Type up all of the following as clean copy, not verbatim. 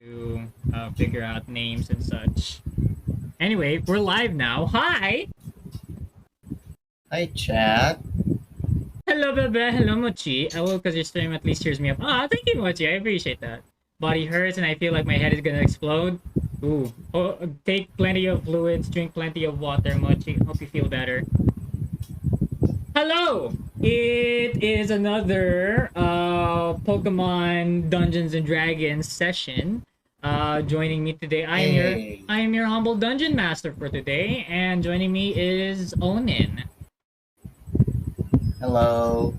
to figure out names and such. Anyway, we're live now. Hi! Hi, chat. Hello, Bebe. Hello, Mochi. Oh, because your stream at least cheers me up. Ah, thank you, Mochi. I appreciate that. Body hurts and I feel like my head is gonna explode. Ooh. Oh, take plenty of fluids, drink plenty of water, Mochi. Hope you feel better. Hello! It is another Pokemon Dungeons and Dragons session. Joining me today, Hey. I am your humble dungeon master for today, and joining me is Onin. Hello.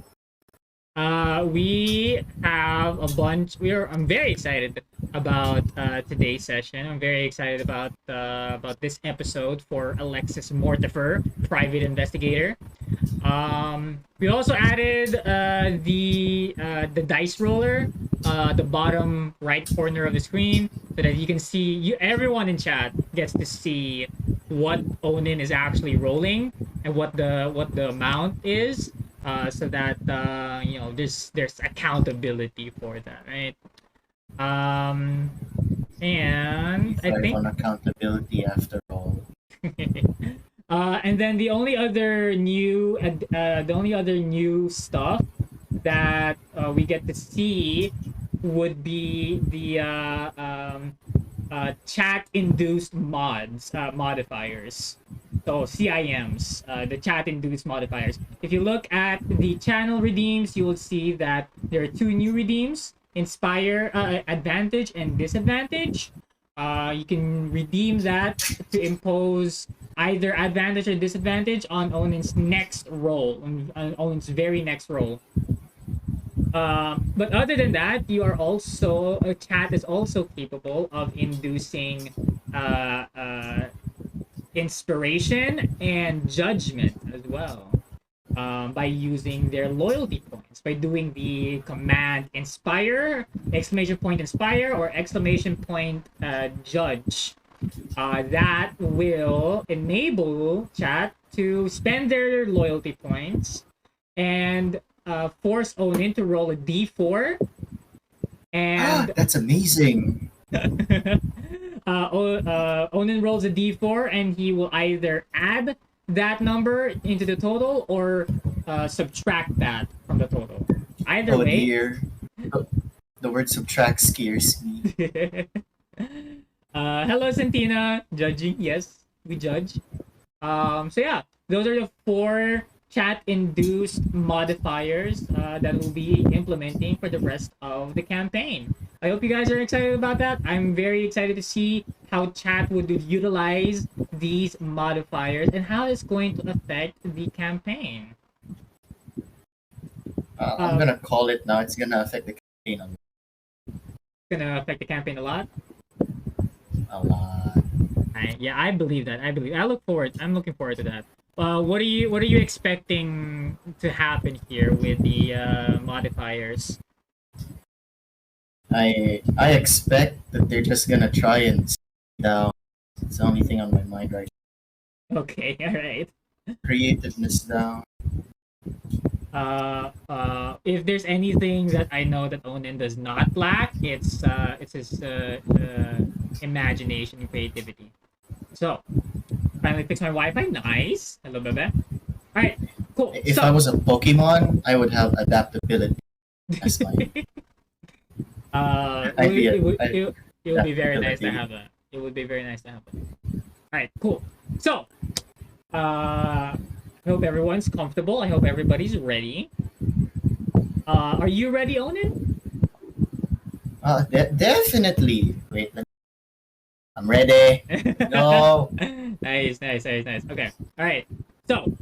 We have a bunch. I'm very excited about today's session. I'm very excited about this episode for Alexis Mortifer, private investigator. We also added the dice roller, the bottom right corner of the screen, so that you can see everyone in chat gets to see what Onin is actually rolling and what the amount is, so that there's accountability for that, right? And I Thrive think on accountability after all. and then the only other new stuff that we get to see would be the chat induced modifiers. So CIMs, the chat induced modifiers. If you look at the channel redeems, you will see that there are two new redeems: Inspire, Advantage, and Disadvantage. You can redeem that to impose either advantage or disadvantage on Onin's next roll, on Onin's very next roll. But other than that, you are also a chat is also capable of inducing inspiration and judgment as well, by using their loyalty points, by doing the command inspire, exclamation point inspire, or exclamation point judge. That will enable chat to spend their loyalty points and force Onin to roll a d4. And That's amazing. Onin rolls a d4, and he will either add that number into the total or subtract that from the total. Either Oh way. dear. The word subtract scares me. Hello, Santina. Judging, yes, we judge. So yeah, those are the four chat-induced modifiers that we'll be implementing for the rest of the campaign. I hope you guys are excited about that. I'm very excited to see how chat would utilize these modifiers and how it's going to affect the campaign. I'm gonna call it now. It's gonna affect the campaign It's gonna affect the campaign a lot. a lot. I believe that. I'm looking forward to that. What are you expecting to happen here with the modifiers? I expect that they're just gonna try and down. It's the only thing on my mind right Okay, all right. now. Creativeness down. If there's anything that I know that Onin does not lack, it's his imagination and creativity. So, finally fix my Wi-Fi. Nice. Hello, Bebe. All right, cool. If I was a Pokemon, I would have adaptability. That's mine. It would be very nice to have that. It would be very nice to have that. All right, cool. So, I hope everyone's comfortable. I hope everybody's ready. Are you ready, Onin? Definitely. Wait, I'm ready. No. Nice. Okay. All right. So,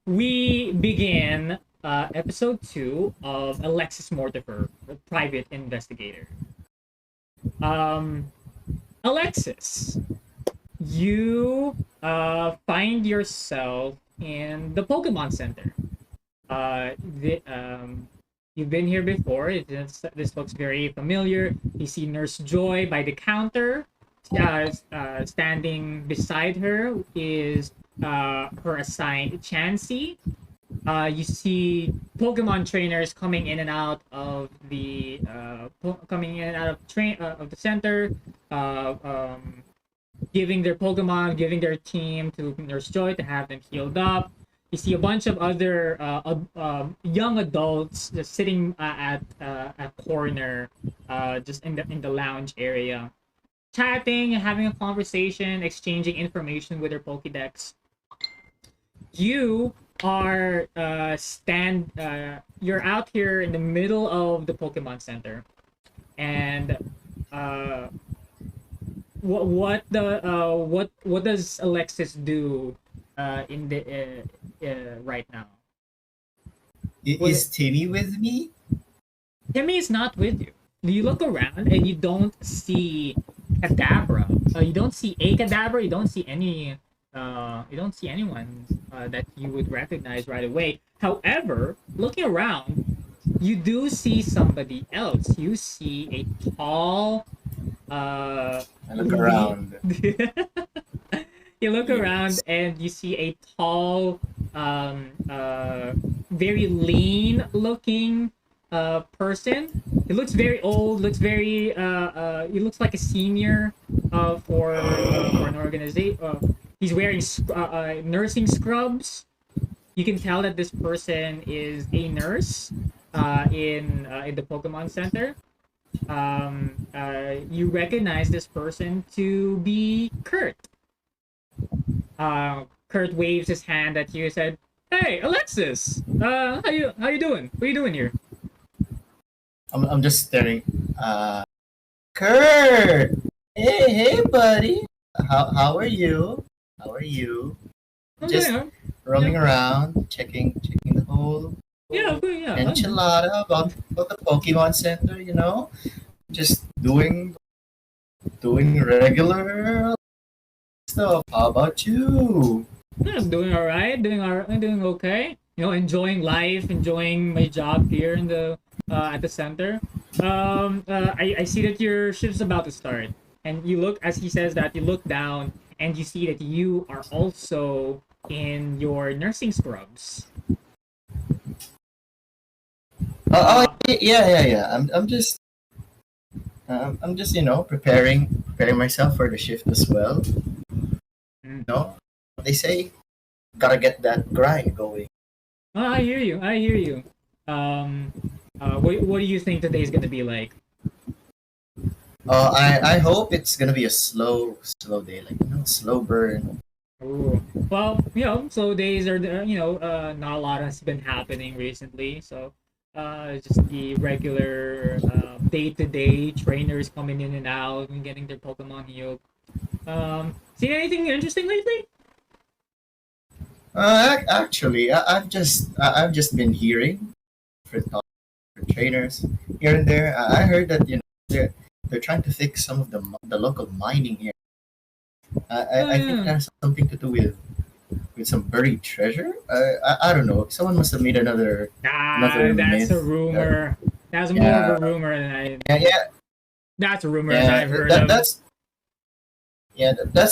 we begin episode 2 of Alexis Mortifer, the private investigator. Alexis, you find yourself in the Pokemon Center. You've been here before. This looks very familiar. You see Nurse Joy by the counter. Standing beside her is her assigned Chansey. You see Pokemon trainers coming in and out of the coming in and out of train of the center, uh, um, giving their Pokemon, giving their team to Nurse Joy to have them healed up. You see a bunch of other young adults just sitting at a corner, just in the lounge area, chatting, having a conversation, exchanging information with their Pokédex. You are you're out here in the middle of the Pokemon Center, and uh, what does Alexis do in the right now? What, Is Timmy with me? Timmy is not with you. You look around and you don't see Kadabra. You don't see a Kadabra. You don't see any. You don't see anyone that you would recognize right away. However, looking around, you do see somebody else. You see a tall. I look around. You look around Yes. and you see a tall, very lean looking person. He looks very old, looks very he looks like a senior for an organization. He's wearing nursing scrubs. You can tell that this person is a nurse in the Pokemon Center. You recognize this person to be Kurt. Kurt waves his hand at you and said, "Hey, Alexis! How you doing? What are you doing here?" I'm just staring. Kurt! Hey, buddy! How are you? How are you? I'm Just doing, roaming around, checking the whole yeah, good, yeah. enchilada about the Pokemon Center, you know? Just doing regular stuff. How about you? Yeah, I'm doing all right. I'm doing okay. You know, enjoying life, enjoying my job here in the at the center. I see that your shift's about to start, and you look as he says that you look down and you see that you are also in your nursing scrubs. Uh, Yeah. I'm just preparing myself for the shift as well. mm. You know, they say gotta get that grind going. I hear you. I hear you. Um, what do you think today's gonna be like? I hope it's gonna be a slow day, like slow burn. Ooh. Well, you know, slow days are there. You know, not a lot has been happening recently, so just the regular day-to-day trainers coming in and out and getting their Pokemon healed. Seen anything interesting lately? Actually, I've just been hearing different talk from trainers here and there. I heard that they're trying to fix some of the local mining here. Oh I think it yeah. has something to do with some buried treasure. I don't know. Someone must have made another That's a myth. rumor. That's more of a Yeah, rumor than I. yeah, yeah, That's a rumor than yeah. I've heard of. That's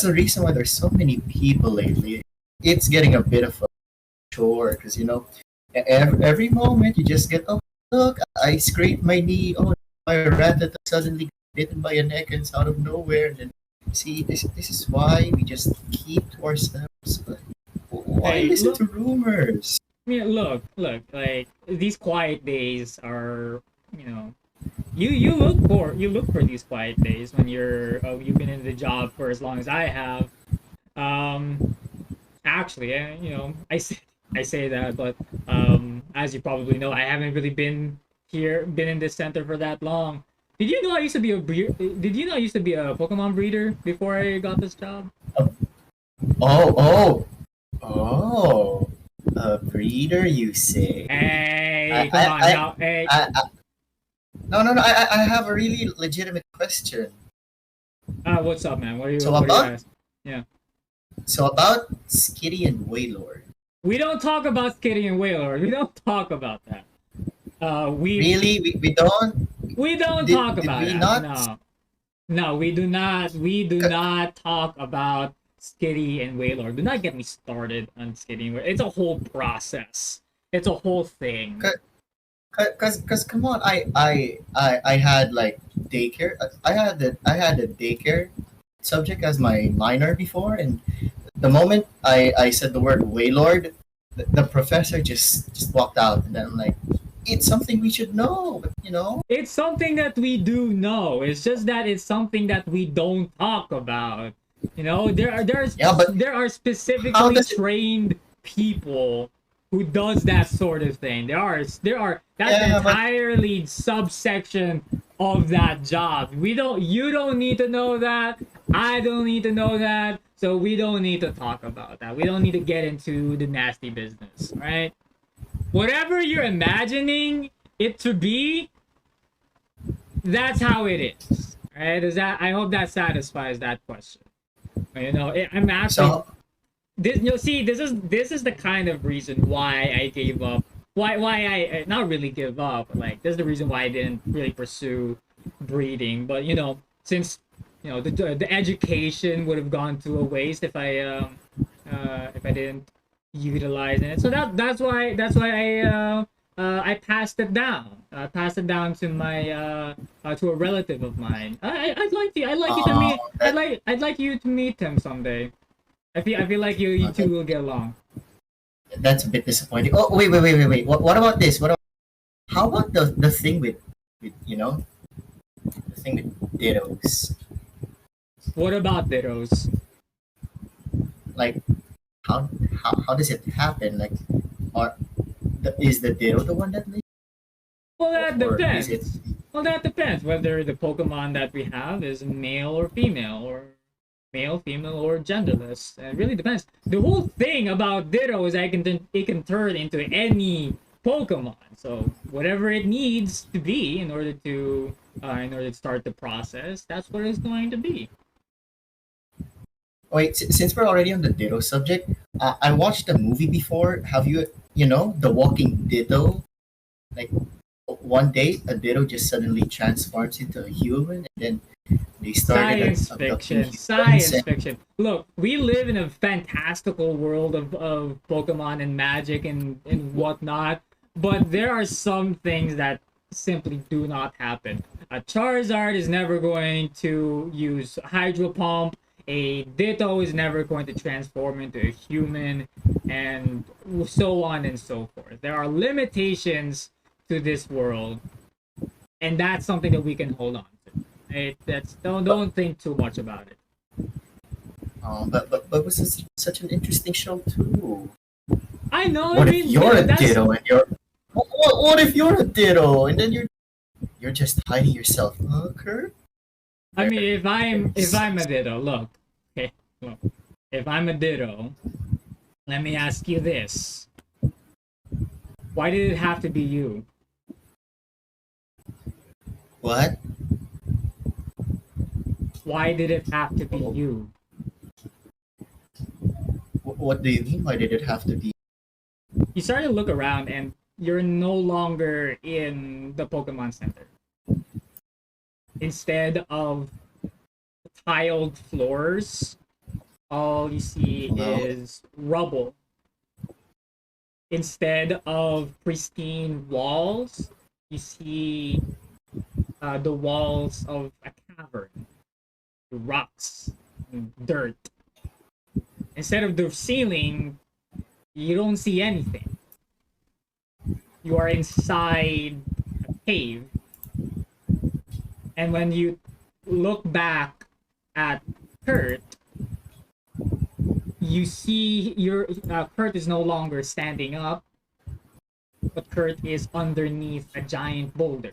the reason why there's so many people lately. It's getting a bit of a chore because every moment you just get, oh look, I scraped my knee, oh my rat suddenly got bitten by an egg and it's out of nowhere. And then see, this is why we just keep to ourselves. But why Hey, listen look. to rumors? Yeah, look. Like these quiet days are, you know, you look for these quiet days when you've been in the job for as long as I have. Um, Actually, you know, I say that, but as you probably know, I haven't really been in this center for that long. Did you know I used to be a Did you know I used to be a Pokemon breeder before I got this job? Oh, oh, oh, a breeder, you say? Hey, I, come I, on I, now. Hey, I no. I have a really legitimate question. what's up, man? So What are you about asking? Yeah. so about Skitty and Waylord. We don't talk about Kitty and Whaler. We don't talk about that. Really, we don't. We don't talk Did about we that. not? No, no, we do not. We do not talk about Skitty and Whaler. Do not get me started on Skitty and Whaler. It's a whole process. It's a whole thing. Cause come on, I had like daycare. I had a daycare subject as my minor before, and the moment I said the word waylord, the professor just walked out, and then I'm like, it's something we should know, but It's something that we do know. It's just that it's something that we don't talk about. yeah, but There are how specifically does it? trained people who does that sort of thing. There are that's an Yeah, but entirely subsection of that job. You don't need to know that. I don't need to know that. So we don't need to talk about that. We don't need to get into the nasty business, right? Whatever you're imagining it to be, that's how it is. Right? Is that I hope that satisfies that question. I'm actually so this. See, this is the kind of reason why I gave up. Why I not really give up. But like, this is the reason why I didn't really pursue breeding. But since the education would have gone to a waste if I didn't utilize it. So that's why I passed it down. I passed it down to my to a relative of mine. I'd like you to meet. that I'd like you to meet him someday. I feel like you two that will get along. that's a bit disappointing. Oh, wait. What about this? How about the thing with the thing with dittos? What about dittos? Like, how does it happen? Like, or is the ditto the one that lives, Well, that or is it? depends. Well, that depends whether the Pokemon that we have is male or female, or male, female, or genderless. It really depends. The whole thing about Ditto is it can turn into any Pokemon. So whatever it needs to be in order to start the process, that's what it's going to be. Wait, since we're already on the ditto subject, I watched a movie before. Have you the Walking Ditto? Like, one day a ditto just suddenly transforms into a human, and then they started Science abducting fiction. humans. Science And fiction. Look, we live in a fantastical world of Pokemon and magic and whatnot, but there are some things that simply do not happen. A Charizard is never going to use Hydro Pump. A Ditto is never going to transform into a human, and so on and so forth. There are limitations to this world, and that's something that we can hold on to. That's but don't think too much about it. but was this such an interesting show too? I know. I What if mean, you're a that's. ditto and you're what if you're a ditto and then you're just hiding yourself, huh, Kurt? I Very, mean, if very I'm a sus. Ditto, look. Okay, look. If I'm a Ditto, let me ask you this: why did it have to be you? What? Why did it have to be Wh- you? What do you mean? Why did it have to be? You start to look around, and you're no longer in the Pokemon Center. Instead of tiled floors, all you see Well, is rubble. Instead of pristine walls, you see the walls of a cavern, rocks, and dirt. Instead of the ceiling, you don't see anything. You are inside a cave, and when you look back at Kurt, you see your Kurt is no longer standing up, but Kurt is underneath a giant boulder.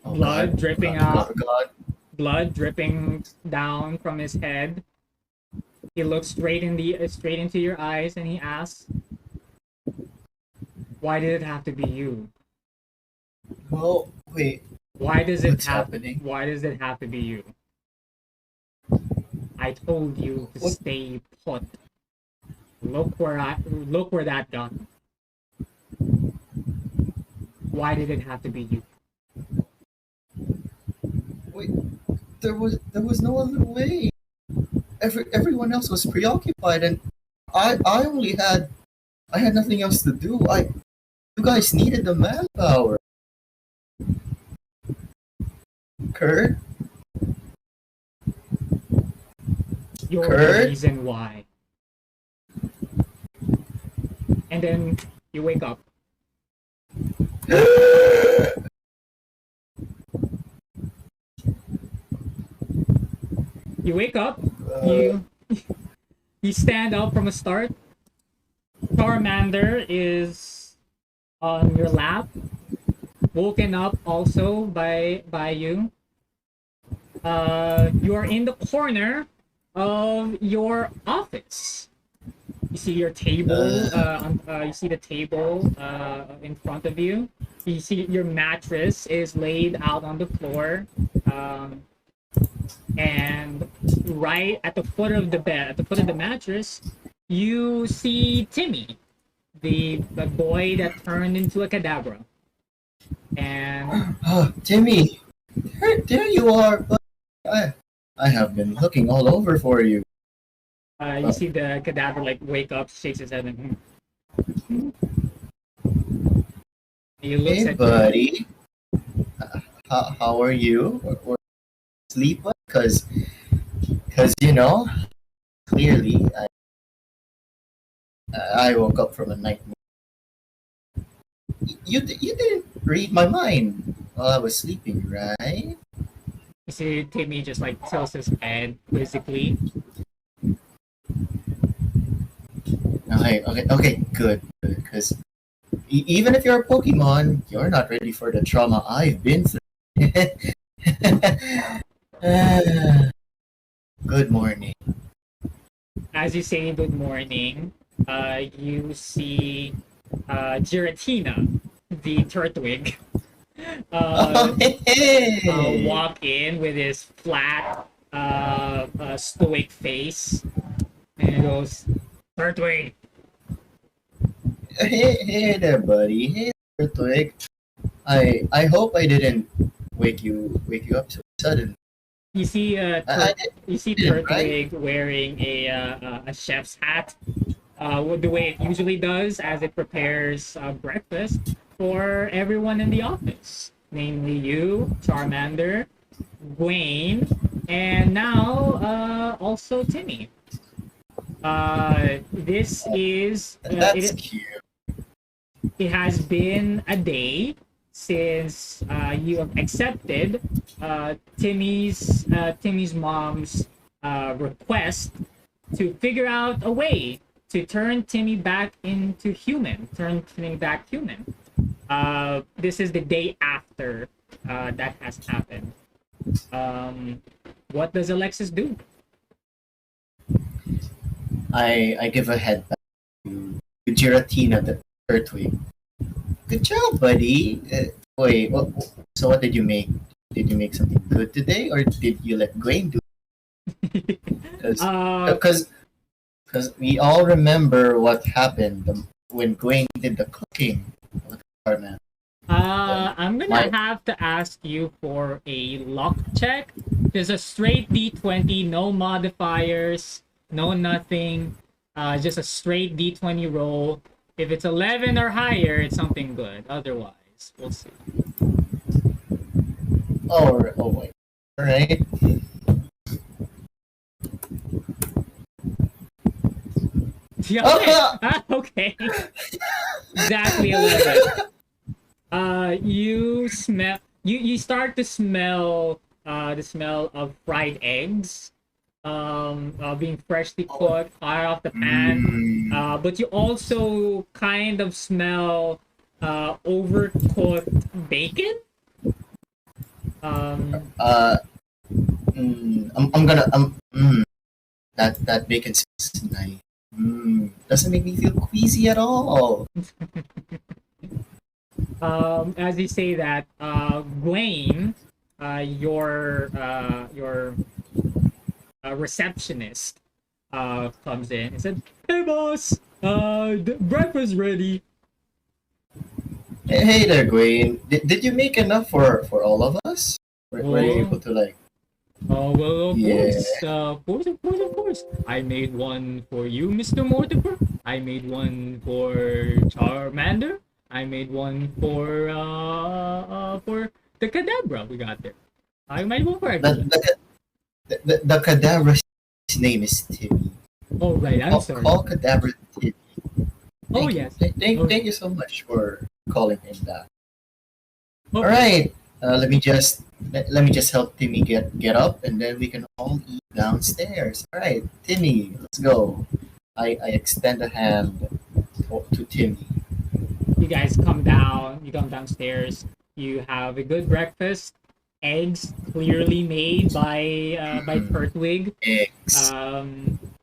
oh Blood God, dripping God, out, God, God. blood dripping down from his head. He looks straight into your eyes, and he asks, "Why did it have to be you? Well, wait, Why does it what's have? happening? Why does it have to be you? I told you to What? stay put. Look where that got me. Why did it have to be you?" Wait, there was no other way. Everyone else was preoccupied, and I only I had nothing else to do. You guys needed the manpower. Kurt? You're the Kurt? reason why. And then you wake up. You wake up. You you stand up from a start. Charmander is on your lap, woken up also by you. You are in the corner of your office. You see your table. You see the table in front of you. You see your mattress is laid out on the floor, and right at the foot of the bed, at the foot of the mattress, you see Timmy, the boy that turned into a cadabra. And Oh, Timmy, there you are. But I have been looking all over for you. you see the cadaver like wake up, shakes his head, and he looks Hey, at you. buddy. How are you? Or sleep? Because you know, clearly I woke up from a nightmare. You didn't read my mind while I was sleeping, right? You see Timmy just like tilts his head quizzically. Okay, good. Because even if you're a Pokemon, you're not ready for the trauma I've been through. Ah, good morning. As you say good morning, you see Giratina, the Turtwig, Oh, uh, hey, walk in with his flat, stoic face, and he goes, "Turtwig, hey there, buddy. Hey there, Twig. I hope I didn't wake you up so sudden. I You see didn't, right? Turtwig wearing a chef's hat, the way it usually does as it prepares breakfast for everyone in the office, namely you, Charmander, Gwen, and now also Timmy. This is That's cute. it has been a day since you have accepted Timmy's mom's request to figure out a way to turn Timmy back into human, turn Timmy back human. This is the day after that has happened. Um, what does Alexis do? I give a head back to Giratina, the Earthwing. Good job, buddy. Wait, so what did you make? Did you make something good today, or did you let Gwen do? Because uh, because because we all remember what happened when Gwen did the cooking. Look at our man. Then I'm gonna my have to ask you for a luck check. Just a straight D20, no modifiers, no nothing. Just a straight D20 roll. If it's 11 or higher, it's something good. Otherwise, we'll see. oh wait, all right. Yeah, okay. Okay. Exactly 11. You start to smell the smell of fried eggs, being freshly Oh, cooked, hot off the pan. mm, But you also kind of smell overcooked bacon. Um, uh, I'm gonna that bacon smells nice. Doesn't make me feel queasy at all. as you say that, Gwen, your receptionist, comes in and said, "Hey, boss, breakfast ready." Hey there, Gwen. Did you make enough for all of us? Were you able Oh, to like? oh well, Yeah. of course. I made one for you, Mr. Mortifer. I made one for Charmander. I made one for the Kadabra we got there. You might go for a The, B. the cadaver's name is Timmy. Oh, right. I'm sorry. Call cadaver Timmy. Oh, Thank you. yes. Oh, Thank you so much for calling him that. All okay. right. Let me just help Timmy get up, and then we can all eat downstairs. All right, Timmy, let's go. I extend a hand to Timmy. You guys come down. You come downstairs. You have a good breakfast. Eggs clearly made by Mm, Pertwig. eggs.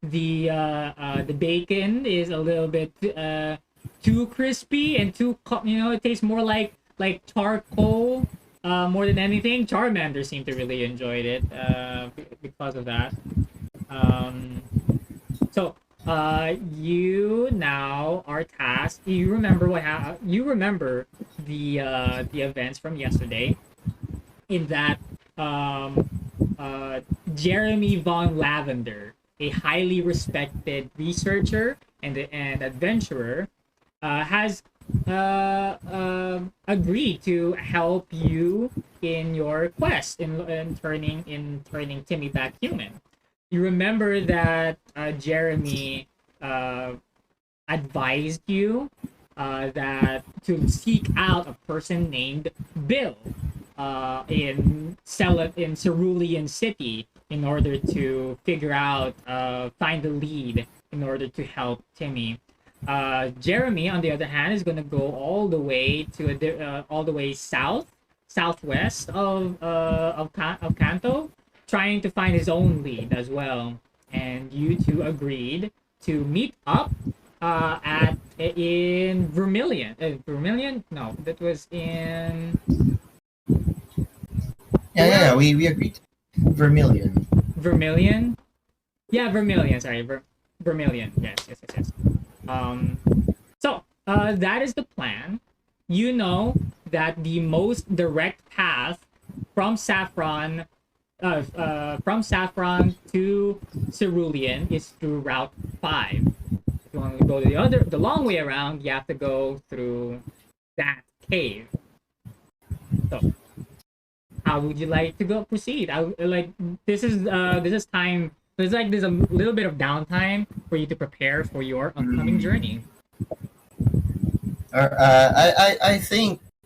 The bacon is a little bit too crispy and it tastes more like charcoal more than anything. Charmander seemed to really enjoyed it because of that. Um, you now are tasked. You remember you remember the events from yesterday. In that, um, uh, Jeremy von Lavender, a highly respected researcher and adventurer, has agreed to help you in your quest in turning Timmy back human. You remember that Jeremy uh, advised you that to seek out a person named Bill in Cerulean City in order to figure out find the lead in order to help Timmy. Jeremy, on the other hand, is going to go all the way all the way southwest of Kanto, trying to find his own lead as well. And you two agreed to meet up at in Vermilion. Vermilion? No, that was in Yeah. where We agreed. Vermilion. Vermilion. Yeah, Vermilion. Sorry, Vermilion. Yes. Um, that is the plan. You know that the most direct path from Saffron to Cerulean is through Route 5. If you want to go the long way around, you have to go through that cave. So, how would you like to go proceed? This is time. There's a little bit of downtime for you to prepare for your upcoming Mm. journey.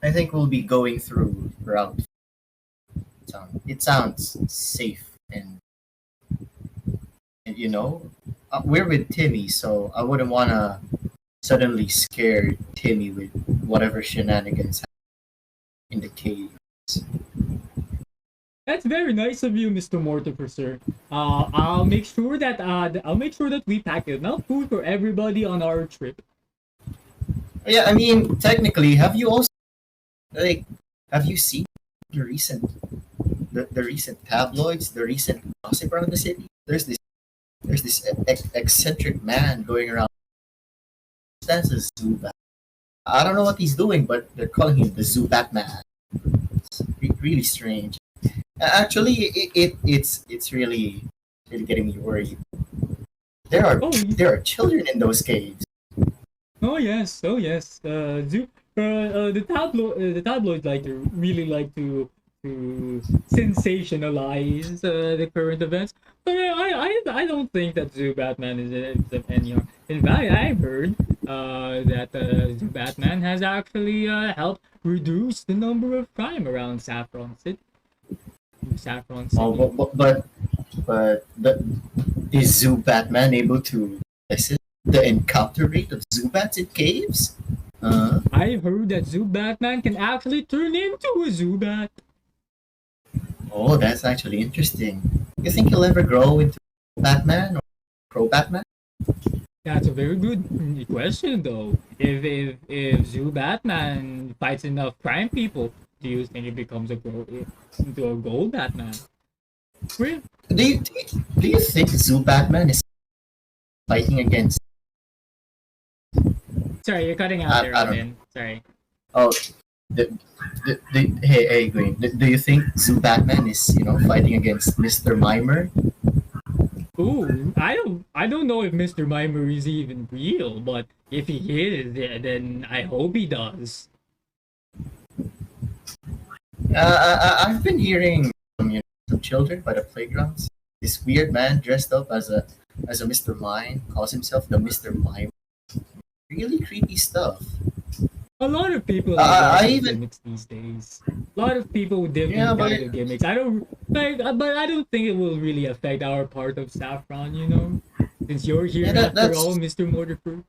I think we'll be going through route. It sounds safe, and we're with Timmy, so I wouldn't want to suddenly scare Timmy with whatever shenanigans in the cave. That's very nice of you, Mr. Mortifer, sir. I'll make sure that we pack enough food for everybody on our trip. Yeah, I mean, technically, have you also like have you seen the recent the recent tabloids, the recent gossip around the city? There's this eccentric man going around. Stands as Zubat. I don't know what he's doing, but they're calling him the Zubat man. It's really strange. Actually, it's really getting me worried. Oh, There are children in those caves. oh yes. The tabloids to sensationalize the current events. But I don't think that Zoo Batman is of any harm. In fact, I've heard that Zoo Batman has actually helped reduce the number of crime around Saffron Oh, City. but is Zoo Batman able to lessen the encounter rate of Zubats in caves? I heard that Zoo Batman can actually turn into a Zubat. Oh, that's actually interesting. You think he'll ever grow into Batman or Pro Batman? That's a very good question, though. If Zoo Batman fights enough crime people, do you think he becomes into a gold Batman? Really? Do you think Zoo Batman is fighting against? Sorry, you're cutting out there, I don't know. Robin. Sorry. Oh, hey Green. Do you think Zoo Batman is fighting against Mr. Mimer? Ooh, I don't know if Mr. Mimer is even real, but if he is, then I hope he does. I've been hearing some children by the playgrounds. This weird man dressed up as a Mr. Mime calls himself the Mr. Mime. Really creepy stuff. A lot of people have I lots of even gimmicks these days. A lot of people with yeah, different but kinds of gimmicks. I don't like, but I don't think it will really affect our part of Saffron. You know, since you're yeah, here after all, that's Mister Mortifer.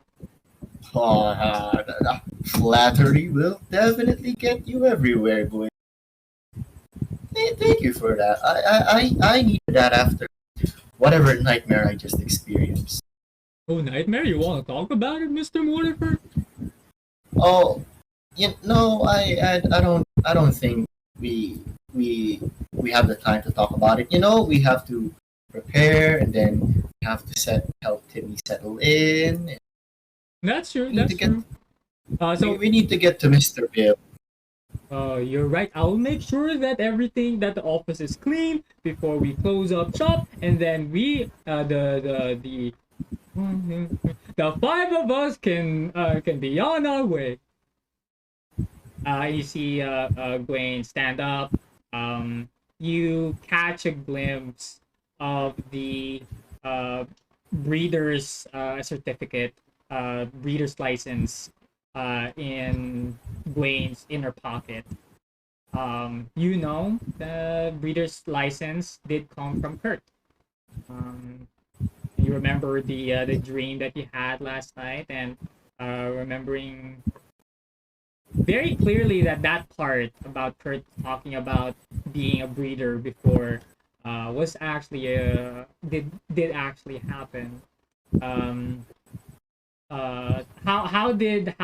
flattery will definitely get you everywhere, boy. Thank you for that. I needed that after whatever nightmare I just experienced. Oh, nightmare! You want to talk about it, Mister Mortifer? Oh, no, I don't think we we have the time to talk about it. We have to prepare and then we have to help Timmy settle in. That's true. We need to That's get true. we, So we need to get to Mr. Bill. you're right. I'll make sure that everything that the office is clean before we close up shop, and then we the five of us can be on our way. You see Gwen stand up. You catch a glimpse of the uh, breeder's certificate, breeder's license in Gwen's inner pocket. You know the breeder's license did come from Kurt. Um, you remember the dream that you had last night, and remembering very clearly that that part about Kurt talking about being a breeder before was actually did actually happen. Um, how did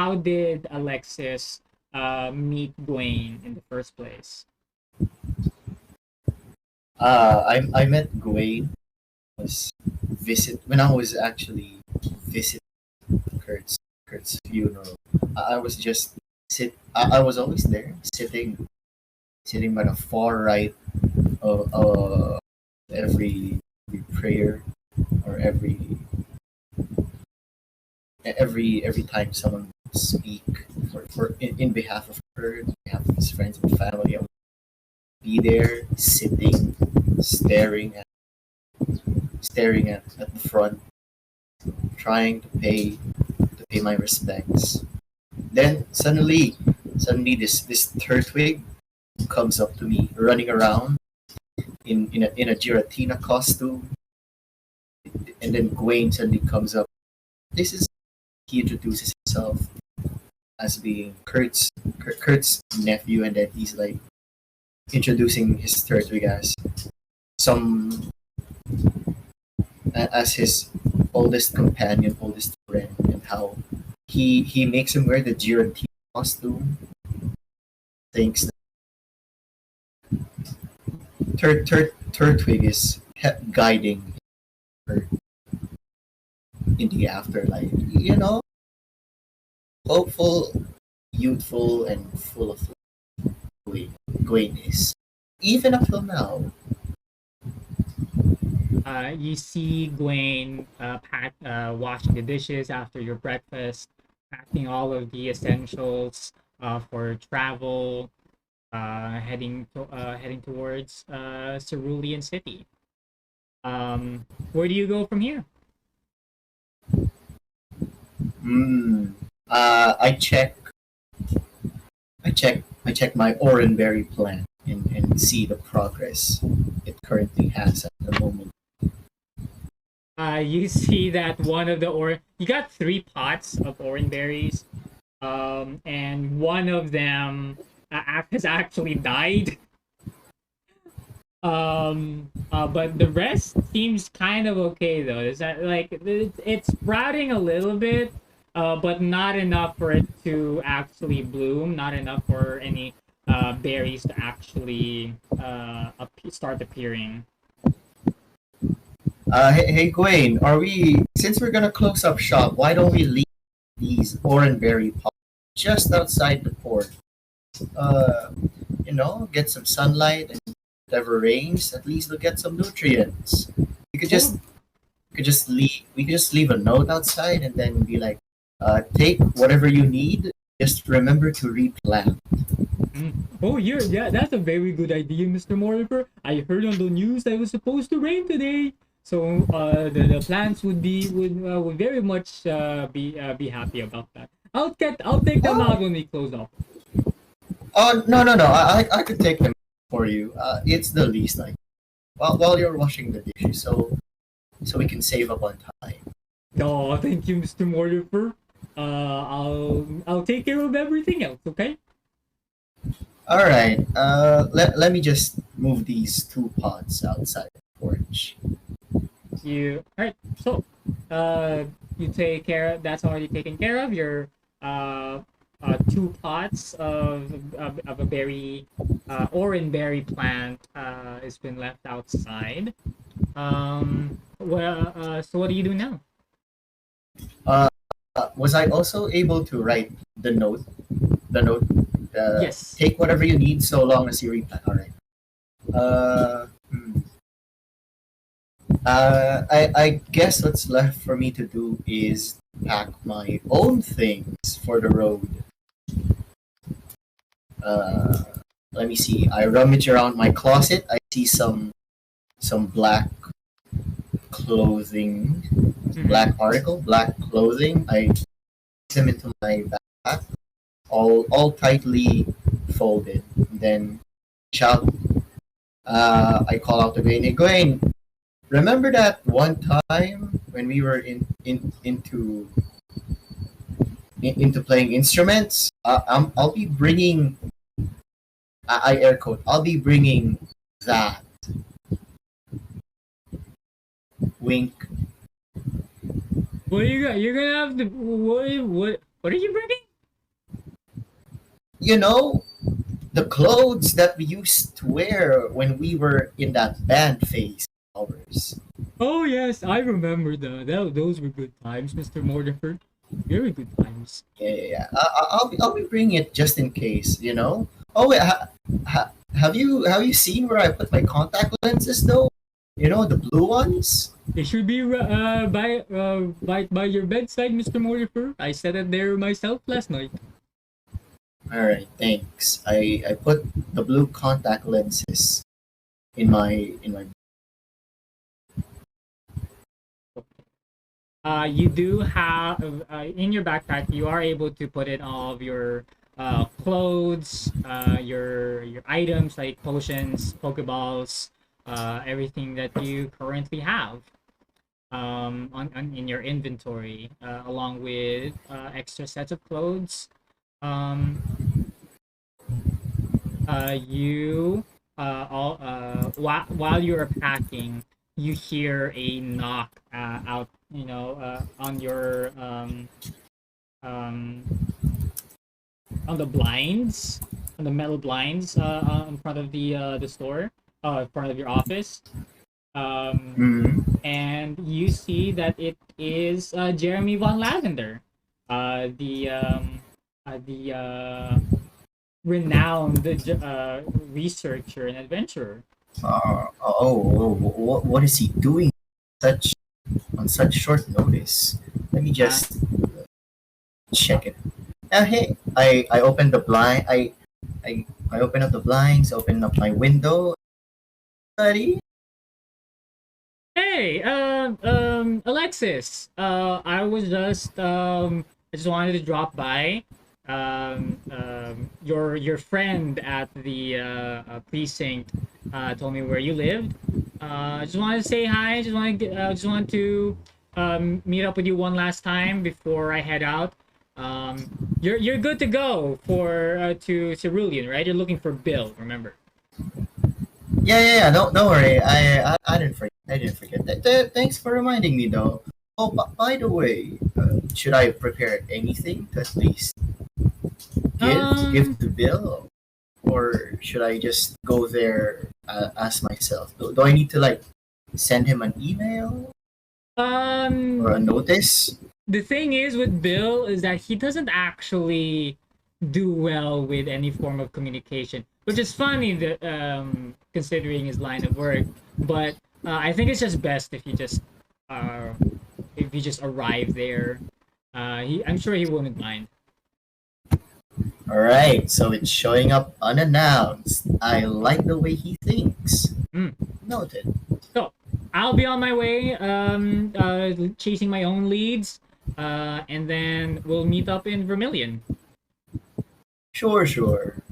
Alexis meet Dwayne in the first place? I met Gwen was when I was actually visiting Kurt's funeral. I was just I was always there sitting by the far right of every prayer or every time someone would speak in behalf of Kurt, on behalf of his friends and family. I would be there sitting, staring at the front, trying to pay my respects. Then suddenly this Turtwig comes up to me, running around in a Giratina costume, and then Gwen suddenly comes up. This is he introduces himself as being Kurt's nephew, and then he's like introducing his Turtwig as some as his oldest companion, oldest friend, and how he makes him wear the Giratina costume. Thinks that Turtwig is guiding her in the afterlife. Hopeful, youthful, and full of Gwen is. Even up till now. You see Gwen washing the dishes after your breakfast, packing all of the essentials for travel, heading towards Cerulean City. Where do you go from here? I check my Oranberry plan and see the progress it currently has at the moment. You see that one of the you got 3 pots of orange berries, and one of them has actually died. But the rest seems kind of okay though. Is that like it's sprouting a little bit, but not enough for it to actually bloom. Not enough for any berries to actually start appearing. Hey Gwen, since we're gonna close up shop, why don't we leave these Oranberry pots just outside the port? Uh, get some sunlight, and whatever rains, at least we'll get some nutrients. We could just Oh, leave a note outside and then be like, take whatever you need. Just remember to replant. Mm. Oh, yeah, that's a very good idea, Mr. Mortifer. I heard on the news that it was supposed to rain today. So the plants would very much be happy about that. I'll take them out Oh, when we close up. oh no, no, no. I could take them for you. It's the least I. While you're washing the dishes, so we can save up on time. Oh, thank you, Mr. Mortifer. I'll take care of everything else. Okay. All right. Let me just move these two pots outside the porch. You all right? So, you take care. That's already taken care of. Your uh, two pots of a berry orange berry plant has been left outside. So what do you do now? Uh, was I also able to write the note? The note. Yes. Take whatever you need, so long as you reply. All right. Hmm. I guess what's left for me to do is pack my own things for the road. Uh, Let me see. I rummage around my closet. I see some black clothing, Mm-hmm. black article, black clothing. I place them into my backpack, all tightly folded. And then shout. I call out to Gain. Hey, Gain, remember that one time when we were into playing instruments? I'll be bringing. I air quote. I'll be bringing that. Wink. What you got? You're gonna have to what are you bringing? You know, the clothes that we used to wear when we were in that band phase of ours. Oh yes, I remember those were good times, Mr. Mortifer. Very good times. Yeah, yeah, yeah. I'll be bringing it just in case. Oh wait, have you seen where I put my contact lenses though? The blue ones. It should be by your bedside, Mr. Mortifer. I said it there myself last night. All right, thanks. I put the blue contact lenses in my. You do have in your backpack. You are able to put in all of your clothes, your items like potions, pokeballs, everything that you currently have in your inventory, along with extra sets of clothes. Um, you all while you're packing, you hear a knock out, on your um, on the blinds, on the metal blinds in front of the store, in front of your office. Um, Mhm. and you see that it is Jeremy von Lavender, the renowned researcher and adventurer. What is he doing such on such short notice? Let me Uh, just check it. Hey, I opened the blind. I open up the blinds, open up my window. Buddy, Alexis. I just wanted to drop by. Your friend at the precinct told me where you lived. I just wanted to say hi. Just want to meet up with you one last time before I head out. You're good to go for to Cerulean, right? You're looking for Bill, remember? yeah. Don't worry. I didn't forget. I didn't forget. Thanks for reminding me, though. Oh, by the way, should I prepare anything to at least give Um, to Bill, or should I just go there as myself? Do I need to like send him an email or a um, notice? the thing is with Bill is that he doesn't actually do well with any form of communication, which is funny that considering his line of work. But I think it's just best uh, if you just arrive there. I'm sure he wouldn't mind. All right, so it's showing up unannounced. I like the way he thinks. Mm. Noted. So I'll be on my way, chasing my own leads, and then we'll meet up in Vermilion. Sure, sure.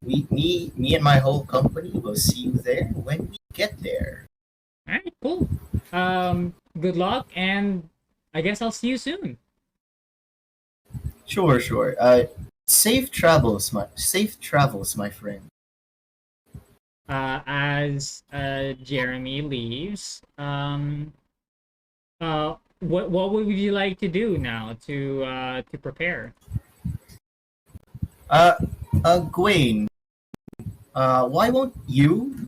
Me and my whole company will see you there when we get there. All right, cool. Good luck, and I guess I'll see you soon. Sure, sure. Safe travels, my friend. As Jeremy leaves, what would you like to do now to prepare? Uh, Gwen. Why won't you,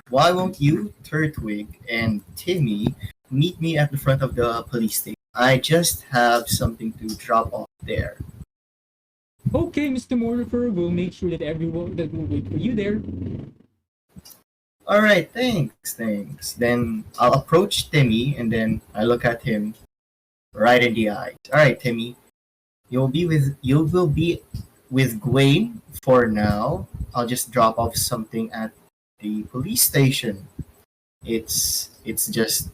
Turtwig, and Timmy meet me at the front of the police station? I just have something to drop off there. Okay, Mr. Mortifer, we'll make sure that everyone that will wait for you there. All right, thanks. Then I'll approach Timmy, and then I look at him right in the eyes. All right, Timmy, you will be with Gwen for now. I'll just drop off something at the police station. It's just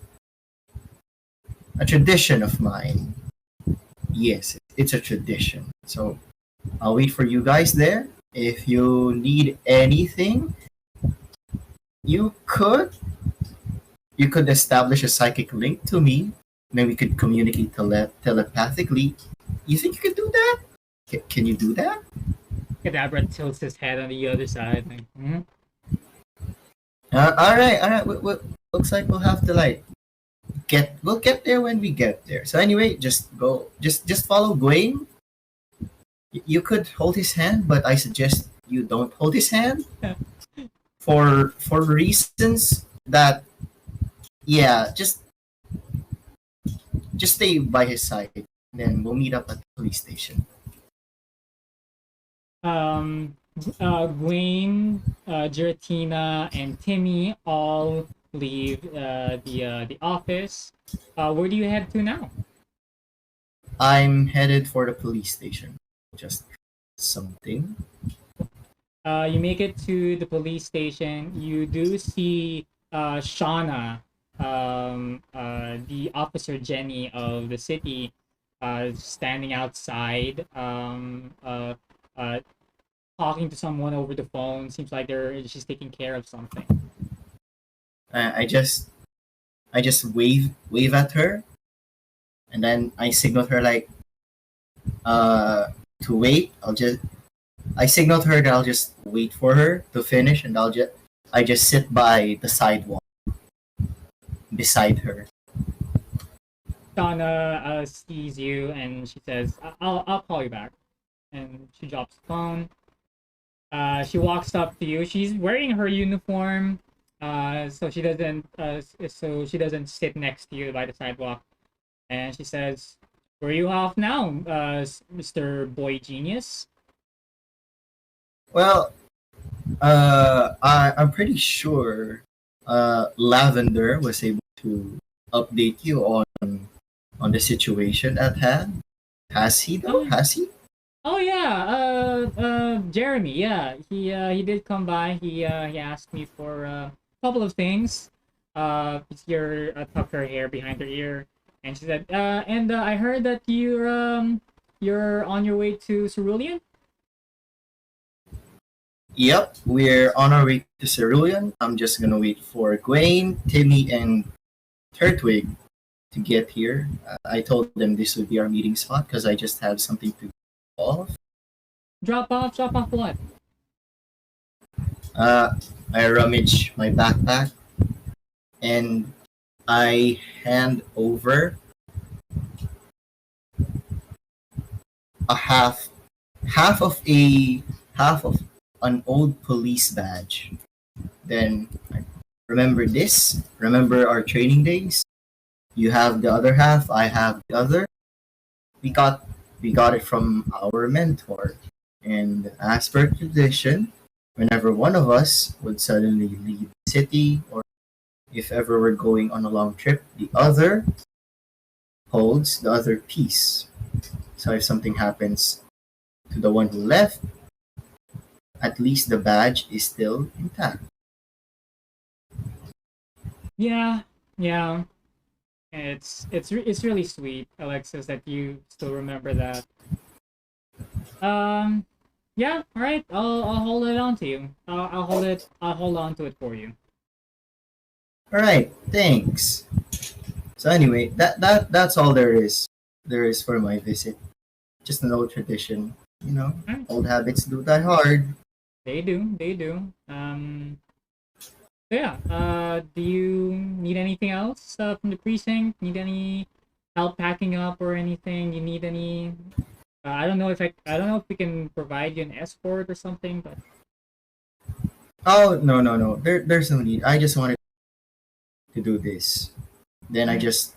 a tradition of mine. Yes, it's a tradition. So I'll wait for you guys there. If you need anything, you could you could establish a psychic link to me. Then we could communicate telepathically. You think you could do that? Can you do that? Kadabra tilts his head on the other side. Like, All right. Looks like we'll have to we'll get there when we get there. So anyway, just follow Gwen. You could hold his hand, but I suggest you don't hold his hand for reasons that yeah, just stay by his side. Then we'll meet up at the police station. Gwen, Giratina, and Timmy all leave the office. Where do you head to now? I'm headed for the police station. Just something. You make it to the police station. You do see Shauna, the officer Jenny of the city, standing outside, talking to someone over the phone. Seems like she's taking care of something. I just wave at her, and then I signal her to wait. I signal to her that I'll just wait for her to finish, and I just sit by the sidewalk beside her. Shauna sees you and she says, "I'll call you back," and she drops the phone. She walks up to you. She's wearing her uniform, so she doesn't sit next to you by the sidewalk. And she says, "Where are you off now, Mr. Boy Genius?" Well, I'm pretty sure Lavender was able to update you on the situation at hand. Has he though? Oh, Has he? oh yeah, Jeremy. Yeah, he did come by. He asked me for a couple of things. It's your tuck her hair behind her ear, and she said, and I heard that you're on your way to Cerulean. Yep, we're on our way to Cerulean. I'm just gonna wait for Gwen, Timmy, and Turtwig to get here. I told them this would be our meeting spot because I just have something to off. Drop off what? I rummage my backpack and I hand over a half of a half of an old police badge. Then remember this. Remember our training days. You have the other half. I have the other. We got we got it from our mentor. And as per tradition, whenever one of us would suddenly leave the city, or if ever we're going on a long trip, the other holds the other piece. So if something happens, To the one who left, at least the badge is still intact. Yeah, yeah. It's really sweet, Alexis, that you still remember that. Um, yeah. All right. I'll hold it on to you. I'll hold it. I'll hold on to it for you. Alright, thanks. So anyway, that's all there is for my visit. Just an old tradition. You know, All right. old habits do die hard. They do. They do. So yeah. Do you need anything else from the precinct? Need any help packing up or anything? You need any? I don't know if I don't know if we can provide you an escort or something, but Oh no no no. There's no need. I just wanted to do this. Then all I right. just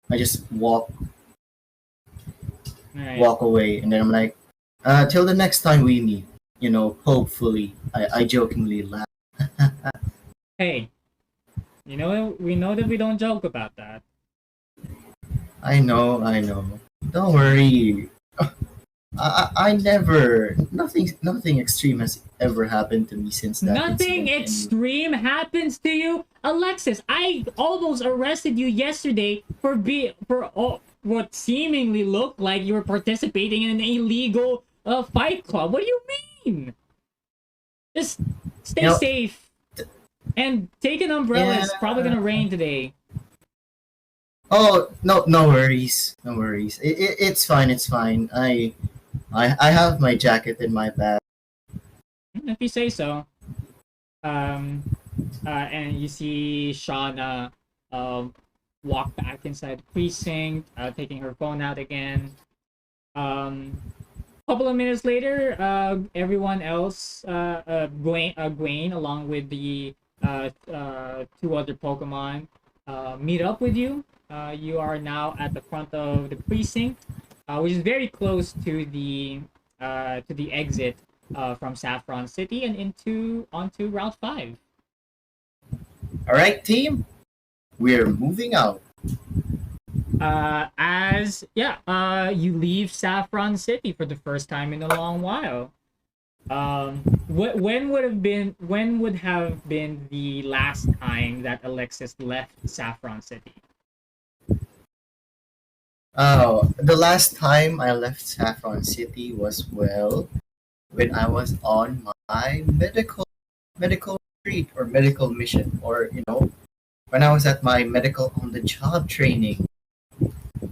I just All right. walk away, and then I'm like, till the next time we meet. You know, hopefully. I jokingly laugh. Hey, you know we know that we don't joke about that. I know, I know. Don't worry. I never nothing extreme has ever happened to me since that Nothing incident. And extreme happens to you, Alexis. I almost arrested you yesterday for what seemingly looked like you were participating in an illegal fight club. What do you mean? Just you stay know, safe and take an umbrella. yeah. It's probably gonna rain today. Oh no, no worries, no worries. It's fine, it's fine. I have my jacket in my bag. If you say so. Um, and you see Shauna um walk back inside the precinct, taking her phone out again. Couple of minutes later, everyone else, Gwen, along with the two other Pokemon, meet up with you. You are now at the front of the precinct, which is very close to the exit from Saffron City and into onto Route 5. All right, team, we're moving out. As yeah, you leave Saffron City for the first time in a long while. When would have been the last time that Alexis left Saffron City? Oh, the last time I left Saffron City was when I was on my medical retreat or medical mission, or when I was at my medical on the job training.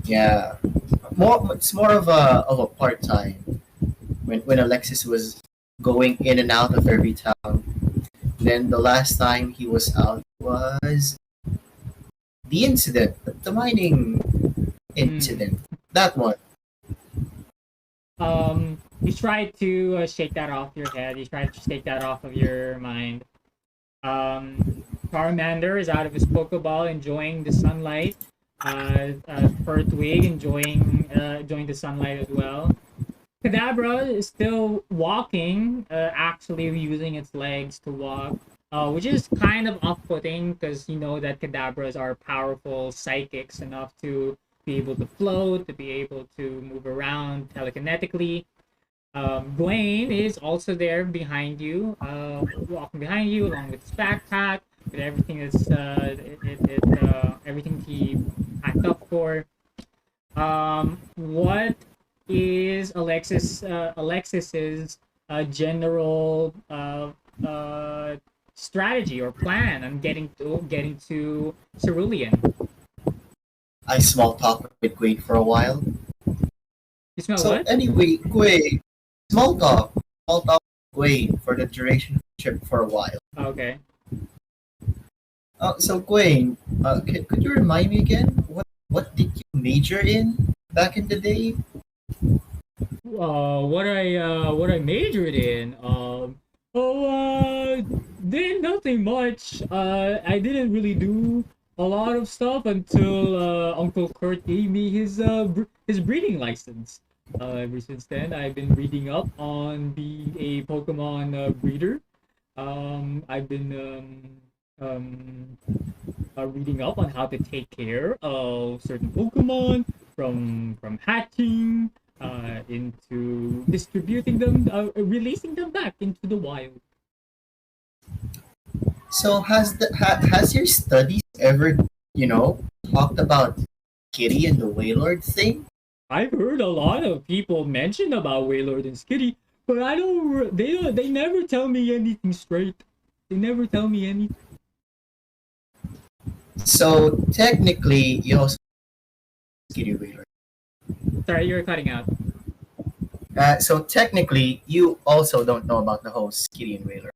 Yeah, it's more of a part time when Alexis was going in and out of every town. Then the last time he was out was the incident, the mining Hmm. incident. That one. You try to shake that off your head. You try to shake that off of your mind. Um, Charmander is out of his Pokeball, enjoying the sunlight. Turtwig enjoying the sunlight as well. Kadabra is still walking, actually using its legs to walk, which is kind of off-putting because you know that Kadabras are powerful psychics enough to be able to float, to be able to move around telekinetically. Gwen is also there behind you, walking behind you along with his backpack, with everything everything he packed up for. What is Alexis's general strategy or plan on getting to Cerulean? I small talk with Quaid for a while. You smell So what? anyway, Quaid, small talk with Quaid for the duration of the trip for a while. Okay. So Quaid, could you remind me again what did you major in back in the day? What I majored in. Did nothing much. I didn't really do a lot of stuff until Uncle Kurt gave me his breeding license. Ever since then, I've been reading up on being a Pokemon breeder. I've been reading up on how to take care of certain Pokemon from hatching into distributing them, releasing them back into the wild. So has your studies ever, talked about Kitty and the Waylord thing? I've heard a lot of people mention about Waylord and Skitty, but I don't. They don't. They never tell me anything straight. They never tell me anything. So technically, you also Kitty Waylord. Sorry, you're cutting out. So technically, you also don't know about the whole Kitty and Waylord.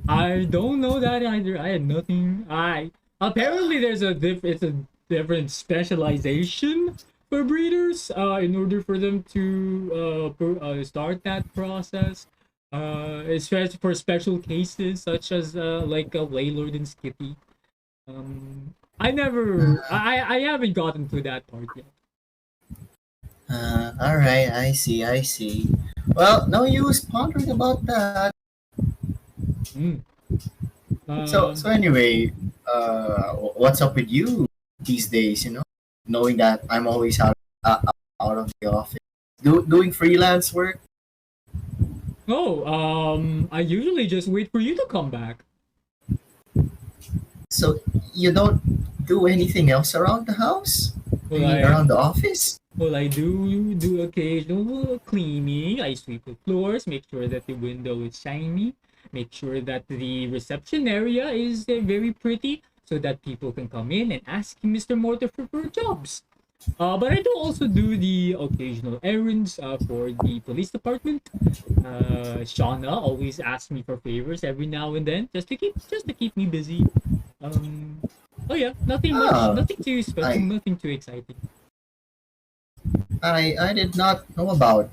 I don't know that either. I had nothing. I apparently there's a it's a different specialization for breeders. In order for them to start that process. Especially for special cases such as like a Waylord and Skippy. I never. I haven't gotten to that part yet. All right, I see, I see. Well, no use pondering about that. Mm. So Um. anyway, what's up with you these days? Knowing that I'm always uh, out of the office, doing freelance work. Oh. I usually just wait for you to come back. So you don't do anything else around the house? I Well, mean, I around the office? Well, I do occasional cleaning. I sweep the floors, make sure that the window is shiny, make sure that the reception area is very pretty, so that people can come in and ask Mr. Mortifer for jobs. But I do also do the occasional errands for the police department. Shauna always asks me for favors every now and then, just to keep me busy. Um, oh yeah, nothing much, Ah, nothing too special, I nothing too exciting. I did not know about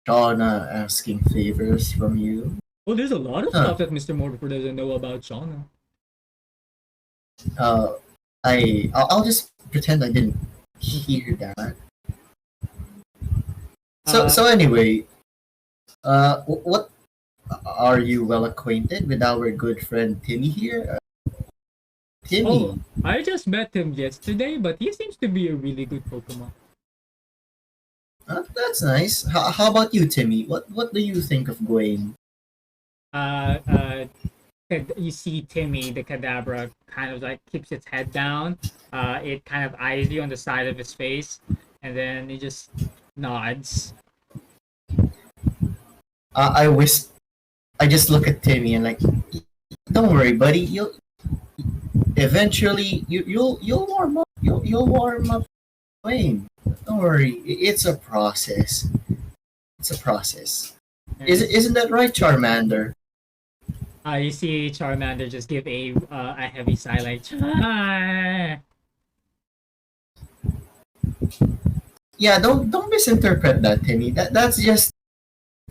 Shauna asking favors from you. Well, there's a lot of Huh. stuff that Mr. Mortifer doesn't know about Shauna. Uh, I'll just pretend I didn't hear that. So Uh, so anyway, what are you well acquainted with our good friend Timmy here? oh, Timmy, I just met him yesterday, but he seems to be a really good Pokemon. that's nice. How about you, Timmy? What do you think of Gwen? Uh, uh, you see Timmy, the Kadabra, kind of like keeps its head down. It kind of eyes you on the side of his face, and then he just nods. I wish I just look at Timmy and like, don't worry, buddy. You'll eventually you'll warm up. You'll warm up, Wayne. Don't worry. It's a process. It's a process. And Isn't that right, Charmander? you see Charmander just give a heavy sigh, like, "Ah." Yeah, don't misinterpret that, Timmy. That's just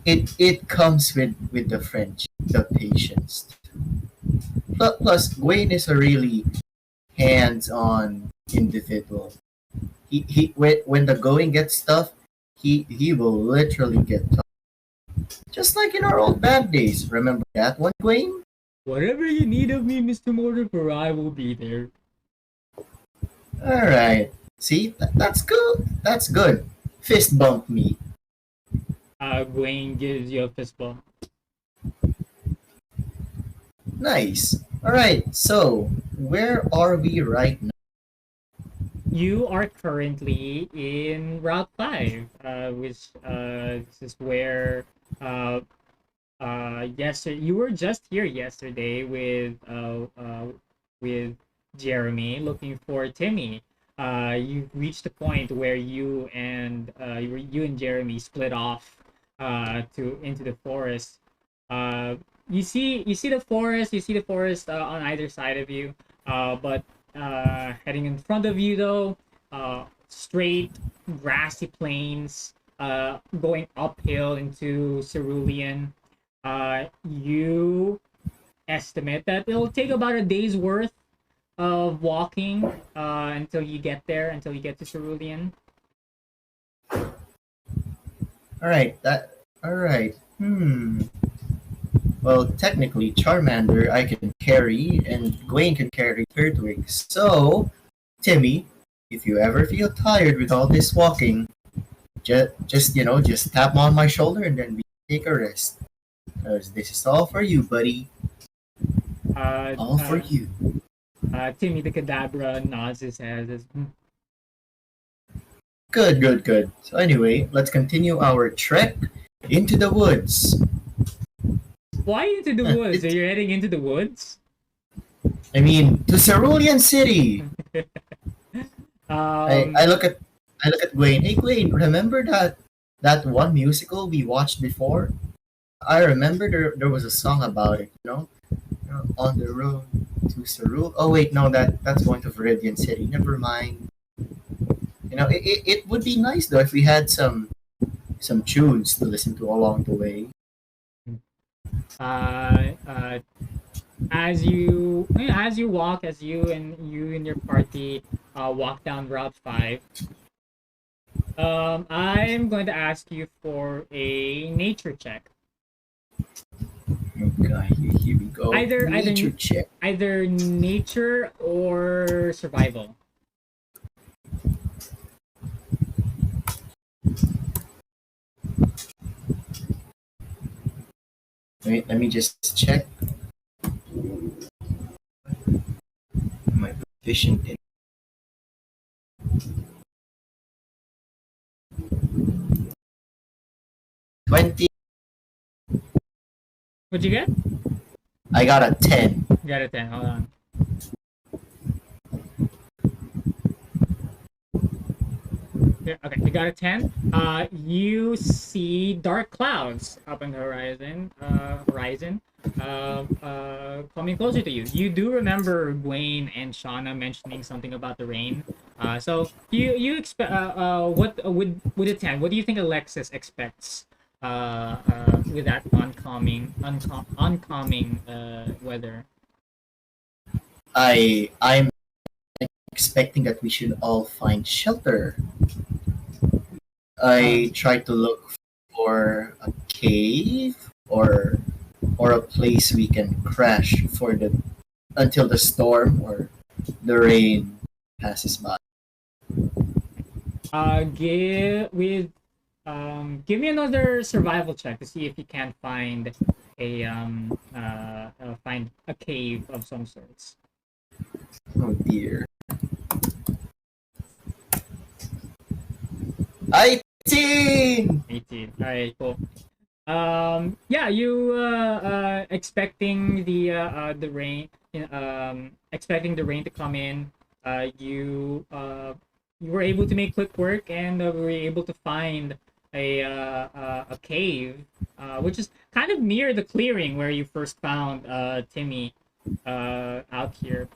it comes with the friendship, the patience. Plus, Wayne is a really hands-on individual. He when the going gets tough, he will literally get tough. Just like in our old bad days. Remember that one, Wayne? Whatever you need of me, Mr. Mortifer, I will be there. All right. See, that's good. That's good. Fist bump me. Gwen gives you a fist bump. Nice. All right. So where are we right now? You are currently in Route 5, which this is where yesterday you were just here yesterday with Jeremy looking for Timmy. You reached the point where you and Jeremy split off to into the forest. Uh, you see the forest, on either side of you. But heading in front of you though, straight grassy plains, going uphill into Cerulean. You estimate that it'll take about a day's worth of walking until you get there, until you get to Cerulean. All right. All right. Well, technically, Charmander I can carry, and Gwen can carry Turtwig. So, Timmy, if you ever feel tired with all this walking, just tap on my shoulder and then we take a rest. Because this is all for you, buddy. Uh, All for uh, you. Timmy the Cadabra nods his head. Good, good, good. So anyway, let's continue our trek into the woods. Why into the woods? Are It, you heading into the woods? I mean, to Cerulean City. I, um, I look at I look at Gwen. Hey Gwen, remember that one musical we watched before? I remember there was a song about it. On the road to Cerule. Oh wait, no, that's going to Viridian City. Never mind. It would be nice though if we had some tunes to listen to along the way. uh, uh, as you and your party walk down Route 5, I'm going to ask you for a nature check. Okay, here we go. Nature check. Either nature or survival. Wait, let me just check my proficient in 20. What'd you get? I got a 10. You got a 10. Hold on. Yeah, okay, you got a 10. You see dark clouds up on the horizon, coming closer to you. You do remember Gwen and Shauna mentioning something about the rain. So you expect what with a 10? What do you think Alexis expects? With that oncoming weather. I'm expecting that we should all find shelter. I tried to look for a cave or a place we can crash for the until the storm or the rain passes by. Give me another survival check to see if you can find find a cave of some sorts. Oh dear. 18. 18. All right, cool. Yeah, you the rain, expecting the rain to come in. You were able to make quick work and were able to find a cave, which is kind of near the clearing where you first found Timmy out here.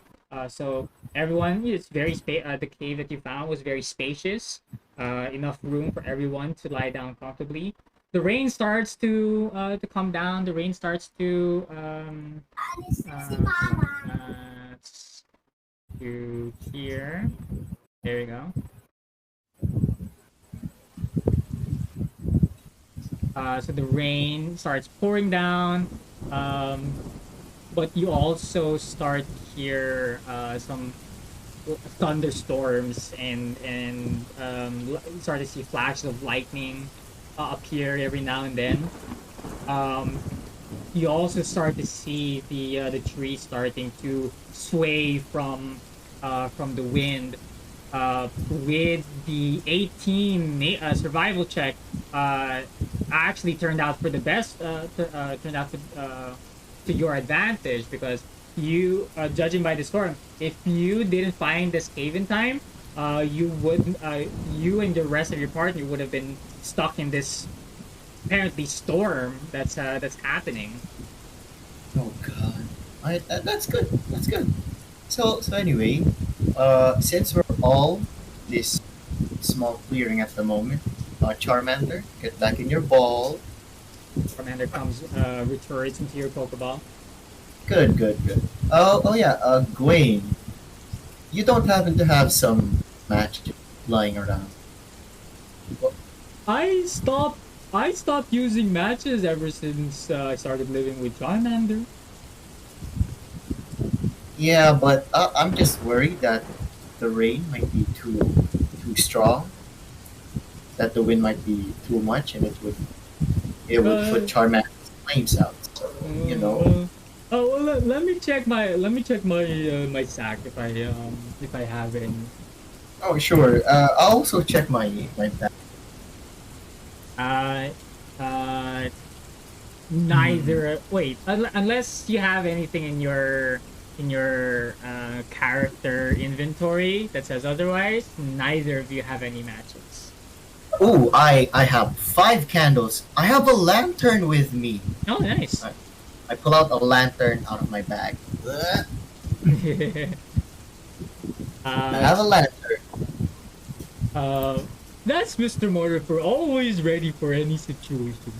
So everyone, it's the cave that you found was very spacious, enough room for everyone to lie down comfortably. The rain starts to come down. The rain starts to here. There we go. So the rain starts pouring down, but you also start to hear some thunderstorms and start to see flashes of lightning appear every now and then. Um, you also start to see the trees starting to sway from the wind. With the 18 survival check, actually turned out for the best. Turned out to your advantage because you, judging by the storm, if you didn't find this cave in time, you and the rest of your party would have been stuck in this apparently storm that's happening. Oh god. That's good. That's good. So anyway, since we're all this small clearing at the moment, Charmander, get back in your ball. Commander comes, returns into your Pokeball. Good, good, good. Oh yeah, Gwen, you don't happen to have some matches lying around? Well, I stopped. I stopped using matches ever since I started living with Charmander. yeah, but I'm just worried that the rain might be too strong. that the wind might be too much and it would put Uh, Charmander's flames out. So you know. well, oh well, let me check my my sack if I have any. Oh sure. I'll also check my bag. Uh, uh, Hmm. neither. Wait, unless you have anything in your character inventory that says otherwise, neither of you have any matches. Oh, I have 5 candles. I have a lantern with me. Oh, nice. I pull out a lantern out of my bag. I uh, have a lantern. uh, that's Mr. Mortifer, always ready for any situation.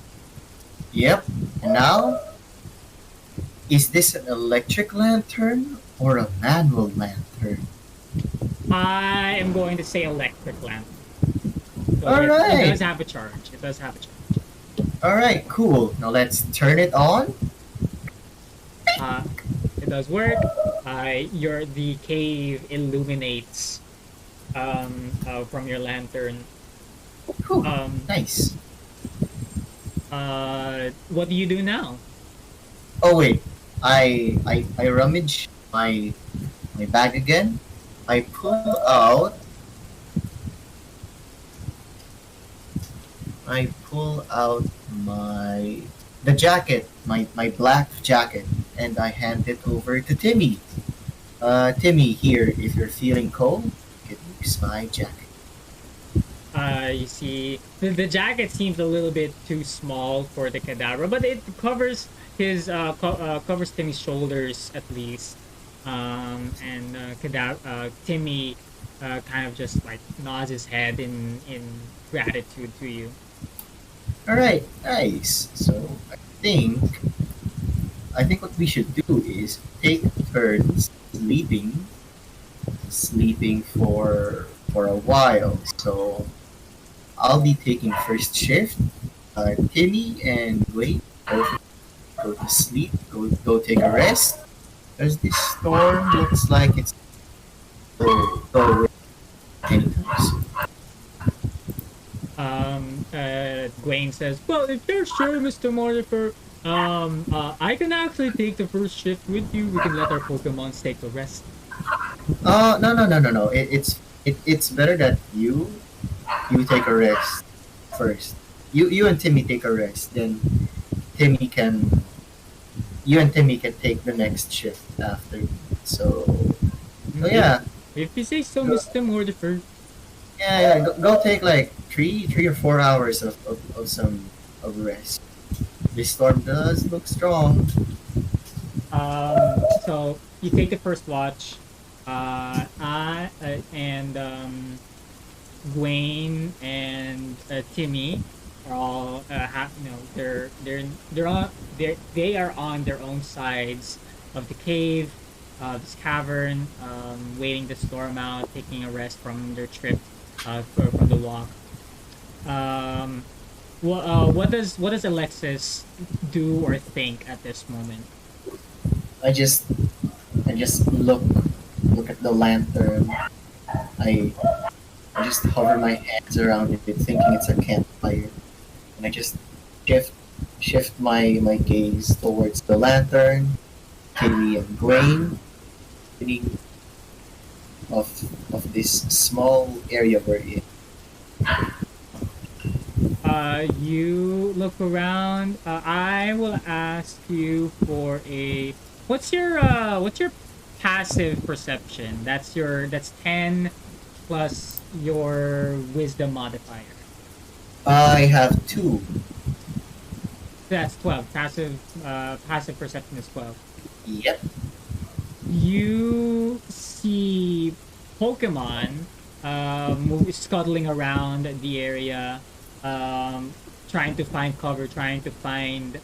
Yep. And now, is this an electric lantern or a manual lantern? I am going to say electric lamp. So All it right. does have a charge. It does have a charge. All right. Cool. Now let's turn it on. Uh, it does work. Your the cave illuminates from your lantern. Whew, Um, nice. what do you do now? Oh wait. I rummage my bag again. I pull out I pull out the jacket, my black jacket, and I hand it over to Timmy. Timmy, here, if you're feeling cold, you can use my jacket. You see, the jacket seems a little bit too small for the cadaver, but it covers covers Timmy's shoulders at least. And Timmy kind of just like nods his head in gratitude to you. All right, nice. So I think what we should do is take turns sleeping for a while. So I'll be taking first shift. Timmy and Wade both go to sleep. Go take a rest. Because this storm looks like it's go anytime soon. Gwaine says, "Well, if you're sure, Mr. Mortifer, I can actually take the first shift with you. We can let our Pokemons take the rest." No. It's better that you take a rest first. You and Timmy take a rest. Then Timmy can you and Timmy can take the next shift after. So so If yeah, you say so, go, Mr. Mortifer. go take like three or 4 hours of some of rest. This storm does look strong. So you take the first watch. And Gwaine and Timmy are all they are on their own sides of the cave, this cavern, waiting the storm out, taking a rest from their trip, from the walk. Um, what does Alexis do or think at this moment? I just I just look at the lantern. I I just hover my hands around it, thinking it's a campfire, and I just shift shift my gaze towards the lantern, Timmy and Grain, beginning of this small area we're in. You look around. I will ask you for a what's your passive perception? That's 10 plus your wisdom modifier. I have two. That's 12. Passive perception is 12. Yep. You see Pokemon scuttling around the area, trying to find cover, trying to find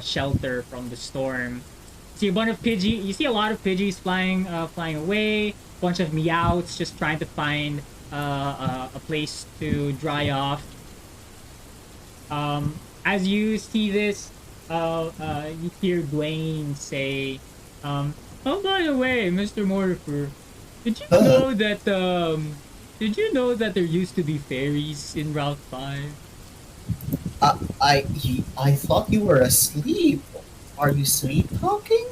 shelter from the storm. See a bunch of Pidgey. You see a lot of Pidgeys flying away. Bunch of Meowths just trying to find a place to dry off. As you see this, you hear Dwayne say, "Oh, by the way, Mr. Mortifer, did you know that Did you know that there used to be fairies in Route 5? I thought you were asleep. Are you sleep talking?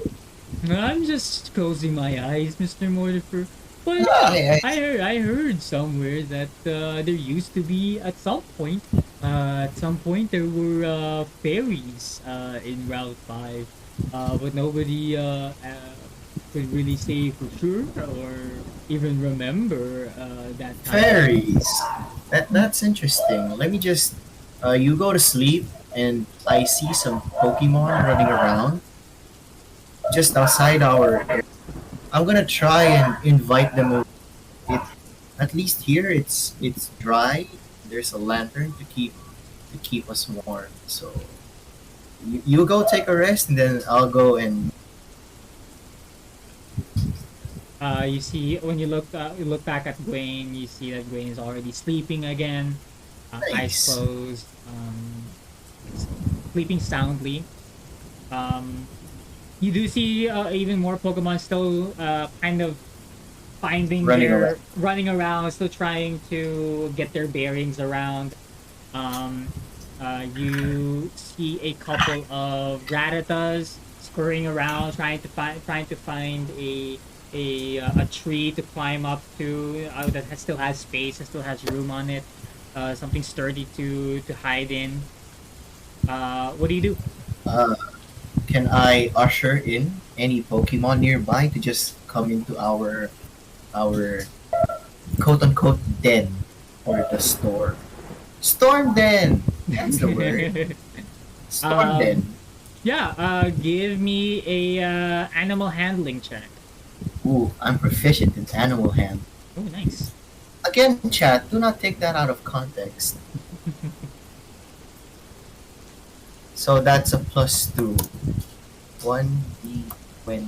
I'm just closing my eyes, Mr. Mortifer. But Ah, yeah, I heard somewhere that there used to be at some point there were fairies in Route 5. But nobody could really say for sure or even remember that time. fairies. That's interesting. Let me just. You go to sleep, and I see some Pokemon running around just outside our area. I'm gonna try and invite them over. It, at least here, it's dry. There's a lantern to keep us warm. So you go take a rest, and then I'll go and You see when you look back at Gwen, you see that Gwen is already sleeping again, eyes nice. closed, sleeping soundly. Um, you do see even more Pokemon still kind of finding Running around. their running around, still trying to get their bearings around. Um, you see a couple of Rattatas scurrying around, trying to find a tree to climb up to still has space and still has room on it. Something sturdy to hide in. What do you do? Uh, can I usher in any Pokemon nearby to just come into our quote unquote den or the store? Storm den. That's the word. Storm um, den. yeah. Give me a animal handling check. Ooh, I'm proficient in animal hand. Oh, nice. Again, chat. Do not take that out of context. So that's a +2. 1d20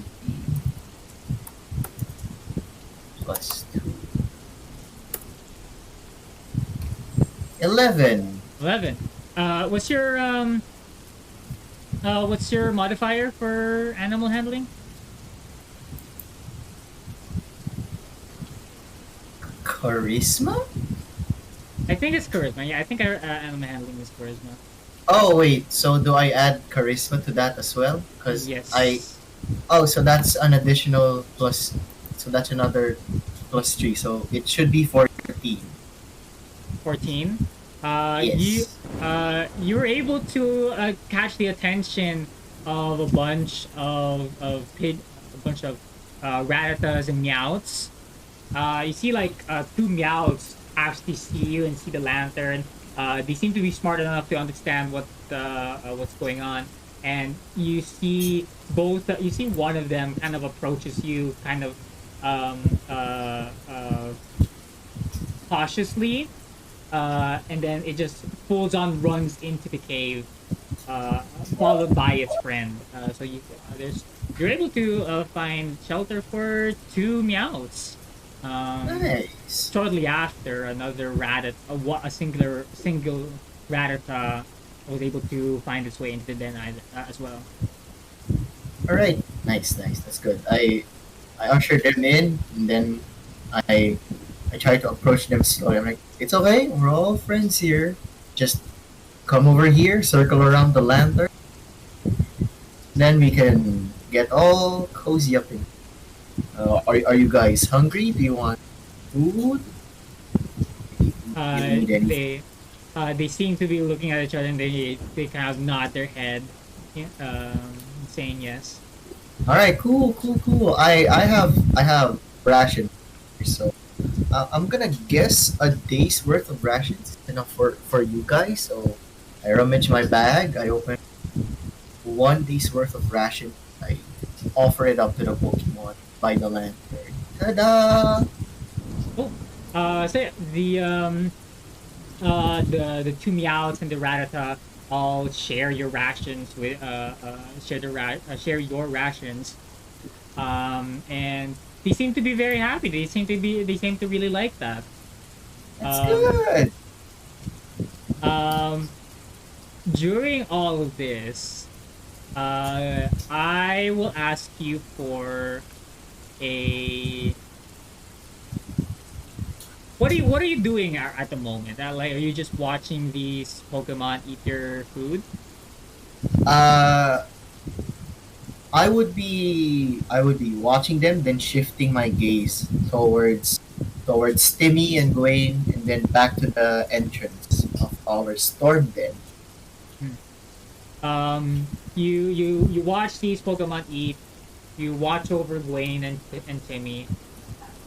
+2. 11. 11. What's your what's your modifier for animal handling? Charisma? I think it's charisma. Yeah, I think animal handling is charisma. Oh wait, so do I add charisma to that as well? Cause I Yes. oh so that's an additional plus, so that's another +3. So it should be 14. 14. Yes. You were able to catch the attention of a bunch of Rattatas and Meowths. You see like two Meowths actually see you and see the lantern. They seem to be smart enough to understand what's going on, and you see one of them kind of approaches you, kind of um, uh, uh, cautiously, and then it just pulls on, runs into the cave, followed by its friend. So you're able to find shelter for two Meows. Um, Nice. Shortly after, another single Rattata was able to find its way into the den as well. All right. Nice, nice. That's good. I ushered them in, and then I I try to approach them slowly. I'm like, it's okay. We're all friends here. Just come over here, circle around the lantern. Then we can get all cozy up in. Are you guys hungry? Do you want food? You Uh, need anything? they they seem to be looking at each other and they kind of nod their head, yeah, saying yes. All right, cool, cool, cool. I have ration, so I'm gonna guess a day's worth of rations is enough for you guys. So I rummage my bag. I open 1 day's worth of ration. I offer it up to the Pokemon by the lantern. Ta-da! Oh, so yeah, the two Meowths and the Rattata all share your rations with share your rations. And they seem to be very happy. They seem to really like that. That's Um, good. um, During all of this, I will ask you for a what are you doing at the moment? Like, are you just watching these Pokemon eat your food? Uh, I would be watching them, then shifting my gaze towards Timmy and Gwen, and then back to the entrance of our storm den. Hmm. You watch these Pokemon eat. You watch over Gwen and Timmy.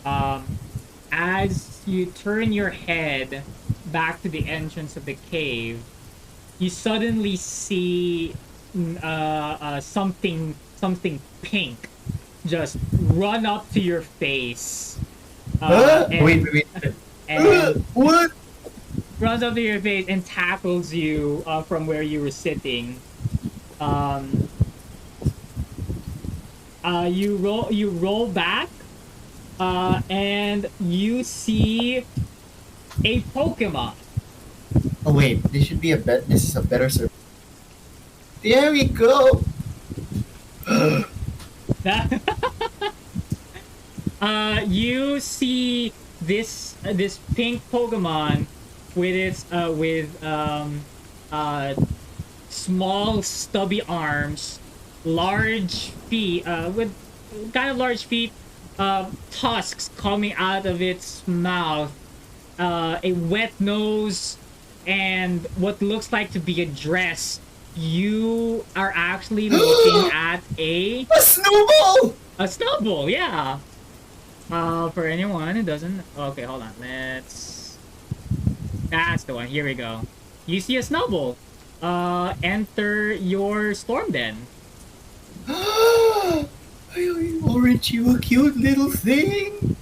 Um, as you turn your head back to the entrance of the cave, you suddenly see something pink just run up to your face, Wait, and wait, wait. and What? runs up to your face and tackles you from where you were sitting. Um, you roll back, and you see a Pokemon. Oh wait, this should be a bet. This is a better service. There we go. You see this pink Pokemon with its with small stubby arms, large feet, with kind of large feet, tusks coming out of its mouth, a wet nose, and what looks like to be a dress. You are actually looking at A snowball. a Snubbull, yeah. For anyone who doesn't, okay, hold on. That's the one. Here we go. You see a Snubbull. Enter your storm den. Aren't you a cute little thing?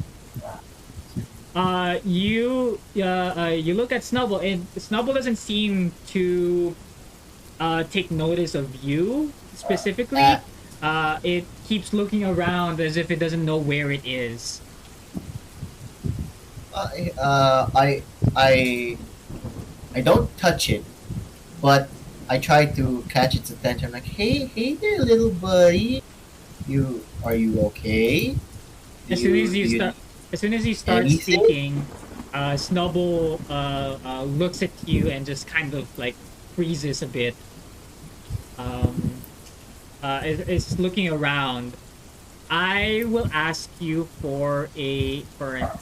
You look at Snubbull, and Snubbull doesn't seem to take notice of you specifically. Uh, It keeps looking around as if it doesn't know where it is. I, uh, I, I, I don't touch it, but I try to catch its attention. Like, hey there, little buddy. Are you okay? Do As soon as do you you start, need as soon as you start anything? speaking, Snubbull looks at you and just kind of like freezes a bit. Um, is looking around. I will ask you for an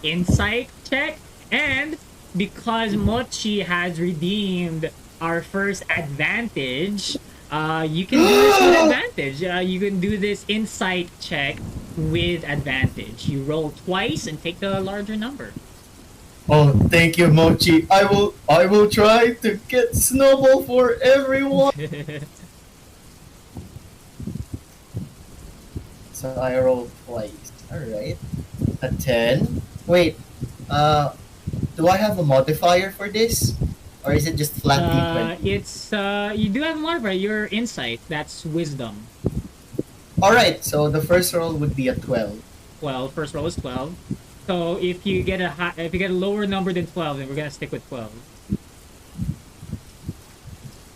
insight check, and because Mochi has redeemed our first advantage, you can do this with advantage. You can do this insight check with advantage. You roll twice and take the larger number. Oh, thank you, Mochi. I will try to get Snowball for everyone. So I roll twice. Alright. A 10. Wait, uh, do I have a modifier for this? Or is it just flat D20? It's you do have a modifier. Your insight. That's wisdom. Alright, so the first roll would be a 12. 12. First roll is 12. So if you get a lower number than 12, then we're gonna stick with 12.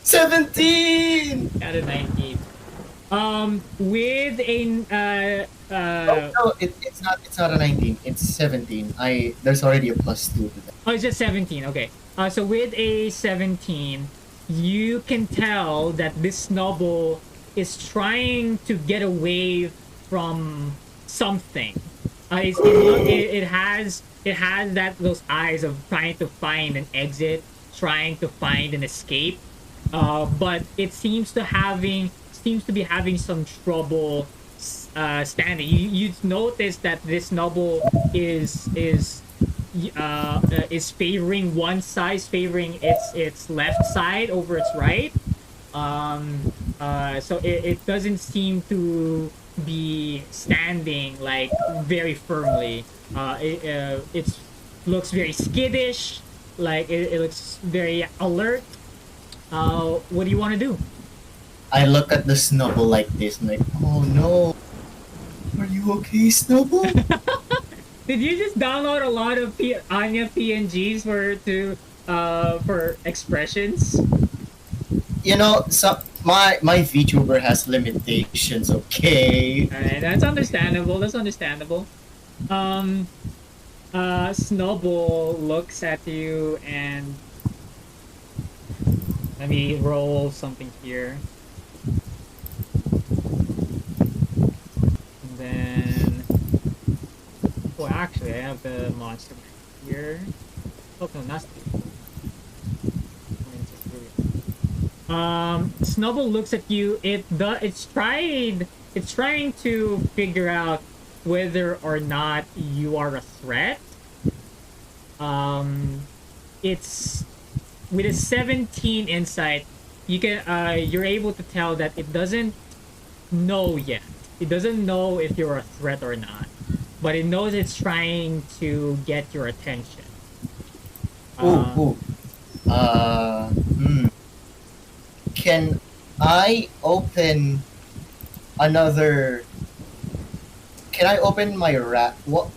17! Got a 19. With a Oh, no, it's not a 19. It's 17. There's already a plus 2 to that. oh, it's just 17. Okay. So with a 17, you can tell that this Snubbull is trying to get away from something. It has those eyes of trying to find an exit, trying to find an escape. But it seems to be having some trouble standing. You notice that this Snubbull is favoring one side, favoring its left side over its right. So it doesn't seem to be standing like very firmly. It looks very skittish, like it looks very alert. What do you want to do? I look at the Snowball like this, and like, oh no. Are you okay, Snowball? Did you just download a lot of Anya PNGs for expressions? My VTuber has limitations, okay? Alright, that's understandable. That's understandable. Um, Snubbull looks at you and let me roll something here. And then, well, actually, I have the monster here. Oh no, that's Snubbull looks at you. It's trying to figure out whether or not you are a threat. Um, it's with a 17 insight, you're able to tell that it doesn't know yet. It doesn't know if you're a threat or not, but it knows it's trying to get your attention. Ooh, Uh, ooh. Hmm. Can I open another? Can I open my what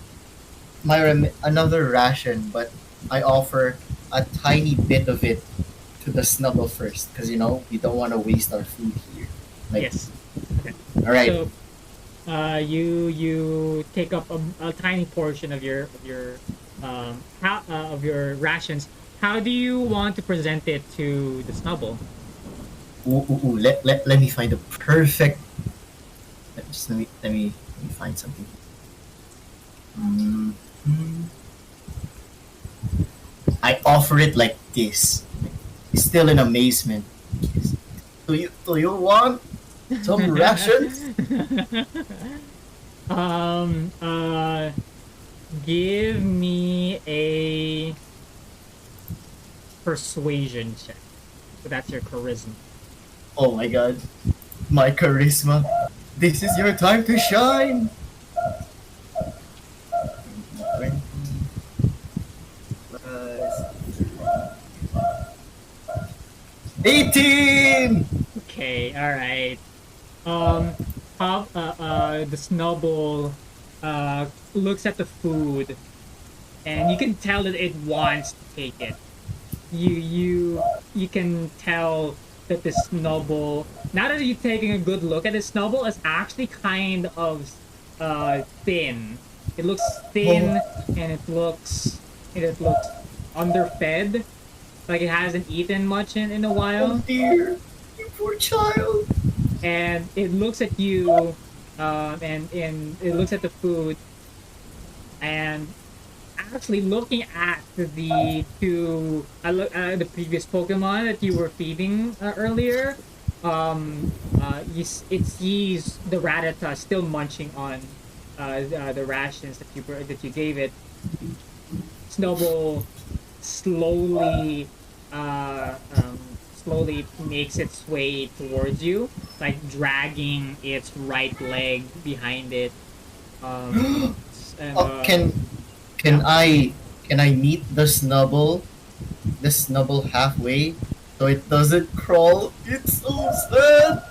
another ration, but I offer a tiny bit of it to the Snubble first, because we don't want to waste our food here. Like, yes. Okay. all right. So you take up a tiny portion of of your rations. How do you want to present it to the Snubble? Ooh, ooh, ooh. Let me find the perfect. Let me find something. Mm, mm. I offer it like this, still in amazement. Do you want some rations? um uh Give me a persuasion check. So that's your charisma. Oh my god, my charisma. This is your time to shine. 20 plus 18. Okay, all right. Um, the Snubbull looks at the food, and you can tell that it wants to take it. You can tell that the Snubbull. Now that you're taking a good look at the Snubbull, is actually kind of thin. It looks thin, Oh, and it looks underfed, like it hasn't eaten much in a oh while. dear, you poor child. And it looks at you, and it looks at the food, and actually looking at the previous Pokemon that you were feeding earlier, it sees the Rattata still munching on the rations that you gave it. Snowball slowly slowly makes its way towards you, like dragging its right leg behind it. And Oh, can yeah. I meet the Snubble halfway so it doesn't crawl? It's so sad.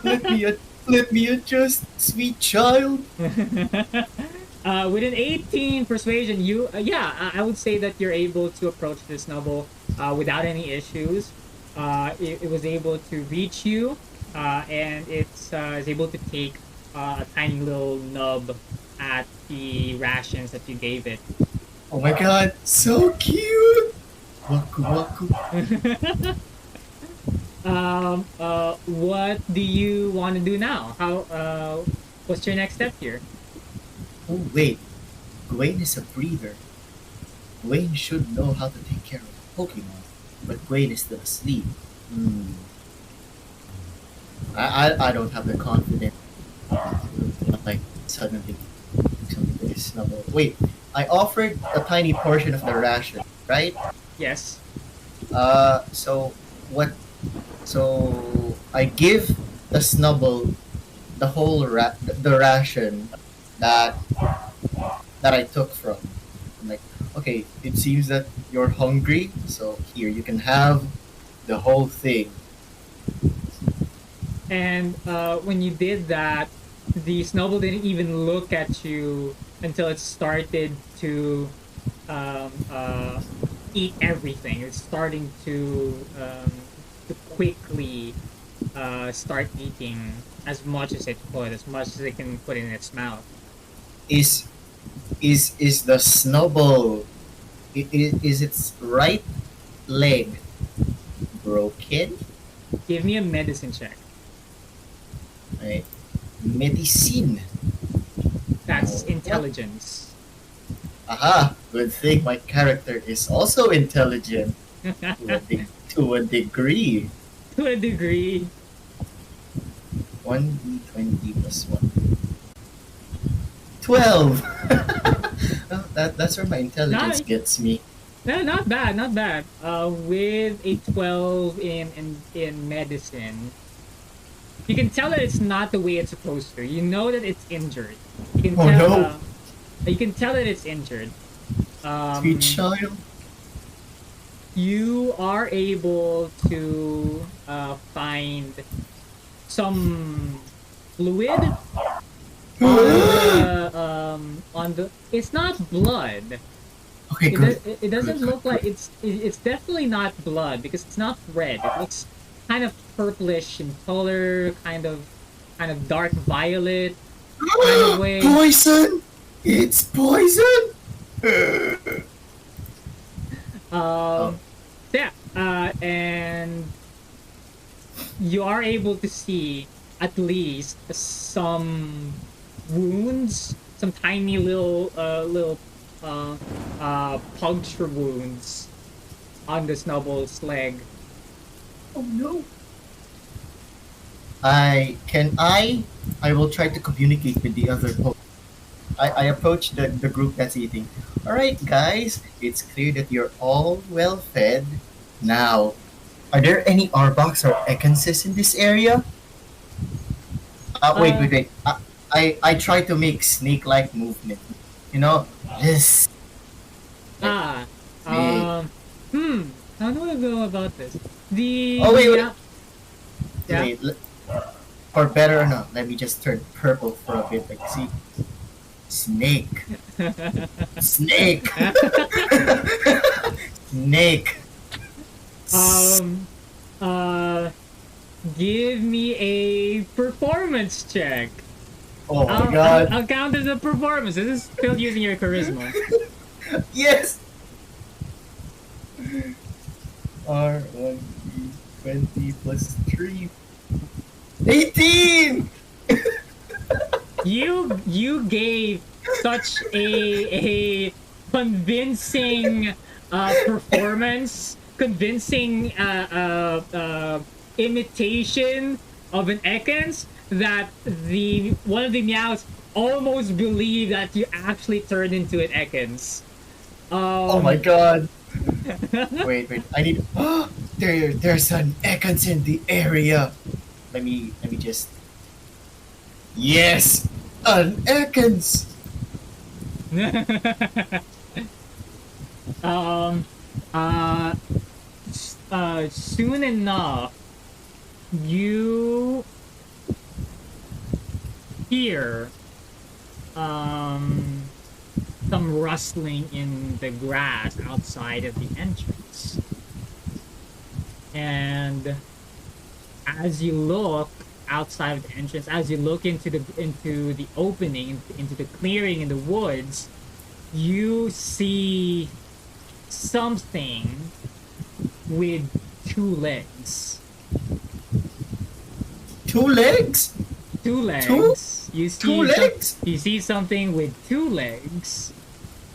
Let me ad- let me adjust, sweet child. With an 18 persuasion, I would say that you're able to approach this Snubbull without any issues. It was able to reach you, and is able to take a tiny little nub at the rations that you gave it. Oh my god, so cute. Waku waku. What do you want to do now? What's your next step here? Oh wait, Gwen is a breeder. Gwen should know how to take care of Pokemon, but Gwen is still asleep. Hmm. I don't have the confidence. Like suddenly something is Snubble. Wait, I offered a tiny portion of the ration, right? Yes. So what? So I give the Snubble the whole the ration that I took from. I'm like, okay, it seems that you're hungry, so here you can have the whole thing. And when you did that, the snowball didn't even look at you until it started um, uh, eat everything. It's starting to quickly start eating as much as it could, as much as it can put in its mouth. Is Is the Snubbull, is its right leg broken? Give me a medicine check. Right. Medicine. That's What? intelligence. Aha! Good thing my character is also intelligent to a degree. To a degree. 1d20 plus 1. 12! Well, that's where my intelligence Not gets me. no, not bad, not bad. With a 12 in medicine, you can tell that it's not the way it's supposed to. You know that it's injured. You can Oh tell. no! You can tell that it's injured. Sweet Um, child. you are able to find some fluid on the. It's not blood. Okay, good. It doesn't Good, good, look like good. it's definitely not blood because it's not red. It looks kind of purplish in color, kind of dark violet kind of way. Poison! It's poison! Oh, Um, yeah, and you are able to see at least some wounds, some tiny little puncture wounds on the Snubbull's leg. oh no. I will try to communicate with the other host. I approach the group that's eating. Alright guys, it's clear that you're all well fed. Now, are there any Arboks or Ekansis in this area? Wait, Uh, wait, wait. I try to make snake-like movement. You know, this ah, snake. um, how do I go about this? Oh wait, wait, Yeah, yeah. wait. For better or not, let me just turn purple for a bit. Like, see, snake, snake, snake. um, uh, give me a performance check. Oh my I'll, I'll, god. I'll count as a performance. This is still using your charisma. Yes. R1 20 plus 3. 18! You gave such a convincing performance, convincing imitation of an Ekans that the one of the meows almost believed that you actually turned into an Ekans. Oh my god. Wait, wait. I need. There's an Ekans in the area. Let me just. Yes! An Ekans! um, uh, soon enough, you hear um some rustling in the grass outside of the entrance, and as you look outside of the entrance, as you look into the opening, into the clearing in the woods, you see something with two legs. Two legs? Two Two? legs. You Two see legs? you see something with two legs.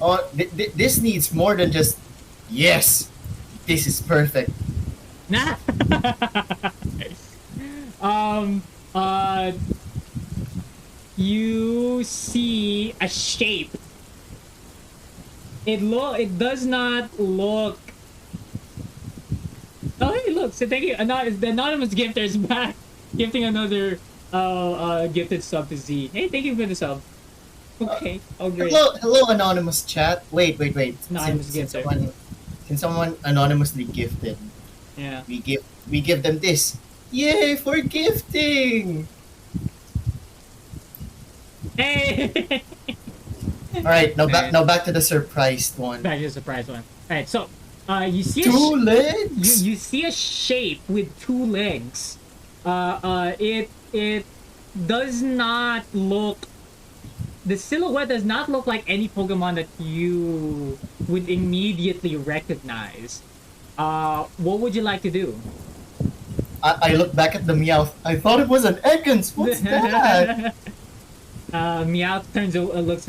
Oh, this needs more than just. Yes! This is perfect. Nah. um. Uh. You see a shape. It does not look. Oh, hey, look. So thank you. The anonymous gifter is back, gifting another gifted sub to Z. Hey, thank you for the sub. Okay. Oh, great. Hello, anonymous chat. Wait. Anonymous gifter. Since someone anonymously gifted, Yeah. we give them this. Yay for gifting! Hey. All right, now back Alright. now back to the surprised one. Back to the surprise one. All right. So, you see Two you legs. you see a shape with two legs. It does not look the silhouette does not look like any Pokemon that you would immediately recognize. What would you like to do? I look back at the Meowth. I thought it was an Ekans. What's that? Meowth turns looks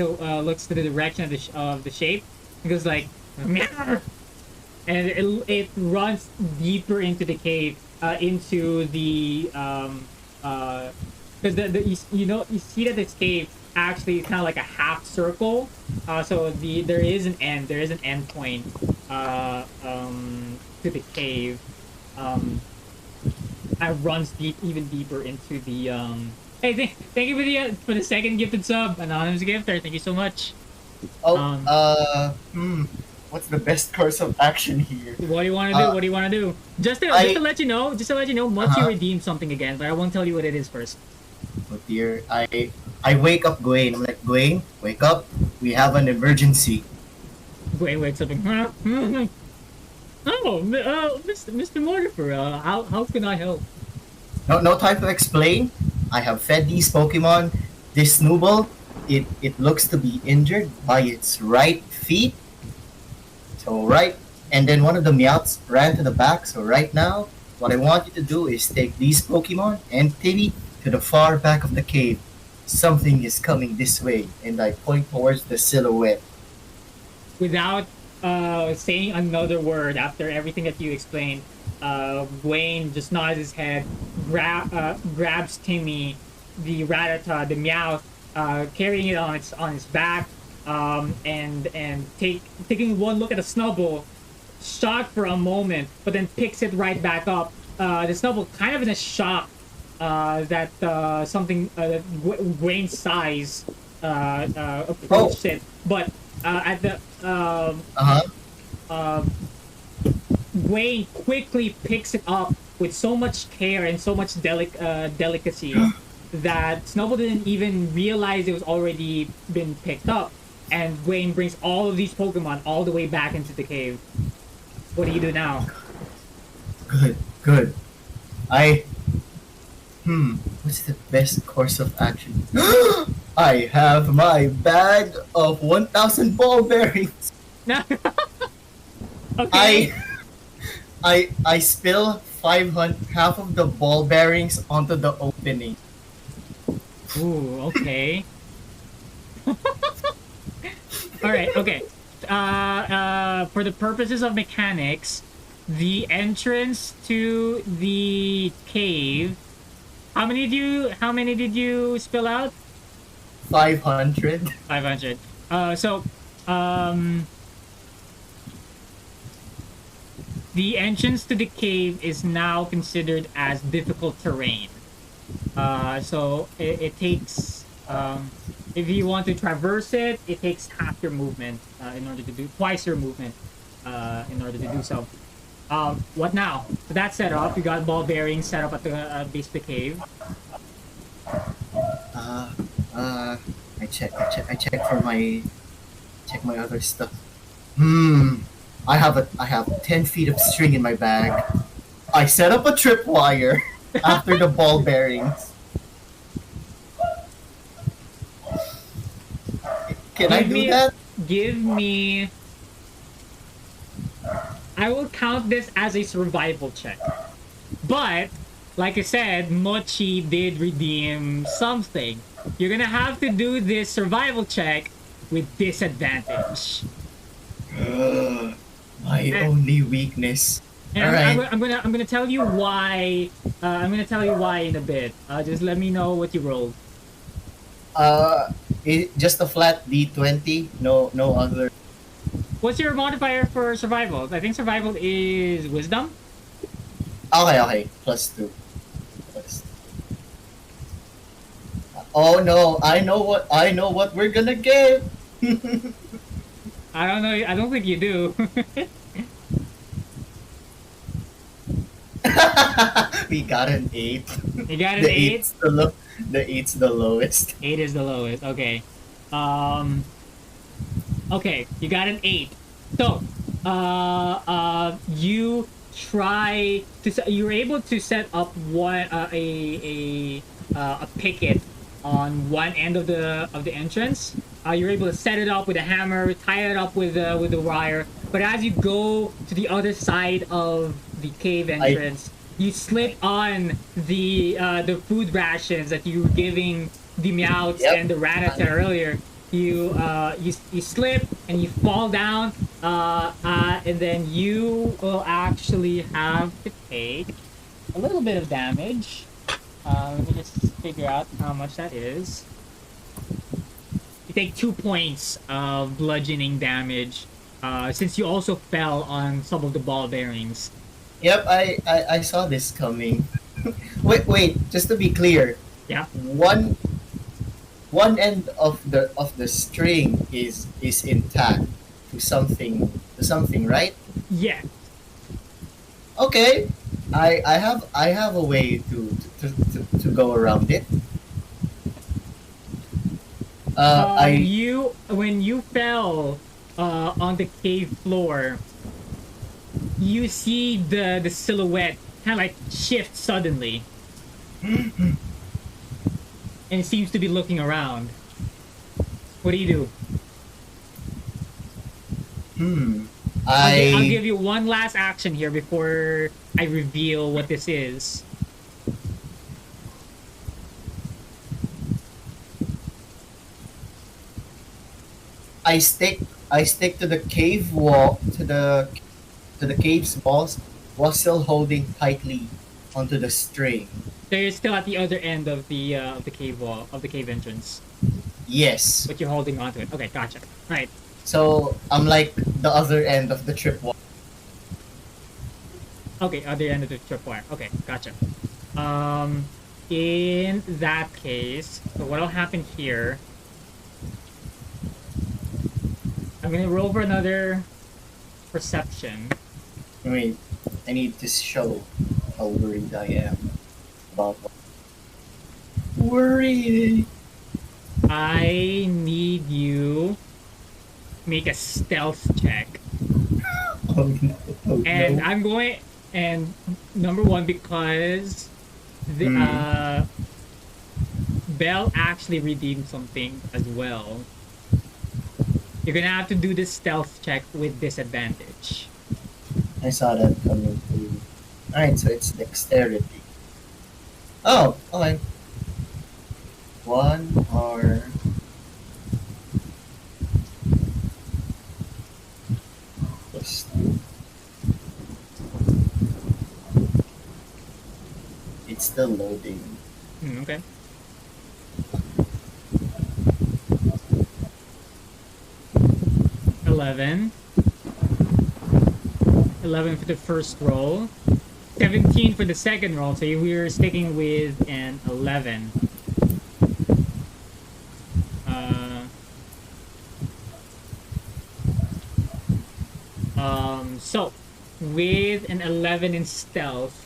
to the direction of the shape. It goes like meow, and it runs deeper into the cave, into the because you see that this cave actually is kind of like a half circle. So there is an end point to the cave. It runs even deeper into the Hey, thank you for the second gifted sub, anonymous gifter. Thank you so much. Oh, what's the best course of action here? What do you want to do? What do you want to do? Just to let you know, Mochi redeemed something again, but I won't tell you what it is first. Oh dear, I wake up Gwen. I'm like, Gwen, wake up. We have an emergency. Gwen wakes up and Mr. Mortifer, how can I help? No time to explain. I have fed these Pokemon. This Snubbull, it looks to be injured by its right feet. So right, and then one of the Meowths ran to the back. So right now, what I want you to do is take these Pokemon and Timmy to the far back of the cave. Something is coming this way, and I point towards the silhouette. Without saying another word after everything that you explained, Wayne just nods his head, grabs Timmy, the Rattata, the Meowth, carrying it on its back, and taking one look at the Snubbull, shocked for a moment, but then picks it right back up. The Snubbull kind of in a shock that something Wayne's size approached it, but at the Wayne quickly picks it up with so much care and so much delicacy that Snubbull didn't even realize it was already been picked up, and Wayne brings all of these Pokemon all the way back into the cave. What do you do now? Good. What's the best course of action? I have my bag of 1,000 ball bearings. Okay. I spill 500, half of the ball bearings onto the opening. Ooh, okay. Alright, okay. For the purposes of mechanics, the entrance to the cave, how many did you spill out? 500. 500. The entrance to the cave is now considered as difficult terrain. So it takes, if you want to traverse it, it takes half your movement in order to do twice your movement in order to do so. What now? So that's set up. You got ball bearings set up at the base of the cave. I check for my other stuff. I have 10 feet of string in my bag. I set up a tripwire after the ball bearings. Can I do that? Give me. I will count this as a survival check. But, like I said, Mochi did redeem something. You're gonna have to do this survival check with disadvantage. My only weakness. And Alright. I'm gonna tell you why. I'm gonna tell you why in a bit. Just let me know what you rolled. Just a flat D20. No other. What's your modifier for survival? I think survival is wisdom. Okay. +2. Oh no! I know what we're gonna get. I don't know. I don't think you do. We got an 8. You got an 8? The 8's the lowest. 8 is the lowest. Okay. Okay, you got an 8. So, you you're able to set up a picket on one end of the entrance. You're able to set it up with a hammer, tie it up with the wire. But as you go to the other side of the cave I, entrance, you slip I on the food rations that you were giving the meowths yep. and the ratata earlier. You slip and you fall down, and then you will actually have to take a little bit of damage. Let me just figure out how much that is. You take 2 points of bludgeoning damage, since you also fell on some of the ball bearings. Yep, I saw this coming. Wait, just to be clear, Yeah. one one end of the string is intact to something, right? Yeah. Okay. I have a way to go around it. I You when you fell on the cave floor, you see the silhouette kind of like shift suddenly, and it seems to be looking around. What do you do? hmm I'll I give you one last action here before I reveal what this is. I stick I stick to the cave wall to the cave's walls while still holding tightly onto the string. So you're still at the other end of the cave wall of the cave entrance, Yes. but you're holding onto it. Okay, gotcha. Right. So I'm like the other end of the tripwire. Okay, other end of the tripwire. Okay, gotcha. Um, in that case, so what'll happen here? I'm gonna roll for another perception. Wait, I need to show how worried I am about worried. I need you make a stealth check, Oh no! Oh and no! I'm going and number one because the Hmm. Bell actually redeemed something as well. You're gonna have to do this stealth check with disadvantage. I saw that coming too. Alright, so it's dexterity. Oh, okay. One or plus two. It's still loading. Okay. 11. 11 for the first roll. 17 for the second roll. So we're sticking with an 11. Uh, so with an 11 in stealth,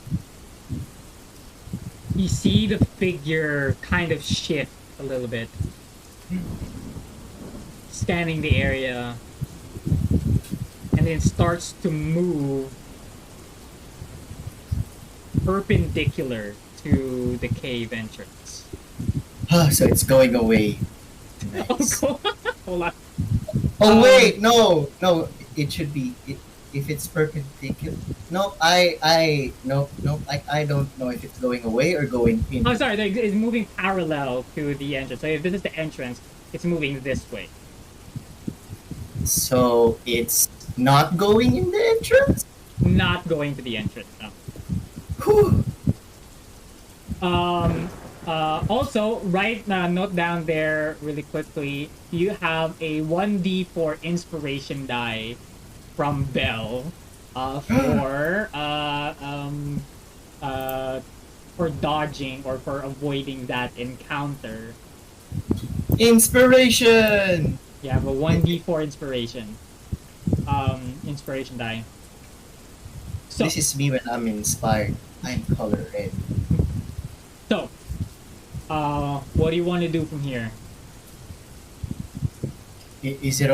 you see the figure kind of shift a little bit, scanning the area, and then starts to move perpendicular to the cave entrance. So it's going away. Oh, Nice. cool. Hold on. Oh wait, no, no. It should be if it's perpendicular. No, I don't know if it's going away or going in. Oh, sorry. It's moving parallel to the entrance. So if this is the entrance, it's moving this way. So it's not going in the entrance. Not going to the entrance. No. Whew. Also, write note down there really quickly. You have a 1d4 inspiration die from Bell for dodging or for avoiding that encounter. Inspiration. You have a 1d4 inspiration die. So, This is me when I'm inspired. I'm color red. so, what do you want to do from here? Is it?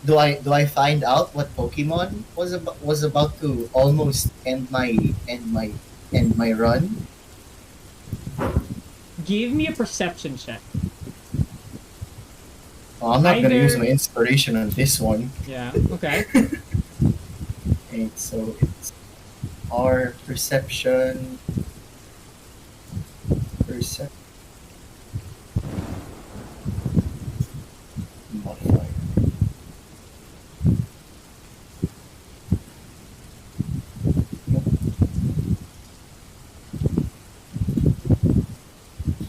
Do I find out what Pokemon was about to almost end my run? Give me a perception check. Oh, I'm not gonna use Either. my inspiration on this one. Yeah. Okay. And so it's our perception modifier.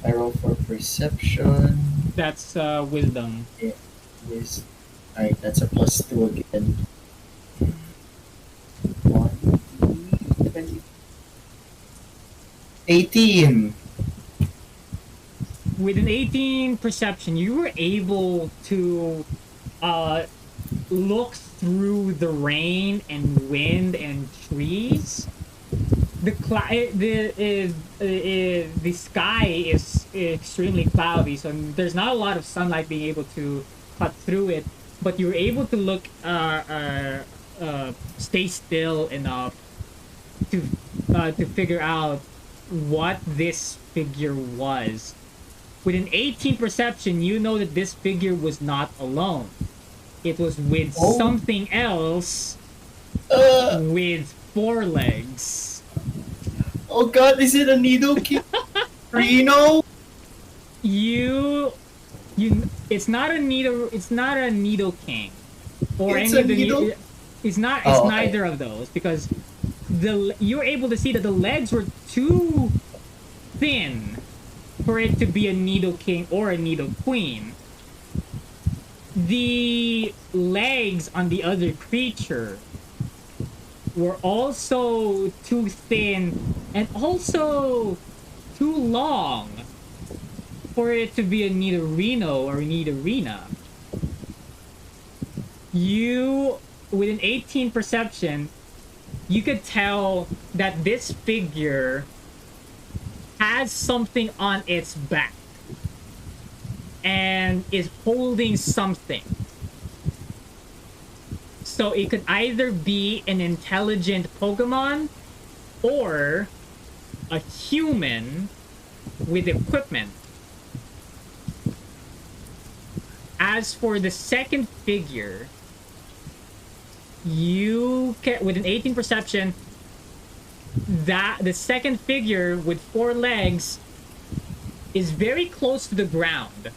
I roll for perception. That's wisdom. Yeah, is alright. That's a +2 again. 1, 20, 18. With an 18 perception, you were able to uh, look through the rain and wind and trees. The sky is extremely cloudy, so there's not a lot of sunlight being able to cut through it. But you're able to look, stay still enough to figure out what this figure was. With an 18 perception, you know that this figure was not alone. It was with Oh. something else with 4 legs. Oh God, is it a needle king? Reno? You it's not a needle king or It's any a of the needle? it's not Oh, okay. neither of those, because you're able to see that the legs were too thin for it to be a needle king or a needle queen. The legs on the other creature were also too thin and also too long for it to be a Nidorino or a Nidorina. You, with an 18 perception, you could tell that this figure has something on its back and is holding something. So it could either be an intelligent Pokemon or a human with equipment. As for the second figure, you can, with an 18 perception, that the second figure with 4 legs is very close to the ground.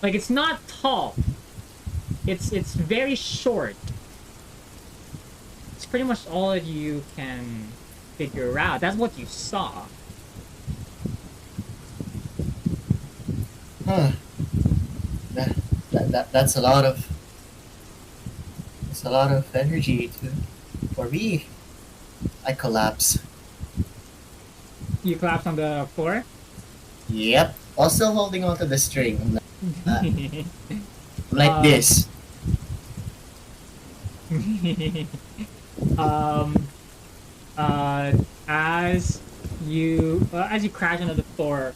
Like, it's not tall. It's very short. It's pretty much all that you can figure out. That's what you saw. Huh. That's a lot of. It's a lot of energy for me. I collapse. You collapse on the floor. Yep. Also holding onto the string. I'm like this. um, as you crash onto the floor,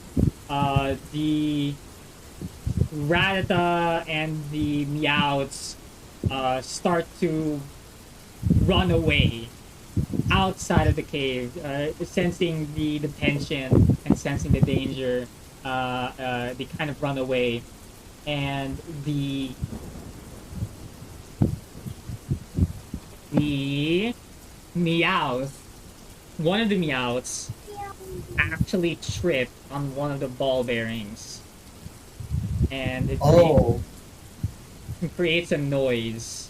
the Rattata and the Meowths start to run away outside of the cave, sensing the tension and sensing the danger. They kind of run away, and the Meowth, one of the Meowths, actually tripped on one of the ball bearings, and Oh. it creates a noise.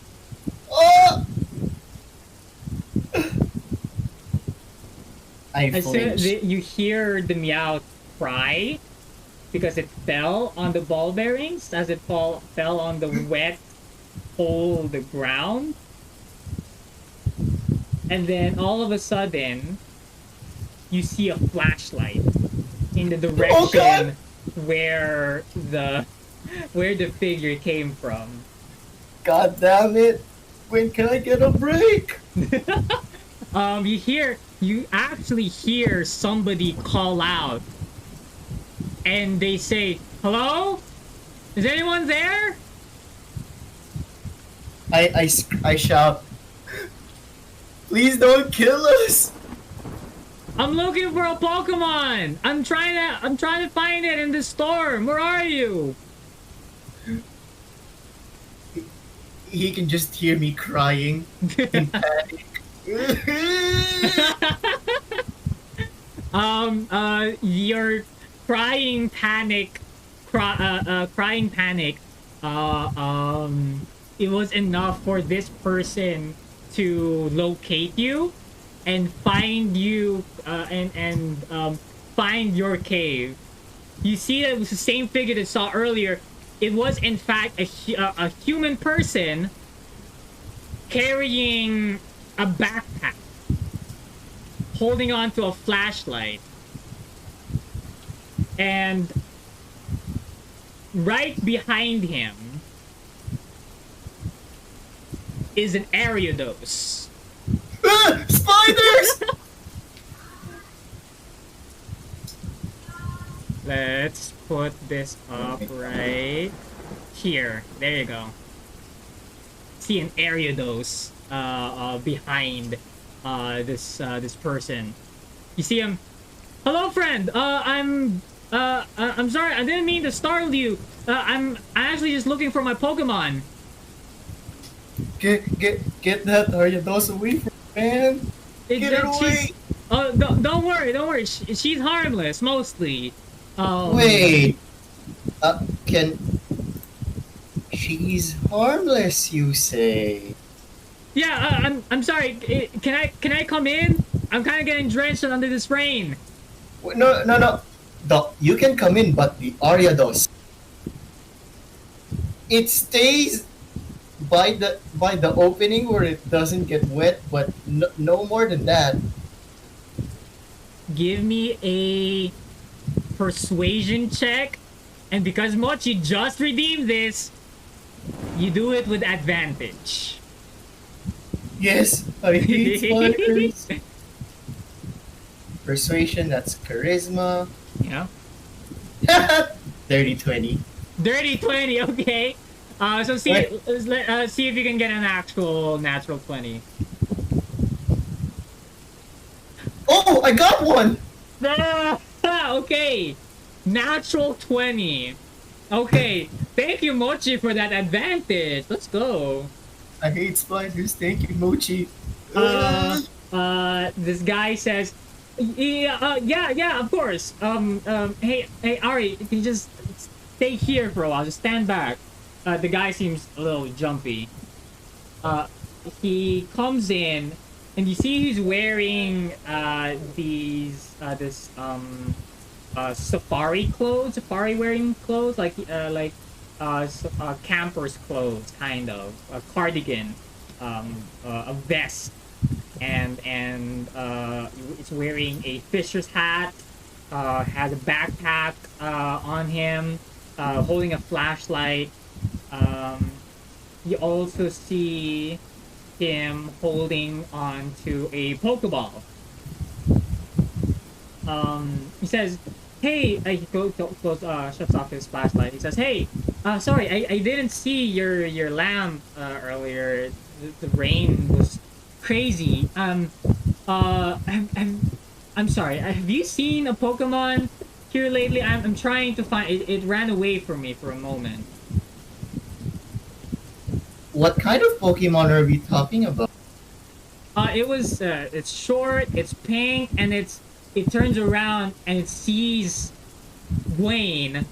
Oh! I As soon as flinched. you hear the Meowth cry because it fell on the ball bearings, as it fell on the wet, cold ground. And then all of a sudden, you see a flashlight in the direction where the figure came from. God damn it! When can I get a break? You actually hear somebody call out, and they say, "Hello? Is anyone there?" I shout, please don't kill us! I'm looking for a Pokemon. I'm trying to find it in the storm. Where are you? He can just hear me crying in panic. Your crying panic, crying panic. It was enough for this person to locate you and find you, and find your cave. You see that it was the same figure that saw earlier. It was in fact a human person carrying a backpack, holding on to a flashlight, and right behind him is an Ariados. Spiders! Let's put this up right here. There you go. See an Ariados behind this person. You see him. Hello, friend. I'm sorry. I didn't mean to startle you. I'm actually just looking for my Pokemon. Get that Ariados away from me, man. Get it away. Oh, don't worry, don't worry. She's harmless, mostly. Wait. She's harmless, you say? Yeah, I'm sorry. Can I come in? I'm kind of getting drenched under this rain. No. Doc, you can come in, but the Ariados, it stays by the opening where it doesn't get wet, but no more than that. Give me a persuasion check, and because Mochi just redeemed this, you do it with advantage. Yes, I hate spiders. Persuasion, that's charisma. Yeah. Dirty 20. Dirty 20, okay. So see see if you can get an actual natural 20. Oh, I got one! Okay. Natural 20. Okay. Thank you, Mochi, for that advantage. Let's go. I hate spiders. Thank you, Mochi. This guy says, yeah, of course. Hey, Ari, can you just stay here for a while? Just stand back. The guy seems a little jumpy. He comes in, and you see he's wearing this safari clothes, safari wearing clothes, like camper's clothes, kind of a cardigan, a vest, and it's wearing a fisher's hat, has a backpack on him, holding a flashlight. You also see him holding on to a Pokeball. He says, hey, he shuts off his flashlight. He says, hey, sorry, I didn't see your lamp earlier. The rain was crazy. I'm sorry. Have you seen a Pokemon here lately? I'm trying to find it. It ran away from me for a moment. What kind of Pokemon are we talking about? It's short, it's pink, and it turns around and it sees Wayne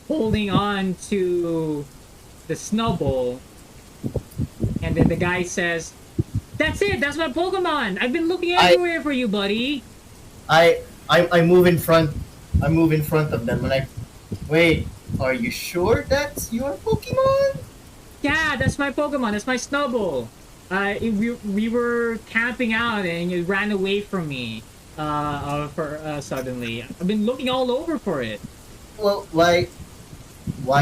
holding on to the Snubbull, and then the guy says, "That's it. That's my Pokemon. I've been looking everywhere for you, buddy." I move in front. I move in front of them. I'm like, wait, are you sure that's your Pokemon? Yeah, that's my Pokemon. That's my Snubbull. We were camping out and it ran away from me. Suddenly, I've been looking all over for it. Well, why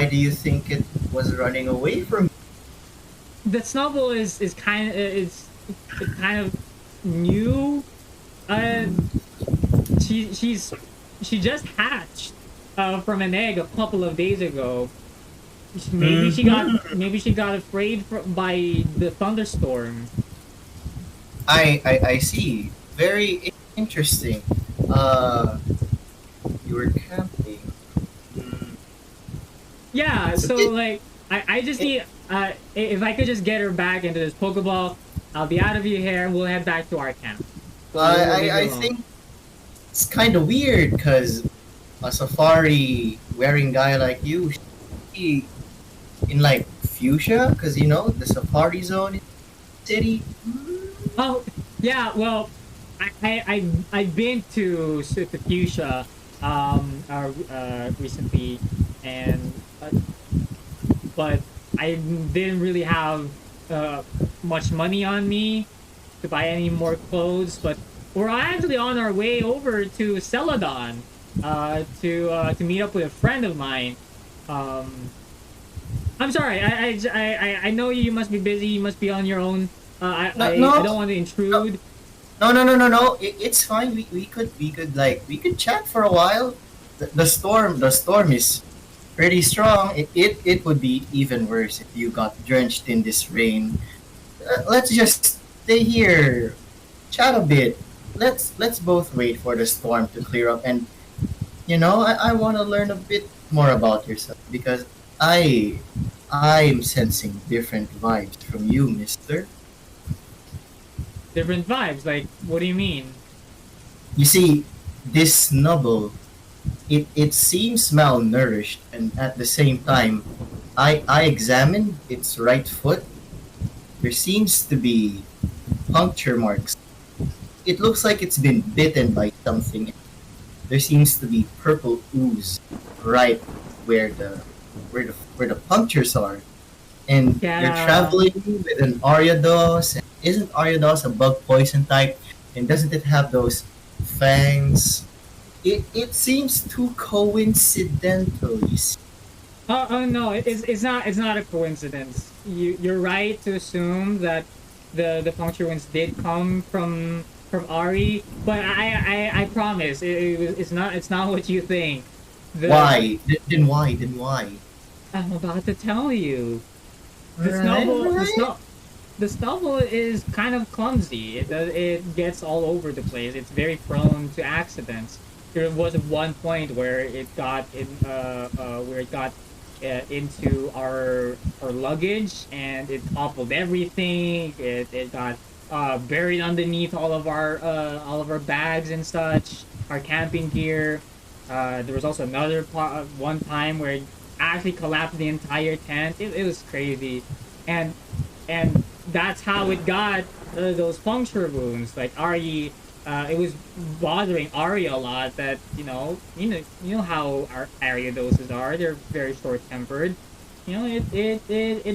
do you think it was running away from you? The Snubbull is kind of new. She just hatched from an egg a couple of days ago. Maybe she got afraid by the thunderstorm. I see. Very Interesting. Uh, you were camping. Mm, Yeah, so so like I just it, need if I could just get her back into this Pokeball, I'll be out of your hair and we'll head back to our camp. We'll leave you I alone. think it's kind of weird because a safari wearing guy like you should be in like fuchsia because you know the safari zone in the city. Oh yeah, well I've been to Fuchsia recently and but I didn't really have uh much money on me to buy any more clothes, but we're actually on our way over to Celadon to meet up with a friend of mine. Um I'm sorry. I know you must be busy. You must be on your own. No, no, I don't want to no, intrude. no. It's fine. We could chat for a while. The storm is pretty strong. It would be even worse if you got drenched in this rain. Let's just stay here, chat a bit. Let's both wait for the storm to clear up. And you know, I want to learn a bit more about yourself because I'm sensing different vibes from you, Mister. Different vibes. Like, what do you mean? You see, this Snubbull, it seems malnourished, and at the same time, I examined its right foot. There seems to be puncture marks. It looks like it's been bitten by something. There seems to be purple ooze right where the punctures are. And you're Yeah. traveling with an Ariados. Isn't Ariados a bug poison type? And doesn't it have those fangs? It seems too coincidental. You see. Oh no, it's not a coincidence. You're right to assume that the puncture wounds did come from Ari, but I promise it's not what you think. The Why? Then why? Then why? I'm about to tell you. The Right, snowball right. the snowball is kind of clumsy. It gets all over the place. It's very prone to accidents. There was one point where it got into our luggage and it toppled everything. It got buried underneath all of our bags and such. Our camping gear. There was also one time where it actually collapsed the entire tent. It was crazy, and that's how it got those puncture wounds. Like Ari, it was bothering Ari a lot. That you know how our area doses are. They're very short tempered. You know, it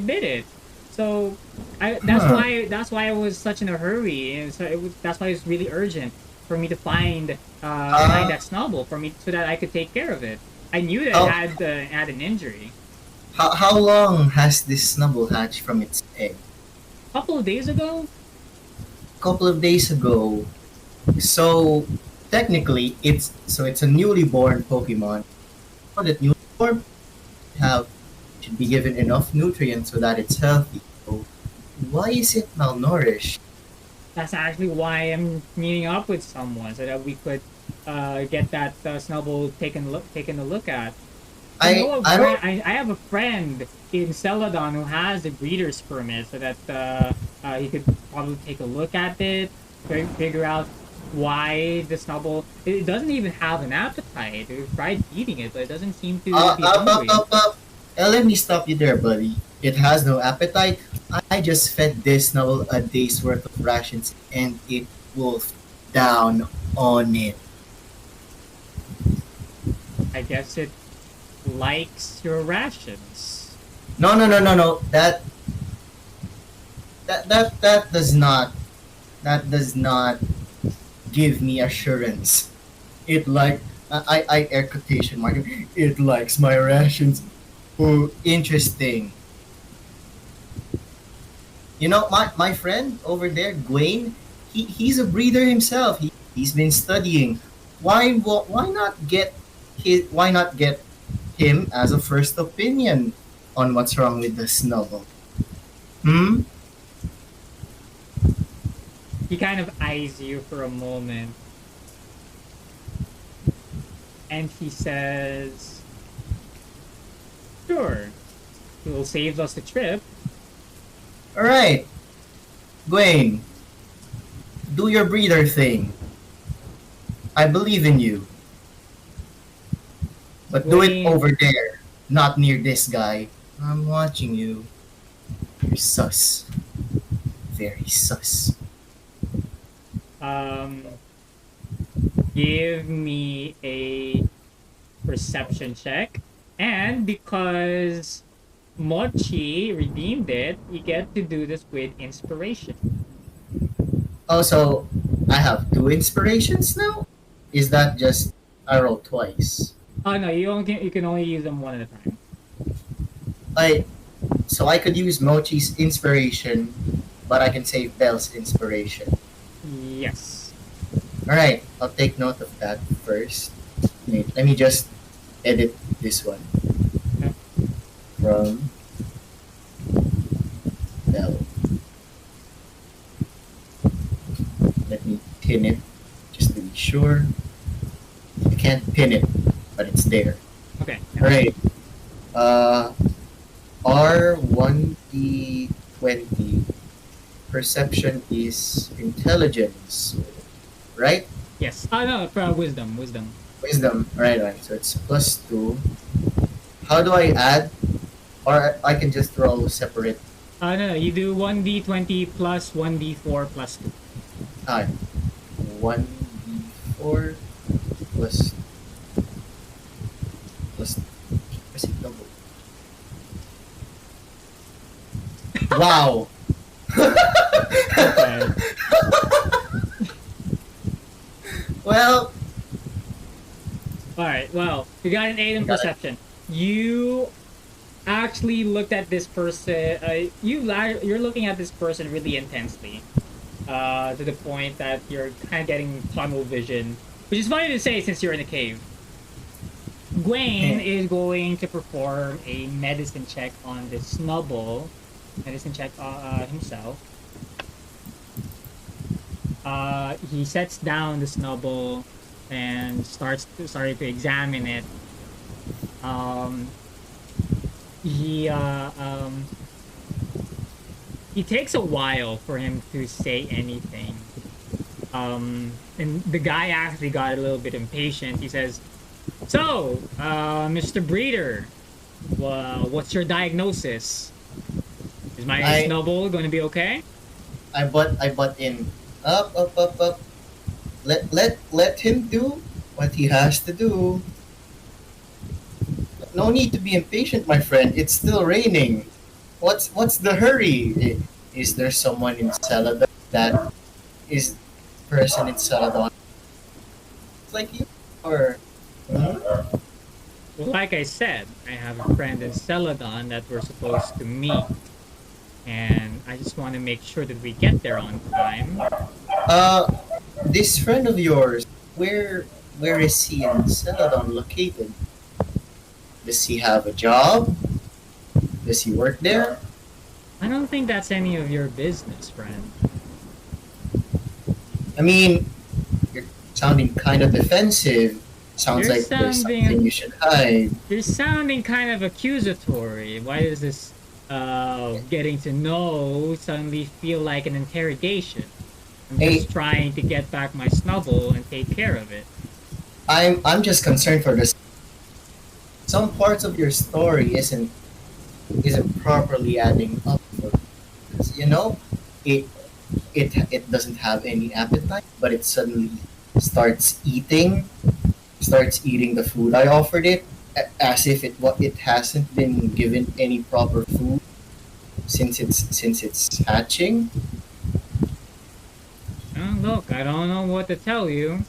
bit it. So Huh. that's why I was such in a hurry, and so that's why it was really urgent for me to find Uh, that snubble for me so that I could take care of it. I knew that it how, had an injury. how long has this snubble hatched from its egg? A couple of days ago. A couple of days ago. So technically, it's a newly born Pokemon. For that newly born have should be given enough nutrients so that it's healthy. So why is it malnourished? That's actually why I'm meeting up with someone so that we could get that snubble taken a look at. I know a I friend. don't I have a friend in Celadon who has a breeder's permit, so that he could probably take a look at it, figure out why the snubble. It doesn't even have an appetite. We've tried feeding it, but it doesn't seem to be hungry. Let me stop you there, buddy. It has no appetite. I just fed this novel a day's worth of rations and it wolfed down on it. I guess it likes your rations. No. That does not give me assurance. It like I air quotation mark. It likes my rations. Oh, interesting. You know, my friend over there, Gwaine, he's a breeder himself. He's been studying. Why not get him as a first opinion on what's wrong with the snubble? Hmm? He kind of eyes you for a moment. and he says, "Sure, he will save us the trip." All right, Gwen, do your breather thing. I believe in you, but do it Wayne, over there, not near this guy. I'm watching you. You're sus. Very sus. um, give me a perception check, and because Mochi redeemed it, you get to do this with inspiration. Also, I have two inspirations now. Is that just I roll twice? Oh no, you can only use them one at a time. I so I could use Mochi's inspiration, but I can save Bell's inspiration. Yes. All right, I'll take note of that first. Wait, let me just edit this one Okay. from Bell. Let me pin it just to be sure. I can't pin it, but it's there. Okay. All right. Uh, R1D20. Perception is intelligence, right? Yes. Oh no, for wisdom. Wisdom. Wisdom. Right, right. So it's +2. How do I add? Or I can just roll separate. No, you do 1d20 plus 1d4 plus 2. Ah, 1d4 plus plus. Kasi double. Wow. Okay. Well, All right. Well, you got an 8 in got it. perception. You actually looked at this person. You're looking at this person really intensely. To the point that you're kind of getting tunnel vision, which is funny to say since you're in a cave. Gwen is going to perform a medicine check on this Snubbull. Medicine check himself. He sets down the Snubbull and starting to examine it. Um, he uh, um, he takes a while for him to say anything. And the guy actually got a little bit impatient. He says, "So, Mr. Breeder, what's your diagnosis? Is my I Snubbull going to be okay?" I butt in. Up. Let him do what he has to do. No need to be impatient, my friend. It's still raining. What's the hurry? Is there someone in Celadon that is person in Celadon like you? Or hmm? Well, like I said, I have a friend in Celadon that we're supposed to meet, and I just want to make sure that we get there on time. uh this friend of yours, where is he in Celadon located? Does he have a job? Does he work there? I don't think that's any of your business, friend. I mean, you're sounding kind of defensive. Sounds You're like there's something sounding you should hide. you're sounding kind of accusatory. Why does this getting to know suddenly feel like an interrogation? I'm Hey, just trying to get back my Snubbull and take care of it. I'm just concerned for this. Some parts of your story isn't properly adding up. You know, it it doesn't have any appetite, but it suddenly starts eating, starts eating the food I offered it, as if it hasn't been given any proper food since it's hatching. Oh, look, I don't know what to tell you.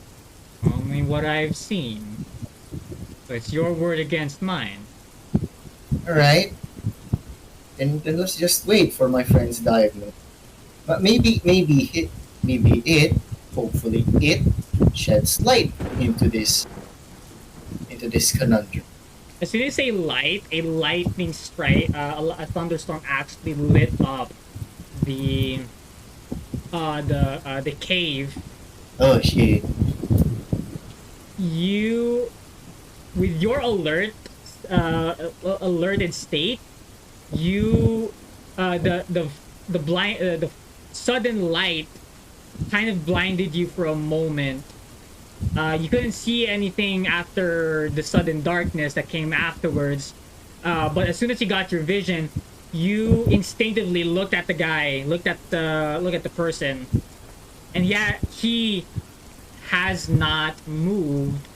Only what I've seen. So it's your word against mine. All right, then let's just wait for my friend's diagnosis. But maybe it, hopefully it sheds light into this conundrum. As soon as a lightning strike, a thunderstorm actually lit up the the cave. Oh shit! You with your alerted state, you the blind the sudden light kind of blinded you for a moment. You couldn't see anything after the sudden darkness that came afterwards. But as soon as you got your vision, you instinctively looked at the guy, look at the person, and yeah, he has not moved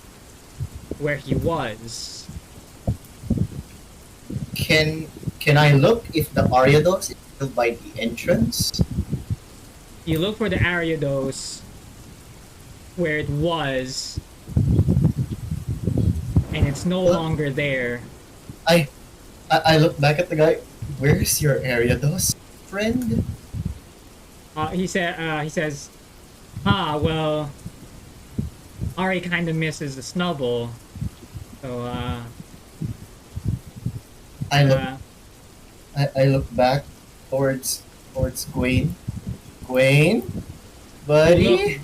where he was. Can can I look if the Ariados is still by the entrance? You look for the Ariados where it was, and it's no Well, longer there. I, I look back at the guy. Where's your Ariados, friend? He says, "Ah, well, Ari kind of misses the Snubbull, so I look uh, I look back towards Gwen. Gwen, you look buddy.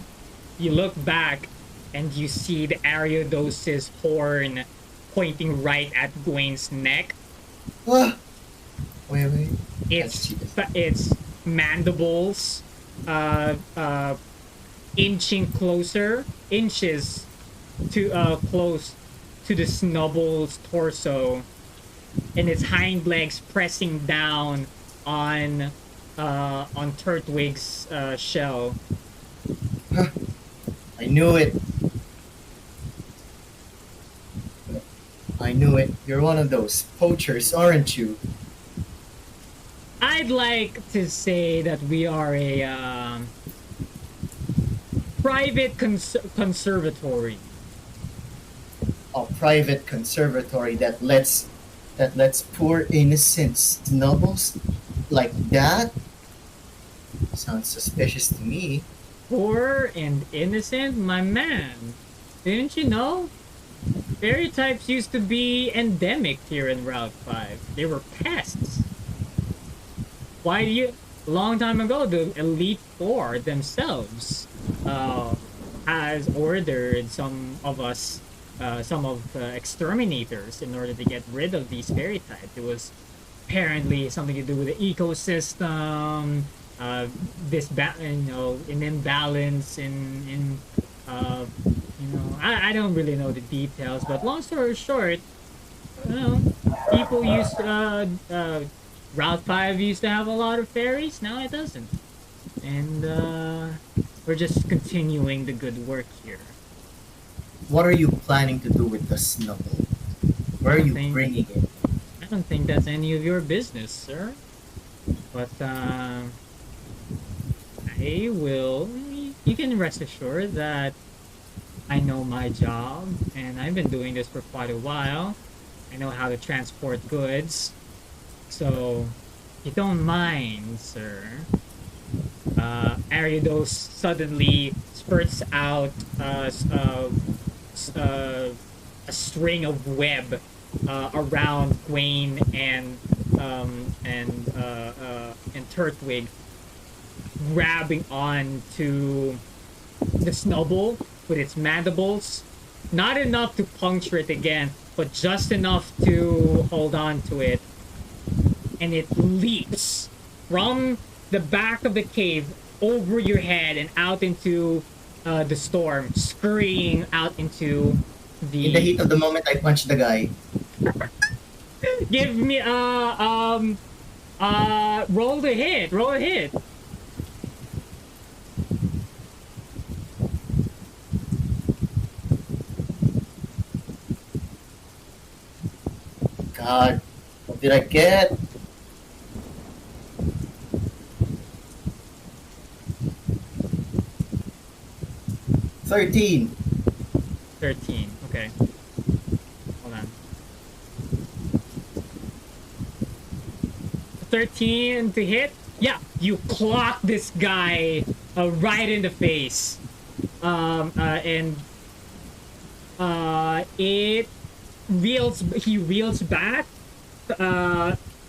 you look back, and you see the Ariodos's horn pointing right at Gwen's neck. Ah, wait. That's It's cheated. it's mandibles, uh, uh, inching closer, inches to close to the Snubble's torso, and its hind legs pressing down on Turtwig's shell. I knew it. I knew it. You're one of those poachers, aren't you? I'd like to say that we are a private conservatory. A private conservatory that lets poor innocent snubbles like that? Sounds suspicious to me. Poor and innocent, my man. Didn't you know? Stereotypes used to be endemic here in Route 5. They were pests. Why do you... A long time ago, the Elite Four themselves has ordered some of the exterminators in order to get rid of these stereotypes. It was apparently something to do with the ecosystem, an imbalance in I don't really know the details, but long story short, you know, people used Route 5 used to have a lot of fairies. Now it doesn't, and we're just continuing the good work here. What are you planning to do with the snubble? Where I are don't you think bringing it? I don't think that's any of your business, sir. But I will. You can rest assured that I know my job, and I've been doing this for quite a while. I know how to transport goods. So, if you don't mind, sir, Ariados suddenly spurts out a string of web around Gwaine and Turtwig, grabbing on to the Snubbull with its mandibles. Not enough to puncture it again, but just enough to hold on to it. And it leaps from the back of the cave over your head and out into the storm, scurrying out into In the the. heat of the moment, I punched the guy. Give me roll the hit. Roll a hit. God, what did I get? 13. 13. Okay. Hold on. 13 to hit. Yeah, you clock this guy right in the face. And it reels. He reels back,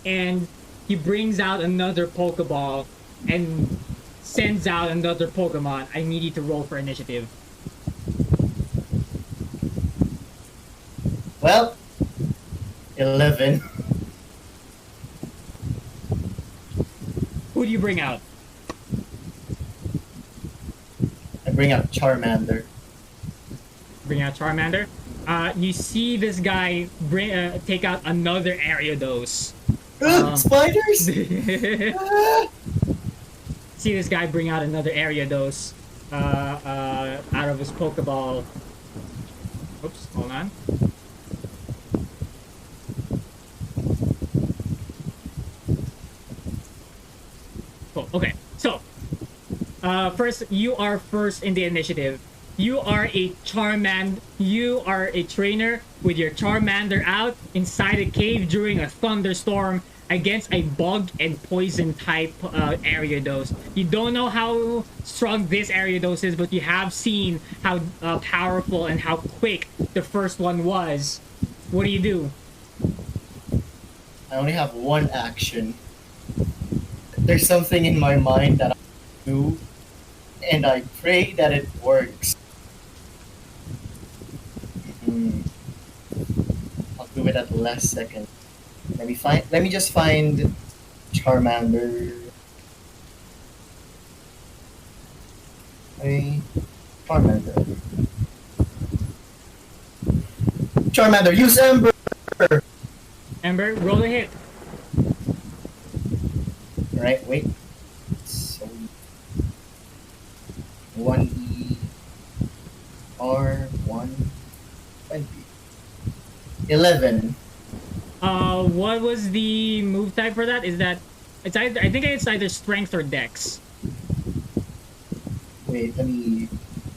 and he brings out another Pokeball and sends out another Pokemon. I need you to roll for initiative. Well, 11. Who do you bring out? I bring out Charmander. Bring out Charmander. You see this guy take out another Ariados. Spiders! See Ah! this guy bring out another Ariados out of his Pokeball. Oops, hold on. Cool. Okay, so first, you are first in the initiative. You are a Charmander. You are a trainer with your Charmander out inside a cave during a thunderstorm against a bug and poison type Ariados. You don't know how strong this Ariados is, but you have seen how powerful and how quick the first one was. What do? I only have one action. There's something in my mind that I do, and I pray that it works. Hmm. I'll do it at the last second. Let me just find Charmander. Hey, Charmander. Charmander, use Ember! Ember, roll a hit. Alright, wait. So 1E R 120. 11. What was the move type for that? Is that it's either I think it's either strength or dex. Wait, let me.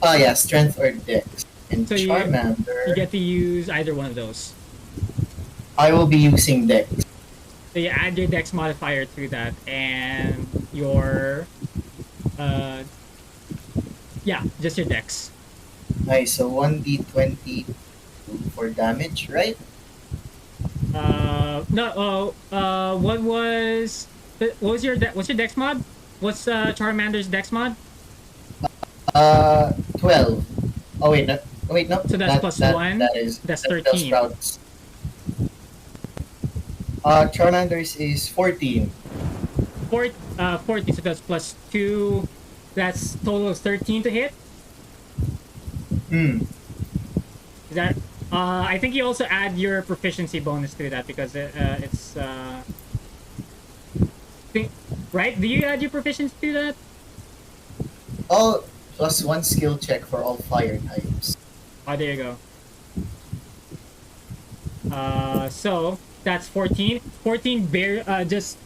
Oh yeah, strength or dex. And So Charmander. you get to use either one of those. I will be using dex. So you add your dex modifier to that, and your yeah, just your dex. Nice, so 1d20 for damage, right? No. What's your dex mod? What's Charmander's dex mod? 12. Oh wait, no. So that's plus one. That's That's 13. Sprouts. Charmander's is 14. 40, so that's plus 2. That's total of 13 to hit. Hmm. Is that? I think you also add your proficiency bonus to that because it's right. Do you add your proficiency to that? Oh, plus 1 skill check for all fire types. Oh, there you go. So that's 14. 14 just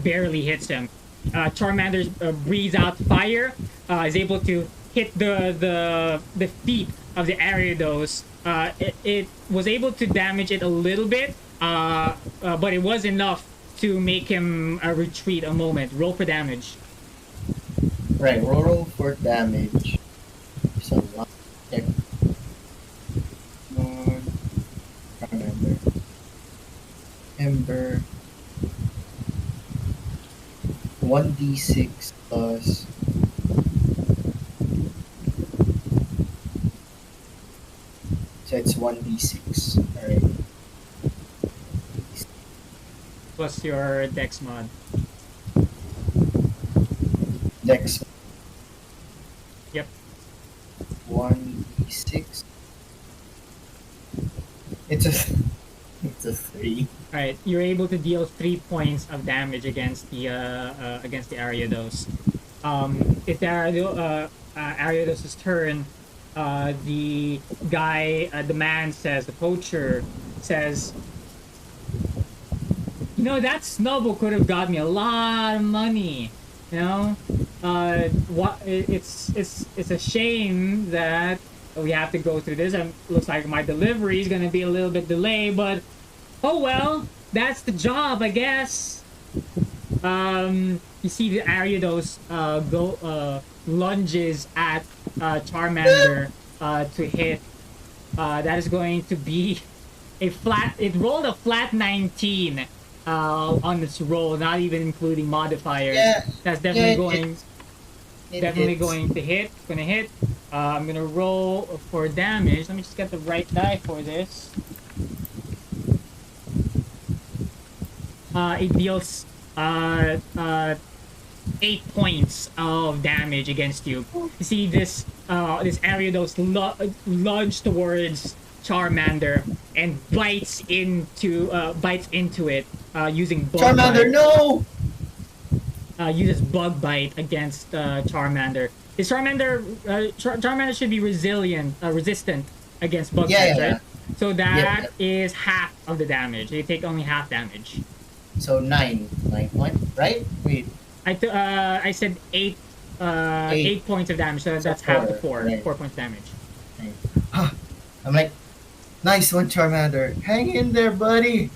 barely hits him. Charmander breathes out fire. Is able to hit the feet of the Ariados. It was able to damage it a little bit, but it was enough to make him retreat a moment. Roll for damage. Right, roll for damage. There's a lot. Check. Charmander. Ember. 1d6 plus. So it's 1d6. Alright. Plus your dex mod. Dex. Yep. 1d6. It's a it's a 3. All right, you're able to deal 3 points of damage against the Ariados. If the Ariados' turn, the guy, the man says, the poacher says, you know, that Snubbull could have got me a lot of money. You know, it's a shame that we have to go through this. And looks like my delivery is gonna be a little bit delayed, but oh well, that's the job, I guess. You see the Ariados lunges at Charmander to hit. That is going to be a flat. It rolled a flat 19 on its roll, not even including modifiers. Yeah, That's definitely it hits. going to hit. Gonna hit. I'm gonna roll for damage. Let me just get the right die for this. it deals 8 points of damage against you. You see this Ariados lunge towards Charmander and bites into it using bug Charmander, bite. no! Uses bug bite against Charmander. Charmander should be resistant against bug Yeah, types, yeah, right? yeah. So Yeah, that is half of the damage. You take only half damage. So 9 point, right? Wait, I said eight, 8. 8 points of damage. So So that's half the 4, four. right? 4 points damage. Right. Ah, I'm like, nice one, Charmander. Hang in there, buddy.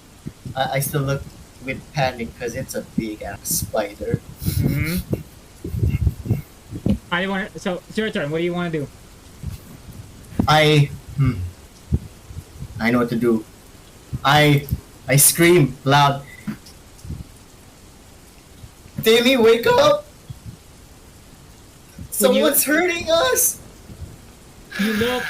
I still look with panic because it's a big ass spider. Hmm. I want. So it's your turn. What do you want to do? I, hmm, I know what to do. I, I scream loud. Timmy, wake up! When you Someone's hurting us. you look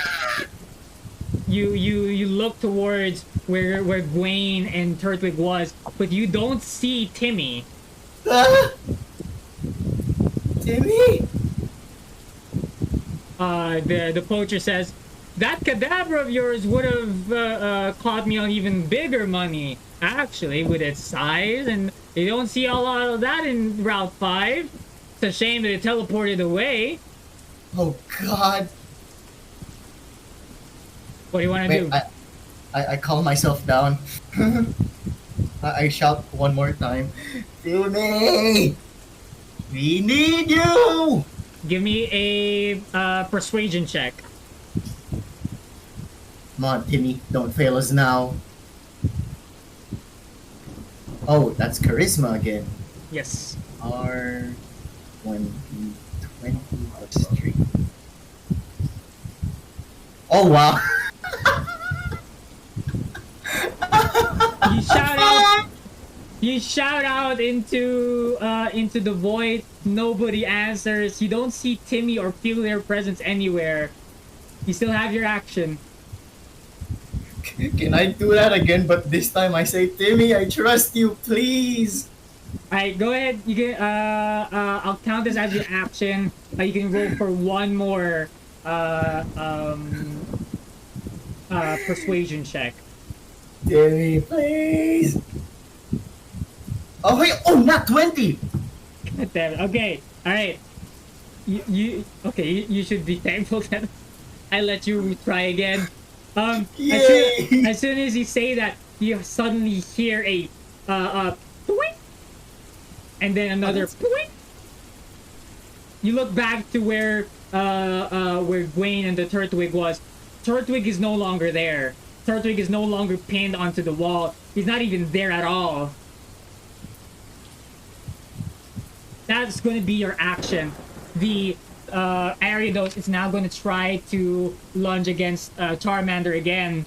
you look towards where Gwaine and Turtwig was, but you don't see Timmy. Ah! Timmy? The poacher says, "That cadaver of yours would have caught me on even bigger money. Actually, with its size, and you don't see a lot of that in Route 5. It's a shame that it teleported away. Oh God! What do you want to Wait, do?" I calm myself down. I shout one more time. Timmy! We need you! Give me a persuasion check. Come on, Timmy, don't fail us now. Oh, that's charisma again. Yes. R1d20 plus 3. Oh, wow. You shout out. You shout out into the void. Nobody answers. You don't see Timmy or feel their presence anywhere. You still have your action. Can I do that again? But this time I say, Timmy, I trust you, please. Alright, go ahead. You can I'll count this as your action. You can roll for one more persuasion check. Timmy, please. Oh, wait. Oh, not 20. God damn it. Okay. Alright. You should be thankful that I let you try again. Yay. As soon as you say that, you suddenly hear a "Pwing!" and then another "Pwing!" You look back to where Gwaine and the Turtwig was. Turtwig is no longer there. Turtwig is no longer pinned onto the wall. He's not even there at all. That's going to be your action. The Ariados is now going to try to lunge against Charmander again.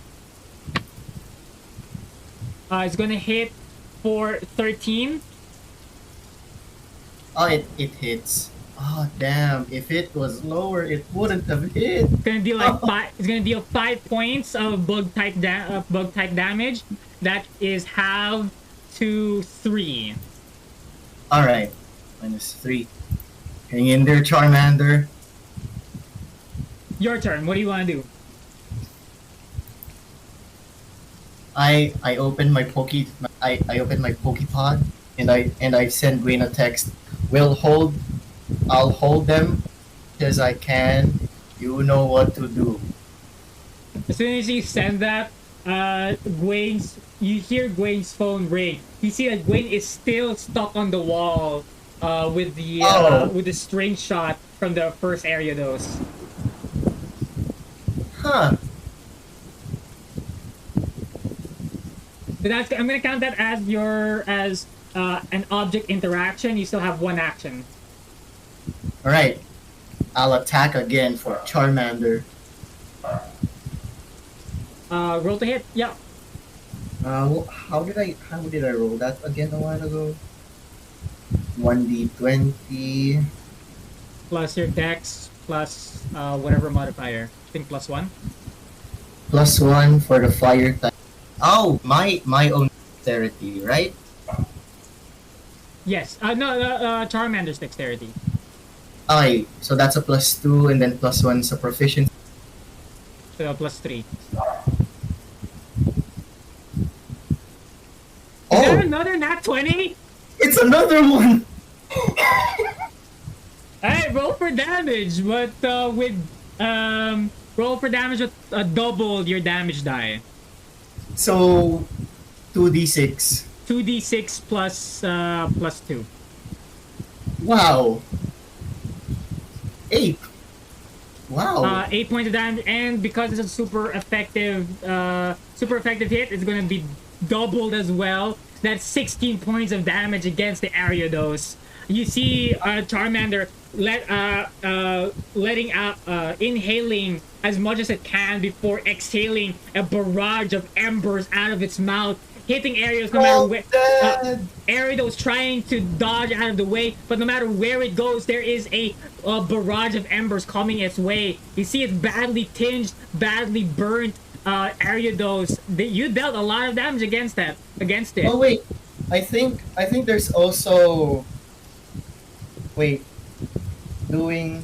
It's going to hit for 13. Oh, it hits. Oh, damn. If it was lower, it wouldn't have hit. It's going to deal like five. It's going to deal 5 points of bug type damage. That is halved to 3. All right. -3. Hang in there, Charmander. Your turn. What do you want to do? I open my I open my Pokepod and I send Gwen a text. I'll hold them as I can. You know what to do. As soon as you send that, you hear Gwyn's phone ring. You see that Gwyn is still stuck on the wall with the string shot from the first Ariados. Huh. But I'm gonna count that as an object interaction. You still have one action. All right. I'll attack again for Charmander. Roll to hit. Yeah. How did I roll that again a while ago? 1d20 Plus your dex plus whatever modifier. I think +1. +1 for the fire type. Oh, my own dexterity, right? Yes. No. Charmander's dexterity. Ay, so that's a +2, and then +1 is a proficiency. So +3. Is that Oh, another nat 20? it's another one. Alright, roll for damage, but with roll for damage with double your damage die. So 2d6. 2d6 plus 2. Wow. 8. Wow. 8 points of damage, and because it's a super effective hit, it's gonna be doubled as well. That's 16 points of damage against the Ariados. You see Charmander letting out, inhaling as much as it can before exhaling a barrage of embers out of its mouth, hitting Ariados no matter where. Ariados trying to dodge out of the way, but no matter where it goes, there is a barrage of embers coming its way. You see it's badly tinged, badly burnt. Ariados, you dealt a lot of damage against it. Oh wait, I think there's also doing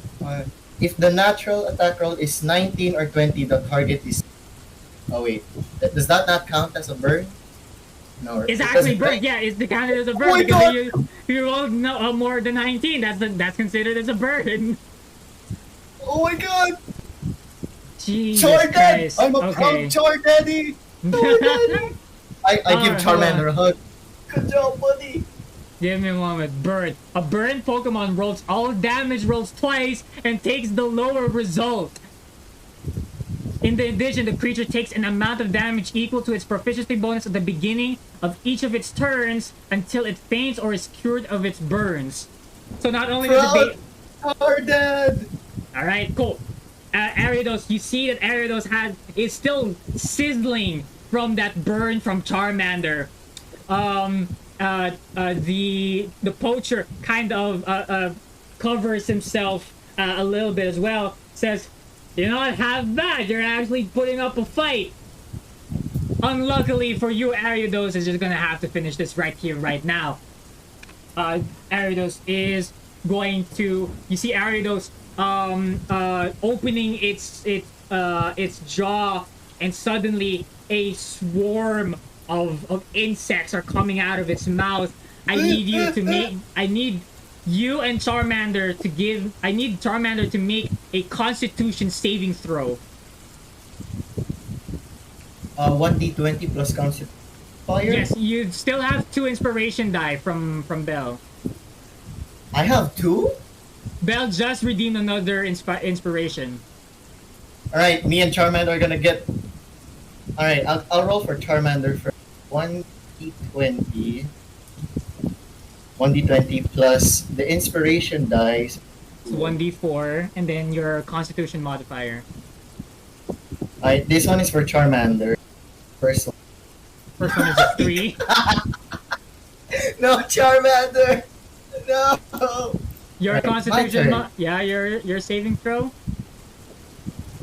if the natural attack roll is 19 or 20, the target is. Oh wait, does that not count as a burn? No, It's it actually doesn't, burn. right? Yeah, it's the counted as a Oh burn my because God! you rolled more than 19. That's considered as a burn. Oh my God! Jesus Char Dad! Christ. I'm a Okay. proud Char Daddy! Char Daddy! I give Charmander a hug. Good job, buddy! Give me a moment. Burn. A burn Pokemon rolls all damage rolls twice and takes the lower result. In addition, the creature takes an amount of damage equal to its proficiency bonus at the beginning of each of its turns until it faints or is cured of its burns. So not only does it Proud Char Dad! Alright, cool. Ariados, you see that Ariados is still sizzling from that burn from Charmander. The poacher kind of covers himself a little bit as well. Says, "You're not half bad. You're actually putting up a fight." Unluckily for you, Ariados is just gonna have to finish this right here, right now. Ariados is going to. You see Ariados opening its jaw, and suddenly a swarm of insects are coming out of its mouth. I need you and Charmander to give. I need Charmander to make a Constitution saving throw. 1d20 plus Constitution. Fire? Yes, you still have 2 inspiration die from Belle. I have 2? Belle just redeemed another inspiration. Alright, me and Charmander are gonna get. Alright, I'll roll for Charmander for 1d20. 1d20 plus the inspiration dice. It's 1d4, and then your Constitution modifier. Alright, this one is for Charmander. First one. First one is a 3. No, Charmander! No! Your Right, Constitution, my turn. your saving throw.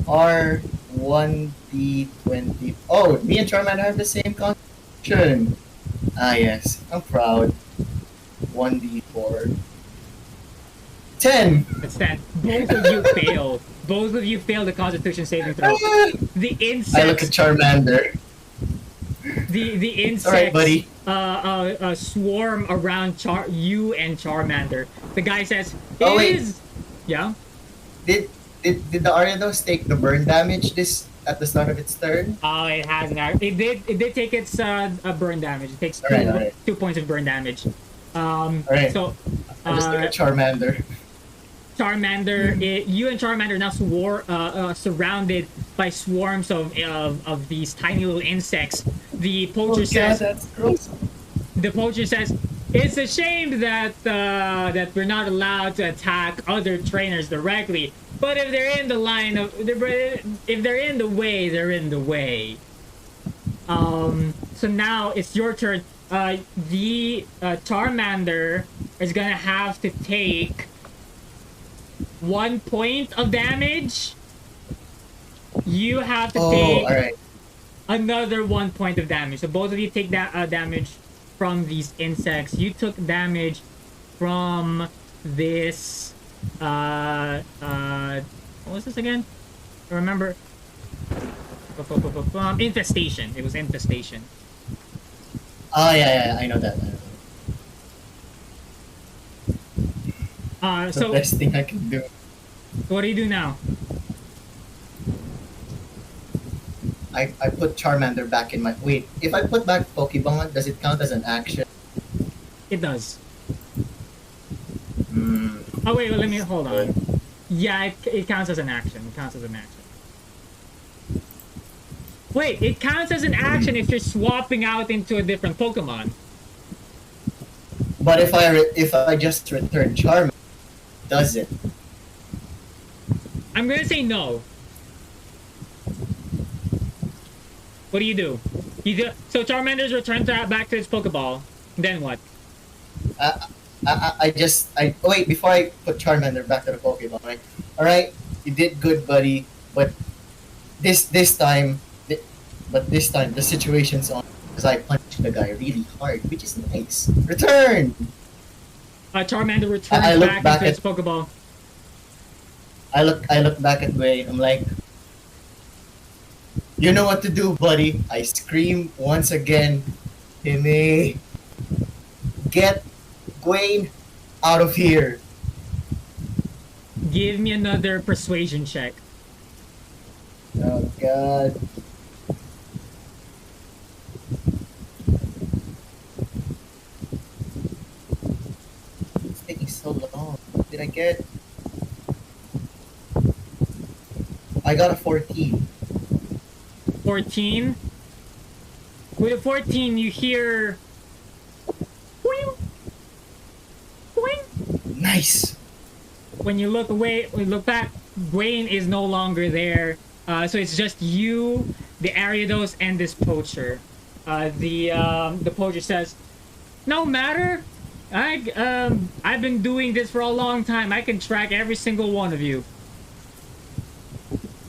Or 1d20. Oh, me and Charmander have the same constitution. Ah, yes. I'm proud. 1d4. 10! It's that both of you fail. Both of you fail the Constitution saving throw. The I look insects, at Charmander. the insects, Alright, buddy. Swarm around you and Charmander. The guy says, Oh, "It wait. is." Yeah. Did the Ariados take the burn damage this at the start of its turn? It hasn't. It did take its burn damage. It takes Alright. 2 points of burn damage. Alright. So I just look at Charmander. Charmander, you and Charmander now surrounded by swarms of these tiny little insects. The poacher says, that's gross. the poacher says, "It's a shame that that we're not allowed to attack other trainers directly. But if they're in the line of, if they're in the way, they're in the way." So now it's your turn. The Charmander is gonna have to take 1 point of damage. You have to take alright. another 1 point of damage. So both of you take that damage from these insects. You took damage from this what was this again? Remember? Infestation. It was infestation. Oh yeah, I know that. The So best thing I can do. what do you do now? I put Charmander back in my. Wait, if I put back Pokemon, does it count as an action? It does. Hmm. Oh wait, well, let me hold on. Yeah, it counts as an action. It counts as an action. Wait, it counts as an action if you're swapping out into a different Pokemon. But if I just return Charmander, does it? I'm gonna say no. What do you do? So Charmander's returned back to its Pokeball. Then what? Wait before I put Charmander back to the Pokemon. Right? All right, you did good, buddy. But this time, the situation's on because I punched the guy really hard, which is nice. Return. Charmander returns I look back back into at its Pokeball. I look back at Wayne. I'm like, you know what to do, buddy. I scream once again, Timmy, get Gwen out of here. Give me another persuasion check. Oh God. It's taking so long. What did I get? I got a 14. 14. With a 14, you hear. Boing, boing. Nice. When you look away, when you look back, Gwen is no longer there. So it's just you, the Ariados, and this poacher. The poacher says, "No matter. I've been doing this for a long time. I can track every single one of you."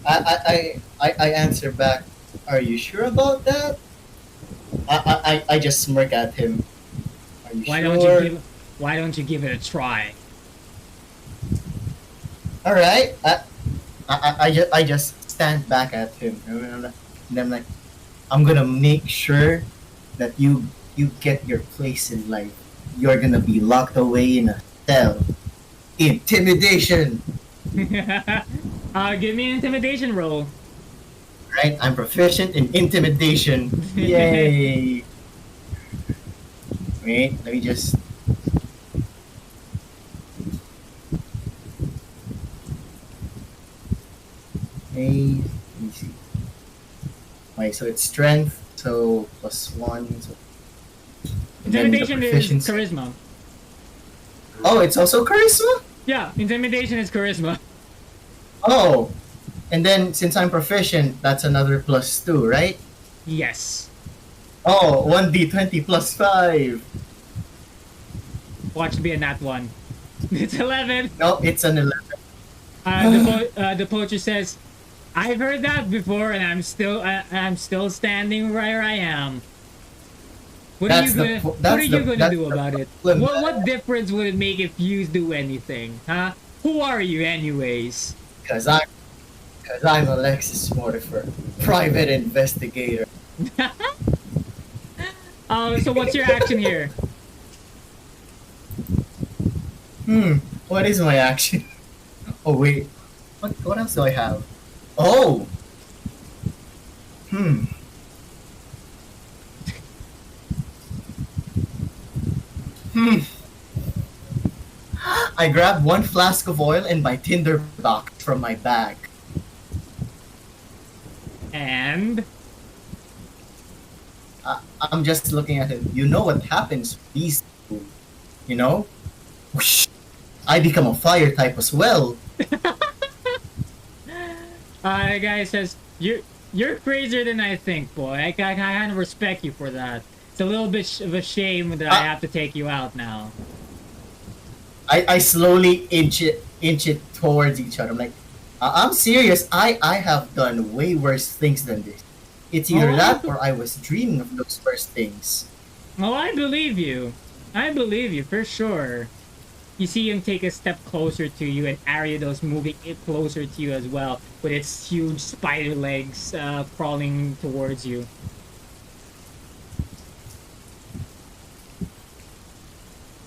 I answer back. Are you sure about that? I just smirk at him. Are you sure? Why don't you give it a try? All right. I just stand back at him, and I'm like, I'm gonna make sure that you get your place in life. You're gonna be locked away in a cell. Intimidation. Give me an intimidation roll. Right, I'm proficient in intimidation. Yay! Wait, let me just. Hey, let me see. Wait, so it's strength, so +1. So Intimidation is charisma. Oh, it's also charisma? Yeah, intimidation is charisma. Oh, and then since I'm proficient, that's another +2, right? Yes. Oh, 1d20 +5. Watch be a nat 1. It's 11. No, it's an 11. The poacher says, "I've heard that before, and I'm still standing where I am." What are you gonna do about it? What difference would it make if you do anything, huh? Who are you, anyways? Because I'm Alexis Mortifer, private investigator. So what's your action here? What is my action? Oh wait, what else do I have? Oh, hmm. I grabbed one flask of oil and my tinder box from my bag. And I'm just looking at it. You know what happens with these two, you know? Whoosh. I become a fire type as well. the guy says, You're crazier than I think, boy. I kind of respect you for that. It's a little bit of a shame that I have to take you out now." I slowly inch it towards each other. I'm like, I'm serious. I have done way worse things than this. It's either that or I was dreaming of those worst things. Oh, I believe you. I believe you for sure. You see him take a step closer to you, and Ariados moving it closer to you as well, with its huge spider legs crawling towards you.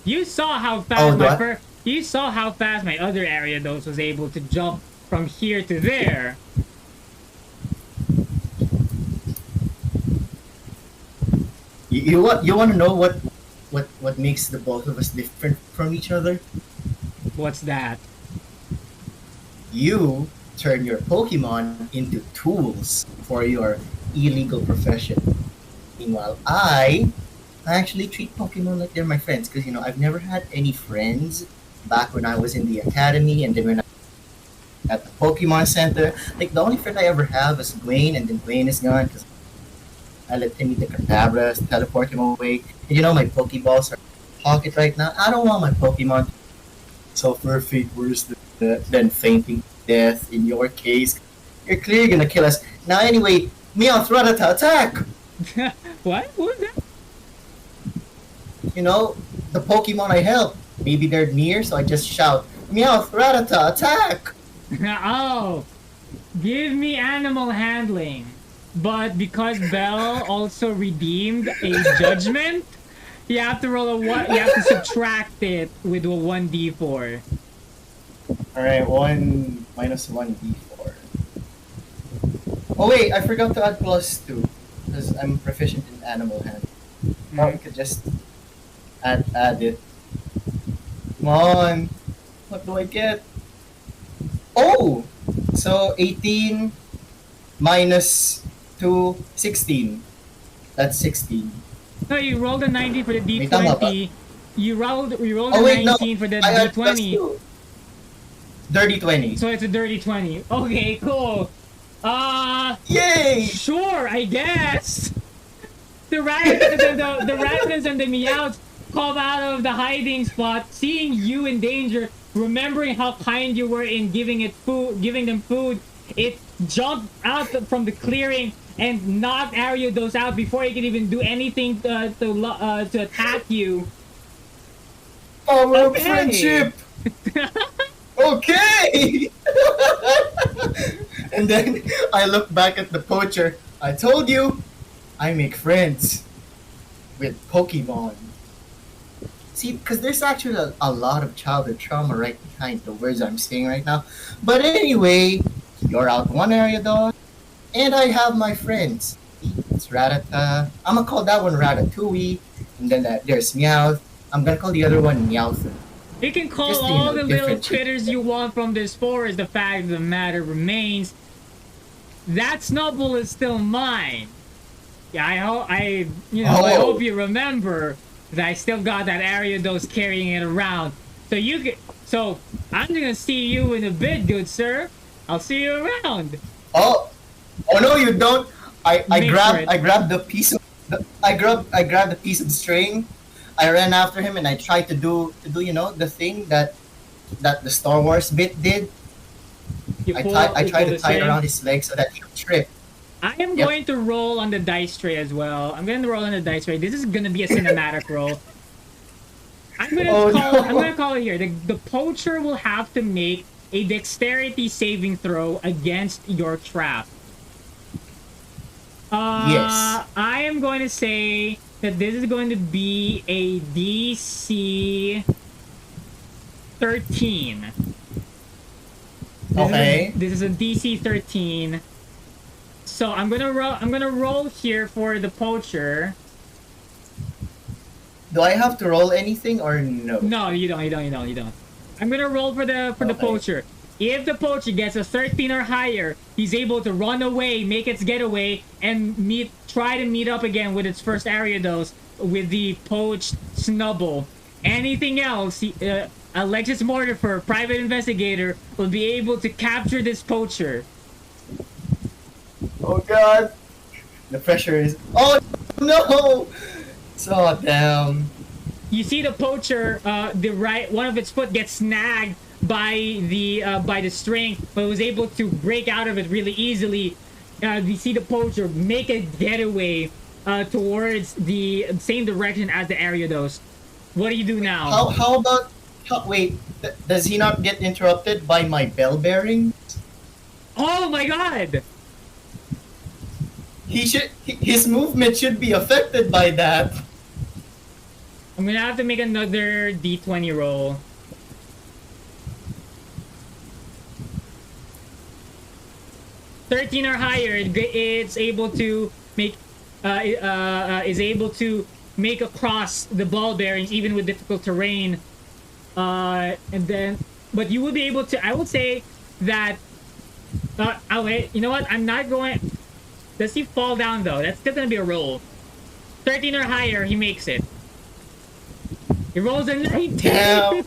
You saw how fast you saw how fast my other Ariados was able to jump from here to there. You want to know what makes the both of us different from each other? What's that? You turn your Pokemon into tools for your illegal profession. Meanwhile, I actually treat Pokemon like they're my friends because I've never had any friends back when I was in the academy and then when I at the Pokemon Center. Like the only friend I ever have is Dwayne, and then Dwayne is gone because I let him eat the Kadabras, teleport him away. And my Pokeballs are in my pocket right now. I don't want my Pokemon to suffer fate worse than fainting to death in your case. You're clearly gonna kill us. Now anyway, Meowth, Rattata, attack! What? What was that? The Pokemon I help. Maybe they're near, so I just shout, Meowth, Rattata, attack! Oh, give me animal handling. But because Bell also redeemed a judgment, you have to roll a one. You have to subtract it with a 1d4. Alright, 1 minus 1d4. Oh wait, I forgot to add +2 because I'm proficient in animal handling. Or we could just add it. Come on. What do I get? Oh! So 18 minus 2, 16. That's 16. No, you rolled a 90 for the May tama ba? d20. You rolled Oh a wait, no. 19 for the I had d20. Dirty 20. So it's a dirty 20. Okay, cool. Yay! Sure, I guess. The Rattlers and the Meowths come out of the hiding spot, seeing you in danger, remembering how kind you were in giving them food. It jumped out from the clearing and knocked Ariados out before he could even do anything to attack you. Power of friendship! Okay! And then I look back at the poacher. I told you, I make friends with Pokemon. See, because there's actually a lot of childhood trauma right behind the words I'm saying right now. But anyway, you're out one area, dog, and I have my friends. It's Rattata. I'm gonna call that one Ratatouille, and then there's Meowth. I'm gonna call the other one Meowth. You can call Just, all the little different critters you want from this forest. The fact of the matter remains, that Snubbull is still mine. Yeah, I hope you remember that I still got that Ariados carrying it around. So I'm gonna see you in a bit, good sir. I'll see you around. Oh no, you don't. I grabbed the piece of I grabbed the piece of string. I ran after him and I tried to do the thing that the Star Wars bit did. I tried to tie it around his leg so that he would trip. I am going to roll on the dice tray as well. I'm going to roll on the dice tray. This is going to be a cinematic roll. I'm going to call it here. The poacher will have to make a dexterity saving throw against your trap. Yes. I am going to say that this is going to be a DC 13. This is a DC 13. So I'm gonna roll here for the poacher. Do I have to roll anything or no? No, you don't. I'm gonna roll for the poacher. If the poacher gets a 13 or higher, he's able to run away, make its getaway, and try to meet up again with its first Ariados with the poached Snubbull. Anything else, Alexis Mortifer, private investigator, will be able to capture this poacher. Oh god, the pressure is. Oh no! So damn. You see the poacher, one of its foot gets snagged by the string, but was able to break out of it really easily. You see the poacher make a getaway towards the same direction as the Ariados. What do you do now? How Wait, does he not get interrupted by my bell bearing? Oh my god! His movement should be affected by that. I'm gonna have to make another d20 roll. 13 or higher, it's able to make is able to make across the ball bearings even with difficult terrain. And then, but you will be able to. I would say that. Oh wait, you know what? I'm not going. Does he fall down though? That's still gonna be a roll. 13 or higher, he makes it. He rolls a 19. Damn.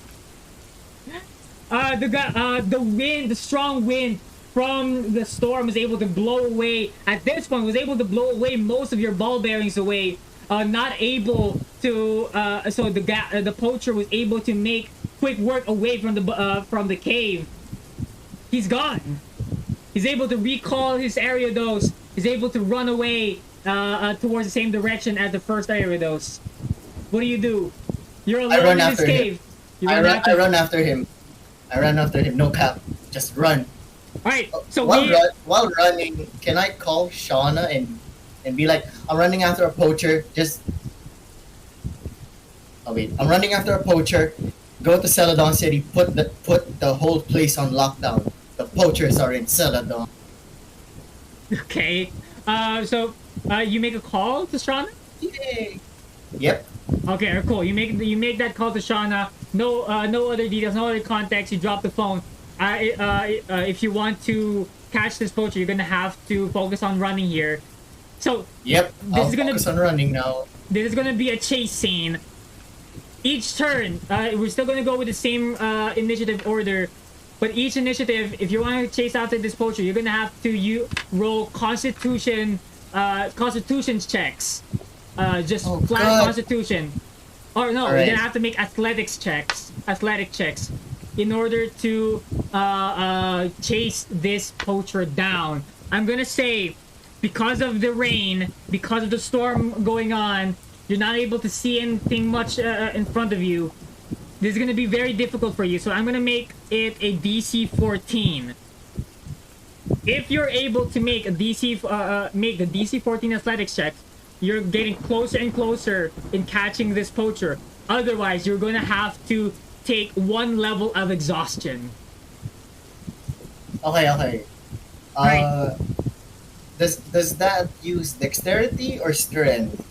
The wind, the strong wind from the storm was able to blow away. At this point, was able to blow away most of your ball bearings away. Not able to. So the poacher was able to make quick work away from the cave. He's gone. He's able to recall his Ariados. He's able to run away towards the same direction as the first Ariados. What do? You're alone in this cave. I run after him. I run after him. No cap. Just run. Alright, so while running, can I call Shauna and be like, I'm running after a poacher. Just. Oh wait, I'm running after a poacher. Go to Celadon City. Put the whole place on lockdown. The poachers are in Celadon. Okay. So you make a call to Shauna? Yay. Yep. Okay, cool. You make that call to Shauna. No other details, no other context. You drop the phone. If you want to catch this poacher, you're gonna have to focus on running here. So yep, I'll focus on running now. This is gonna be a chase scene. Each turn, we're still gonna go with the same initiative order, but each initiative, if you want to chase after this poacher, you're gonna have to roll constitutions checks. Just flat God. Constitution. Or no, right. You're gonna have to make athletic checks in order to chase this poacher down. I'm gonna say, because of the rain, because of the storm going on, you're not able to see anything much in front of you. This is gonna be very difficult for you, so I'm gonna make it a DC 14. If you're able to make the DC 14 athletics check, you're getting closer and closer in catching this poacher. Otherwise, you're gonna have to take 1 level of exhaustion. Okay. Right. Does that use dexterity or strength?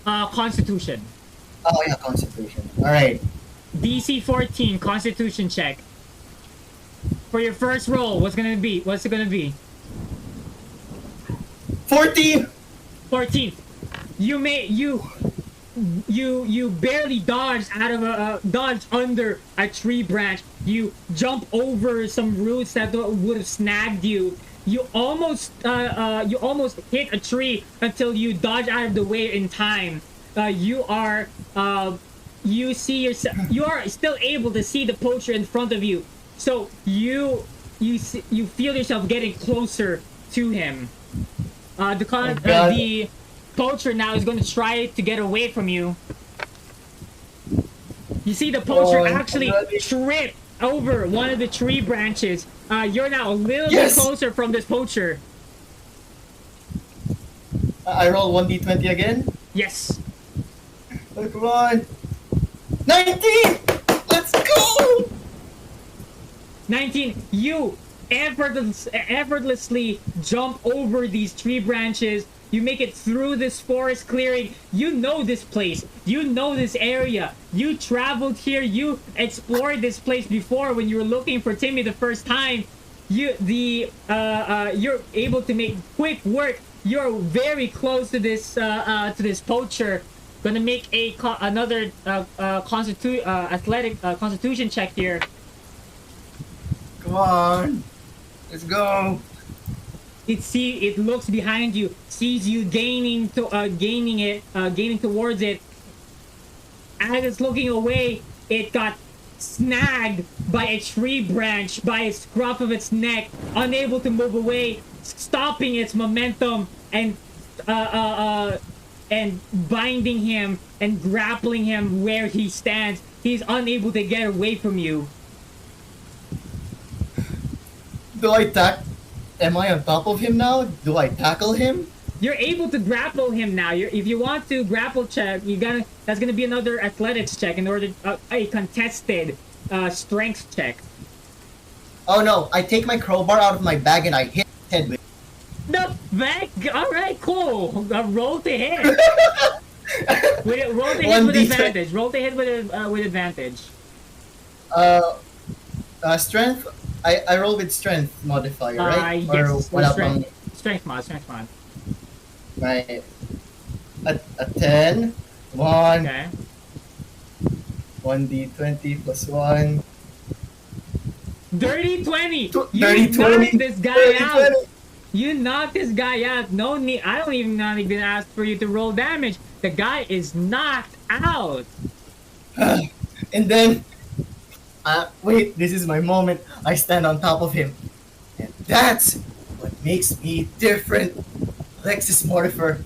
Constitution. Oh yeah, Constitution. All right. DC 14 Constitution check. For your first roll, what's it gonna be? 14. 14. You barely dodged dodged under a tree branch. You jump over some roots that would have snagged you. You almost hit a tree until you dodge out of the way in time. You are still able to see the poacher in front of you. So you feel yourself getting closer to him. The poacher now is going to try to get away from you. You see the poacher actually trip over one of the tree branches. You're now a little bit closer from this poacher. I roll 1d20 again. Yes. Oh, come on. 19. Let's go. 19. You effortlessly jump over these tree branches. You make it through this forest clearing. You know this place. You know this area. You traveled here. You explored this place before when you were looking for Timmy the first time. You're able to make quick work. You're very close to this poacher. Gonna make another athletic constitution check here. Come on. Let's go. It looks behind you, sees you gaining towards it. As it's looking away, it got snagged by a tree branch by a scruff of its neck, unable to move away, stopping its momentum and and binding him and grappling him where he stands. He's unable to get away from you. Do I tack? Am I on top of him now? Do I tackle him? You're able to grapple him now. If you want to grapple check, that's gonna be another athletics check in order a contested strength check. Oh no! I take my crowbar out of my bag and I hit his head with. The back. All right, cool. Roll to hit. Roll to hit with advantage. Roll to hit with advantage. Strength. I roll with strength modifier, right? Yes. Or what about Strength mod. right? A 10, 1, Okay. 1d20 plus 1. Dirty 20. Dirty You 20. knocked this guy Dirty out. 20. You knocked this guy out. No need. I don't even not even ask for you to roll damage. The guy is knocked out. And then, wait, this is my moment. I stand on top of him. And that's what makes me different. Alexis Mortifer,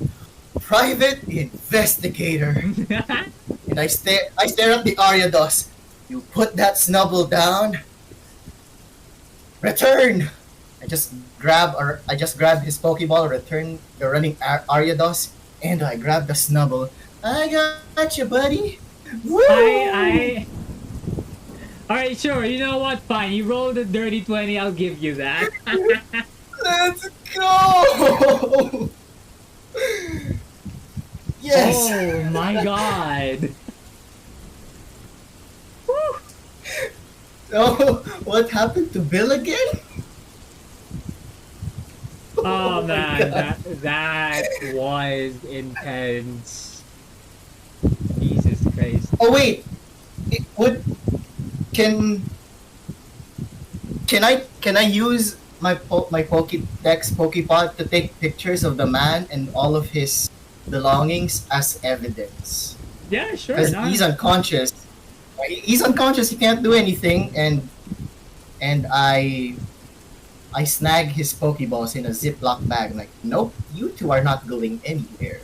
private investigator. And I stare at the Ariados. You put that Snubbull down. Return! I just grab his Pokeball, return the running Ariados, and I grab the Snubbull. I got you, buddy. Woo! Alright, sure. You know what? Fine. You rolled a dirty 20. I'll give you that. Let's go! Yes! Oh my god. Woo. Oh, what happened to Bill again? Oh my man, God. that was intense. Jesus Christ. Oh wait, can I use my Pokédex Poképod to take pictures of the man and all of his belongings as evidence? Yeah, sure. Because No. he's unconscious. He's unconscious. He can't do anything, and I snag his Pokeballs in a Ziploc bag. I'm like, nope, you two are not going anywhere.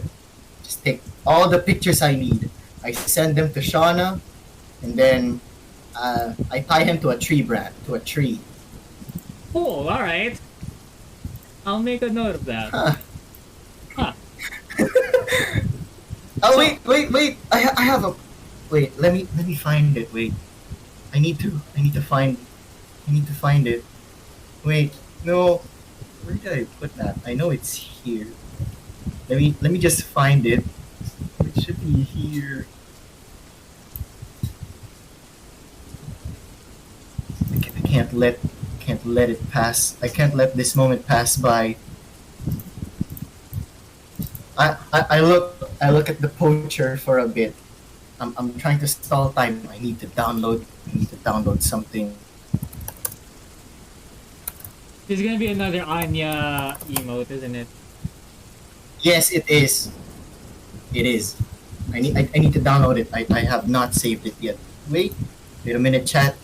Just take all the pictures I need. I send them to Shauna, and then I tie him to a tree. Cool. All right. I'll make a note of that. Huh. Huh. Oh wait! I have a. Wait, let me find it. Wait, I need to find it. Wait, no, where did I put that? I know it's here. Let me just find it. It should be here. I can't let it pass. I can't let this moment pass by. I look at the poacher for a bit. I'm trying to stall time. I need to download something. There's gonna be another Anya emote, isn't it? Yes, it is. It is. I need to download it. I have not saved it yet. Wait a minute, chat.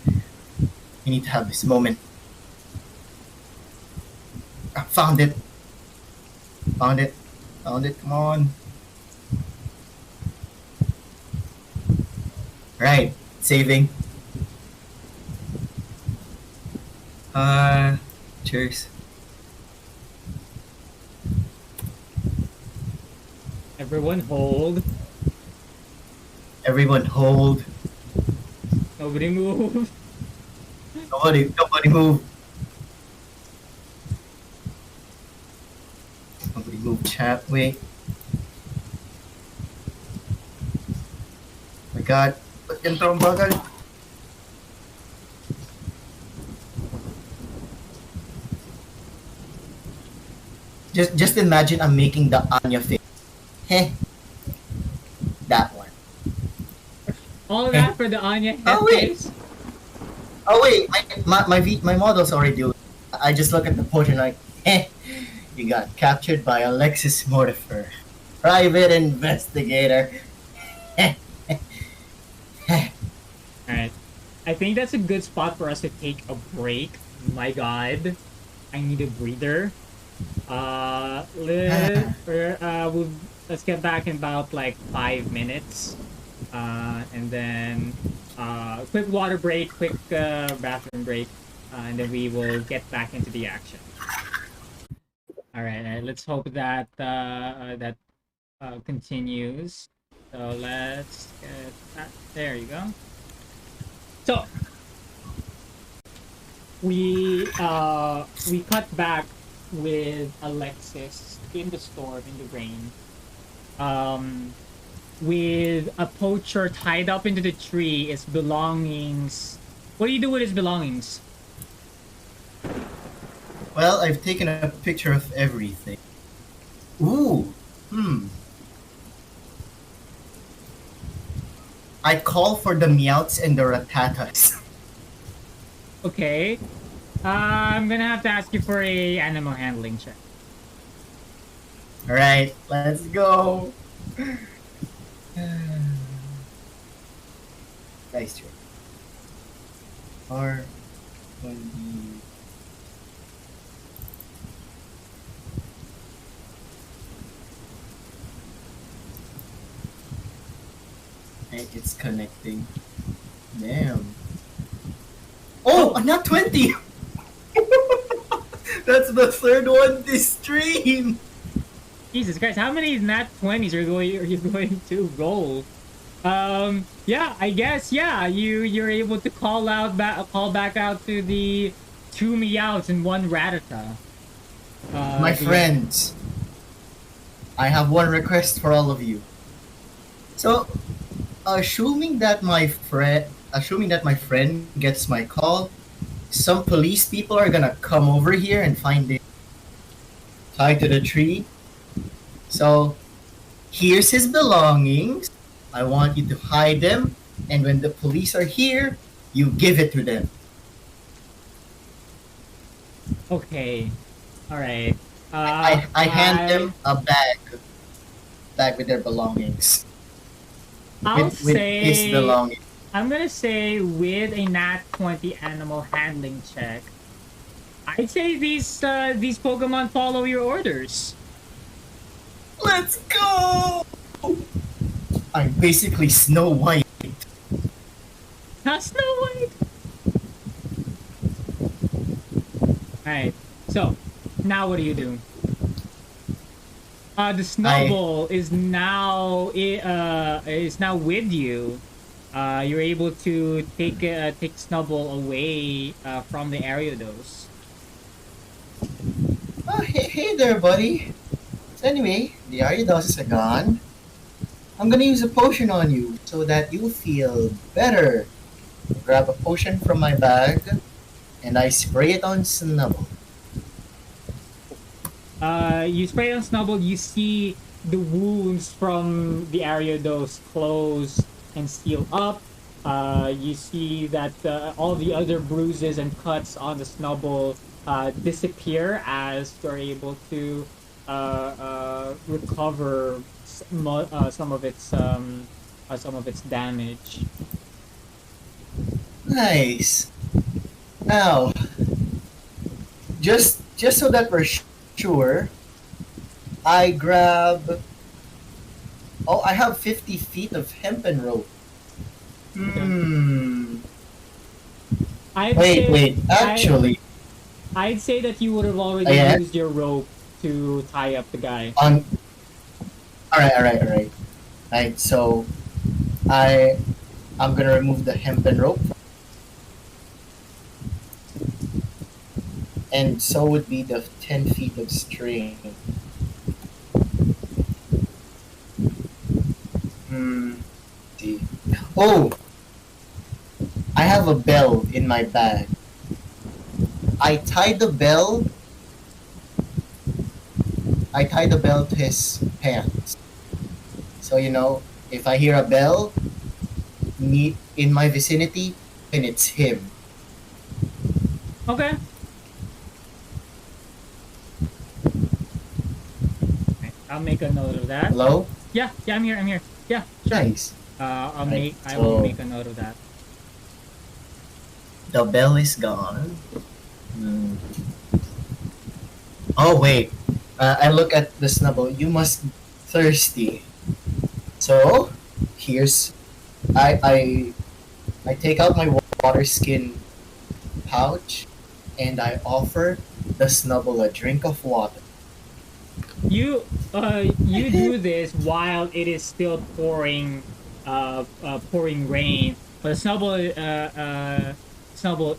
I need to have this moment. Found it. Found it. Come on. Right. Saving. Cheers. Everyone hold. Everyone hold. Nobody move. Nobody move. Nobody move, chat. Wait. Oh my God. Ba't ganito ang bagal? Just imagine I'm making the Anya face. Heh. That one. All that for the Anya head Oh, wait. face. Oh wait, my models already do. I just look at the poster and like, you got captured by Alexis Mortifer, private investigator. Alright. I think that's a good spot for us to take a break. My god. I need a breather. We'll let's get back in about like 5 minutes, and then quick water break, quick bathroom break, and then we will get back into the action. All right, let's hope that that continues. So let's get that. There you go. So we cut back with Alexis in the storm in the rain. With a poacher tied up into the tree, his belongings. What do you do with his belongings? Well, I've taken a picture of everything. Ooh, I call for the meowts and the ratatas. Okay. I'm gonna have to ask you for a animal handling check. All right, let's go. Nice try. R20. Hey, it's connecting. Damn. Oh, not 20! That's the third one this stream! Jesus Christ, how many nat 20s are you going to roll? Yeah, I guess yeah, you're able to call back out to the two meows and one ratata. My friends, I have one request for all of you. So, assuming that my friend gets my call, some police people are gonna come over here and find it tied to the tree. So, here's his belongings. I want you to hide them, and when the police are here, you give it to them. Okay. Alright. I hand them a bag with their belongings. With his belongings. I'm gonna say with a nat 20 animal handling check, I'd say these Pokemon follow your orders. Let's go! I'm basically Snow White. Not Snow White. Alright, so now what do you do? The Snubbull is now with you. You're able to take Snubbull away from the Ariados. Oh, hey there, buddy. So anyway, the Ariados are gone. I'm gonna use a potion on you so that you feel better. Grab a potion from my bag, and I spray it on Snubbull. You spray on Snubbull, you see the wounds from the Ariados close and seal up. You see that all the other bruises and cuts on the Snubbull disappear as you're able to recover some of its damage. Nice. Now, just so that we're sure, I grab. Oh, I have 50 feet of hempen rope. Wait. Actually, I'd say that you would have already used your rope to tie up the guy. All right. Right. So, I'm gonna remove the hempen rope, and so would be the 10 feet of string. See. Oh, I have a bell in my bag. I tie the bell to his pants. So, if I hear a bell in my vicinity, then it's him. Okay. I'll make a note of that. Hello? Yeah, I'm here. Yeah, sure. Nice. I will make a note of that. The bell is gone. Oh wait, I look at the Snubbull. You must thirsty. So here's I I take out my water skin pouch and I offer the Snubbull a drink of water. You do this while it is still pouring rain, but Snubbull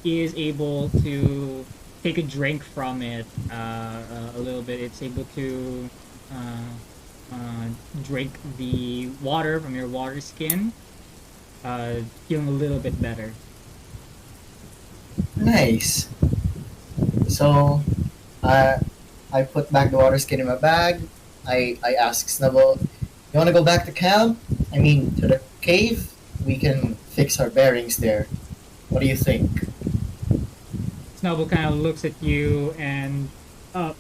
is able to take a drink from it a little bit. It's able to uh, uh, drink the water from your water skin, feeling a little bit better. Nice. So uh, I put back the water skin in my bag. I ask Snubbull, "You want to go back to camp? I mean, to the cave? We can fix our bearings there. What do you think?" Snubbull kind of looks at you and uh,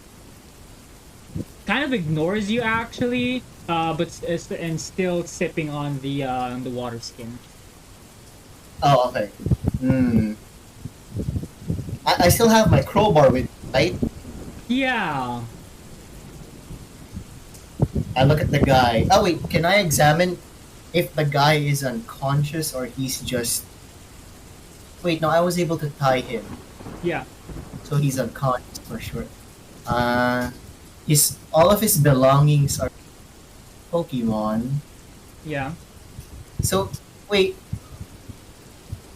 kind of ignores you actually, and still sipping on the water skin. Oh, okay. Hmm. I still have my crowbar with me, right? Yeah, I look at the guy. Oh wait, can I examine if the guy is unconscious or he's just? Wait, no, I was able to tie him, yeah, so he's unconscious for sure. Uh, his all of his belongings are Pokemon. yeah. So wait,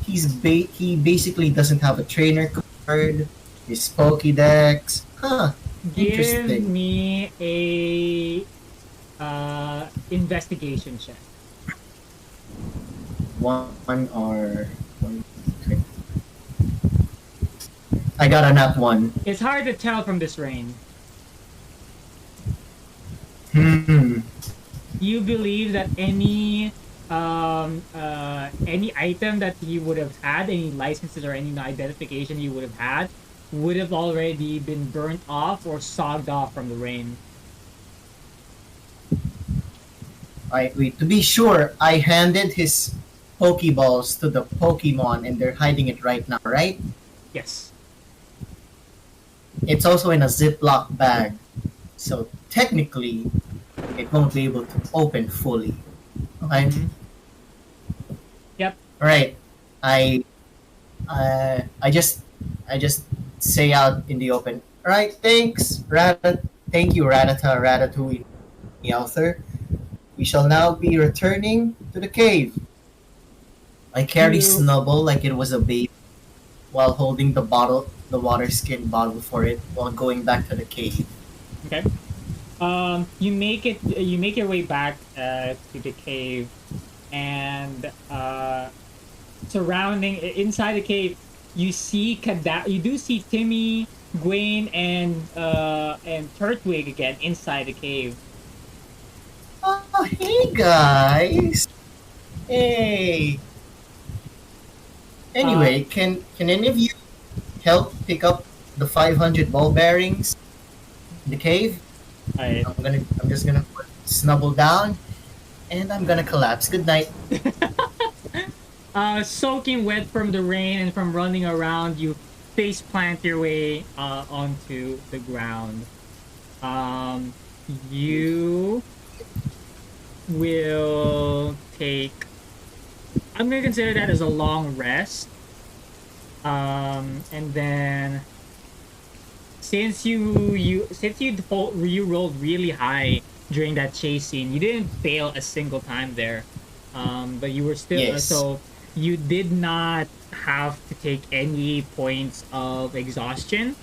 he basically doesn't have a trainer card. His Pokédex. Huh. Give Interesting. me a investigation check. One or one. Okay. I got a nat one. It's hard to tell from this rain. Hmm. You believe that any item that you would have had, any licenses or any identification you would have had, would have already been burnt off or sogged off from the rain. I wait to be sure. I handed his Pokeballs to the Pokemon, and they're hiding it right now. Right? Yes. It's also in a Ziploc bag, so technically, it won't be able to open fully. Okay. Mm-hmm. Yep. All right. I I just I just say out in the open. All right. Thanks, Thank you, Ratata, Ratatouille, the author. We shall now be returning to the cave. I carry You Snubbull like it was a baby while holding the water skin bottle for it while going back to the cave. okay? You make your way back to the cave, and inside the cave, you do see Timmy, Gwen, and Turtwig again inside the cave. Oh, hey guys! Hey. Uh, Anyway, can any of you help pick up the 500 ball bearings in the cave? I I'm just gonna put Snubbull down and I'm gonna collapse. Good night. soaking wet from the rain and from running around, you face plant your way onto the ground. Um, you will take. I'm gonna consider that as a long rest. And then you rolled really high during that chase scene, you didn't fail a single time there. But you were still Yes. so you did not have to take any points of exhaustion.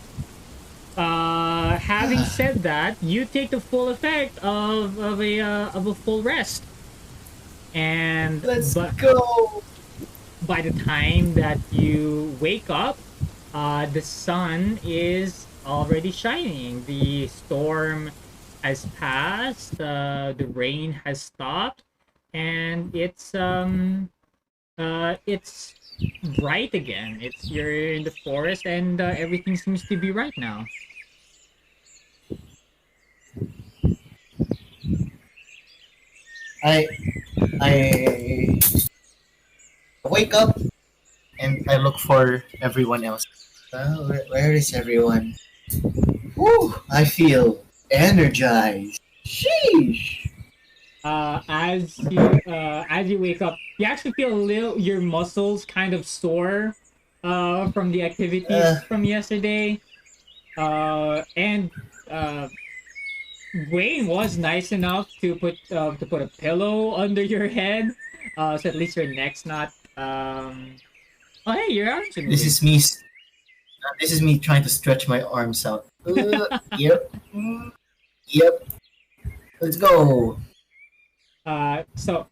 Having said that, you take the full effect of a full rest, and Let's but go. by the time that you wake up, the sun is already shining. The storm has passed. The rain has stopped, and it's bright again. You're in the forest, and everything seems to be right now. I I wake up and I look for everyone else. Where is everyone? Whew, I feel energized. Sheesh. As you wake up, you actually feel a little your muscles kind of sore from the Uh, activities from yesterday. And Wayne was nice enough to put a pillow under your head, so at least your neck's not. Oh, hey, your arms are this moving. is me. This is me trying to stretch my arms out. Yep. Yep. Let's go. So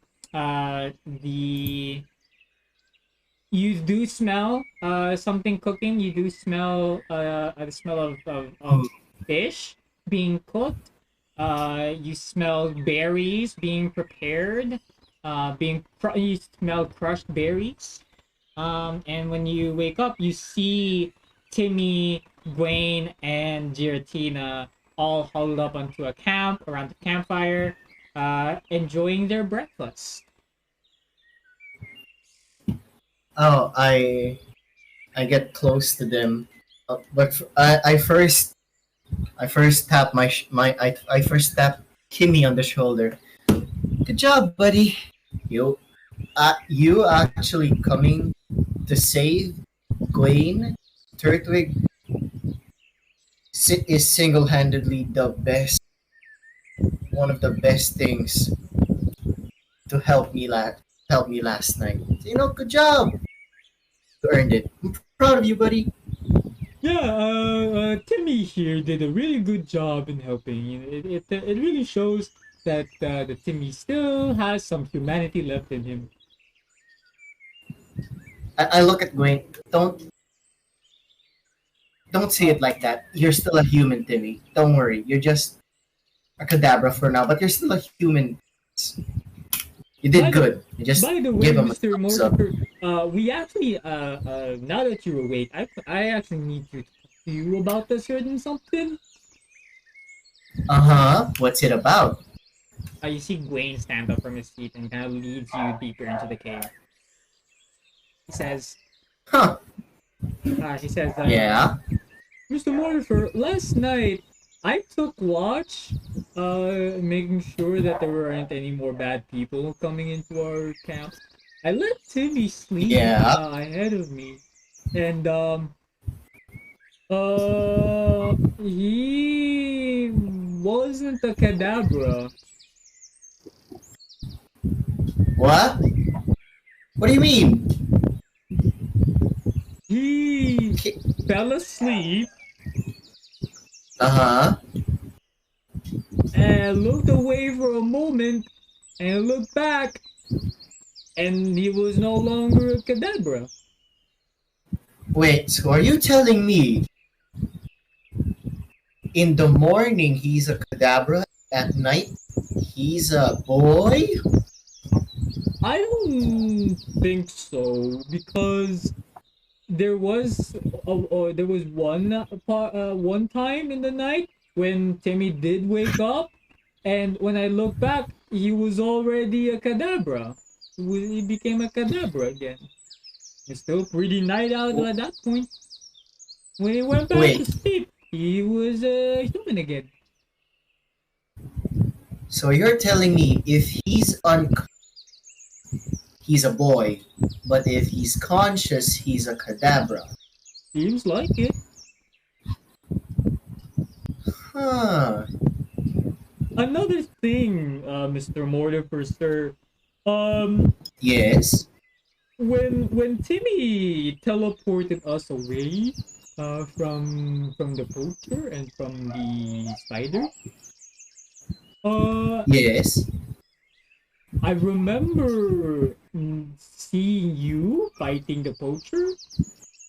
the you do smell something cooking. You do smell the smell of fish being cooked. You smell berries being prepared. You smell crushed berries. And when you wake up, you see Timmy, Gwen, and Giratina all huddled up onto a camp around the campfire, enjoying their breakfast. Oh, I get close to them, but I first tap I first tap Kimmy on the shoulder. Good job, buddy. You actually coming to save Gwen Turtwig is single-handedly the best, one of the best things to help me last night. Good job. You earned it. I'm proud of you, buddy. Yeah, Timmy here did a really good job in helping. It really shows that Timmy still has some humanity left in him. I look at Gwen. Don't say it like that. You're still a human, Timmy. Don't worry. You're just a cadabra for now, but you're still a human. You By did the good. You just by the way, give him a Mr. thumbs up. Mortifer, we actually now that you're awake, I actually need to talk to you about a certain something. Uh huh. What's it about? You see Gwaine stand up from his feet and kind of leads you deeper into the cave. He says, Huh. he says, Yeah. Mr. Mortifer, last night I took watch, making sure that there weren't any more bad people coming into our camp. I let Timmy sleep Yeah. ahead of me, and he wasn't a cadabra. What? What do you mean? He fell asleep Uh huh. and looked away for a moment and looked back, and he was no longer a cadabra. Wait. So are you telling me in the morning he's a cadabra, at night he's a boy? I don't think so because there was one time in the night when Timmy did wake up, and when I look back, he was already a cadabra. He became a cadabra again. He's still pretty night out at that point. When he went back to Wait. sleep, he was a human again. So you're telling me if he's a boy, but if he's conscious, he's a cadabra. Seems like it. Huh. Another thing, Mr. Mortifer, sir. Um, Yes. when Timmy teleported us away from the poacher and from the spider, uh Yes. I remember seeing you fighting the poacher,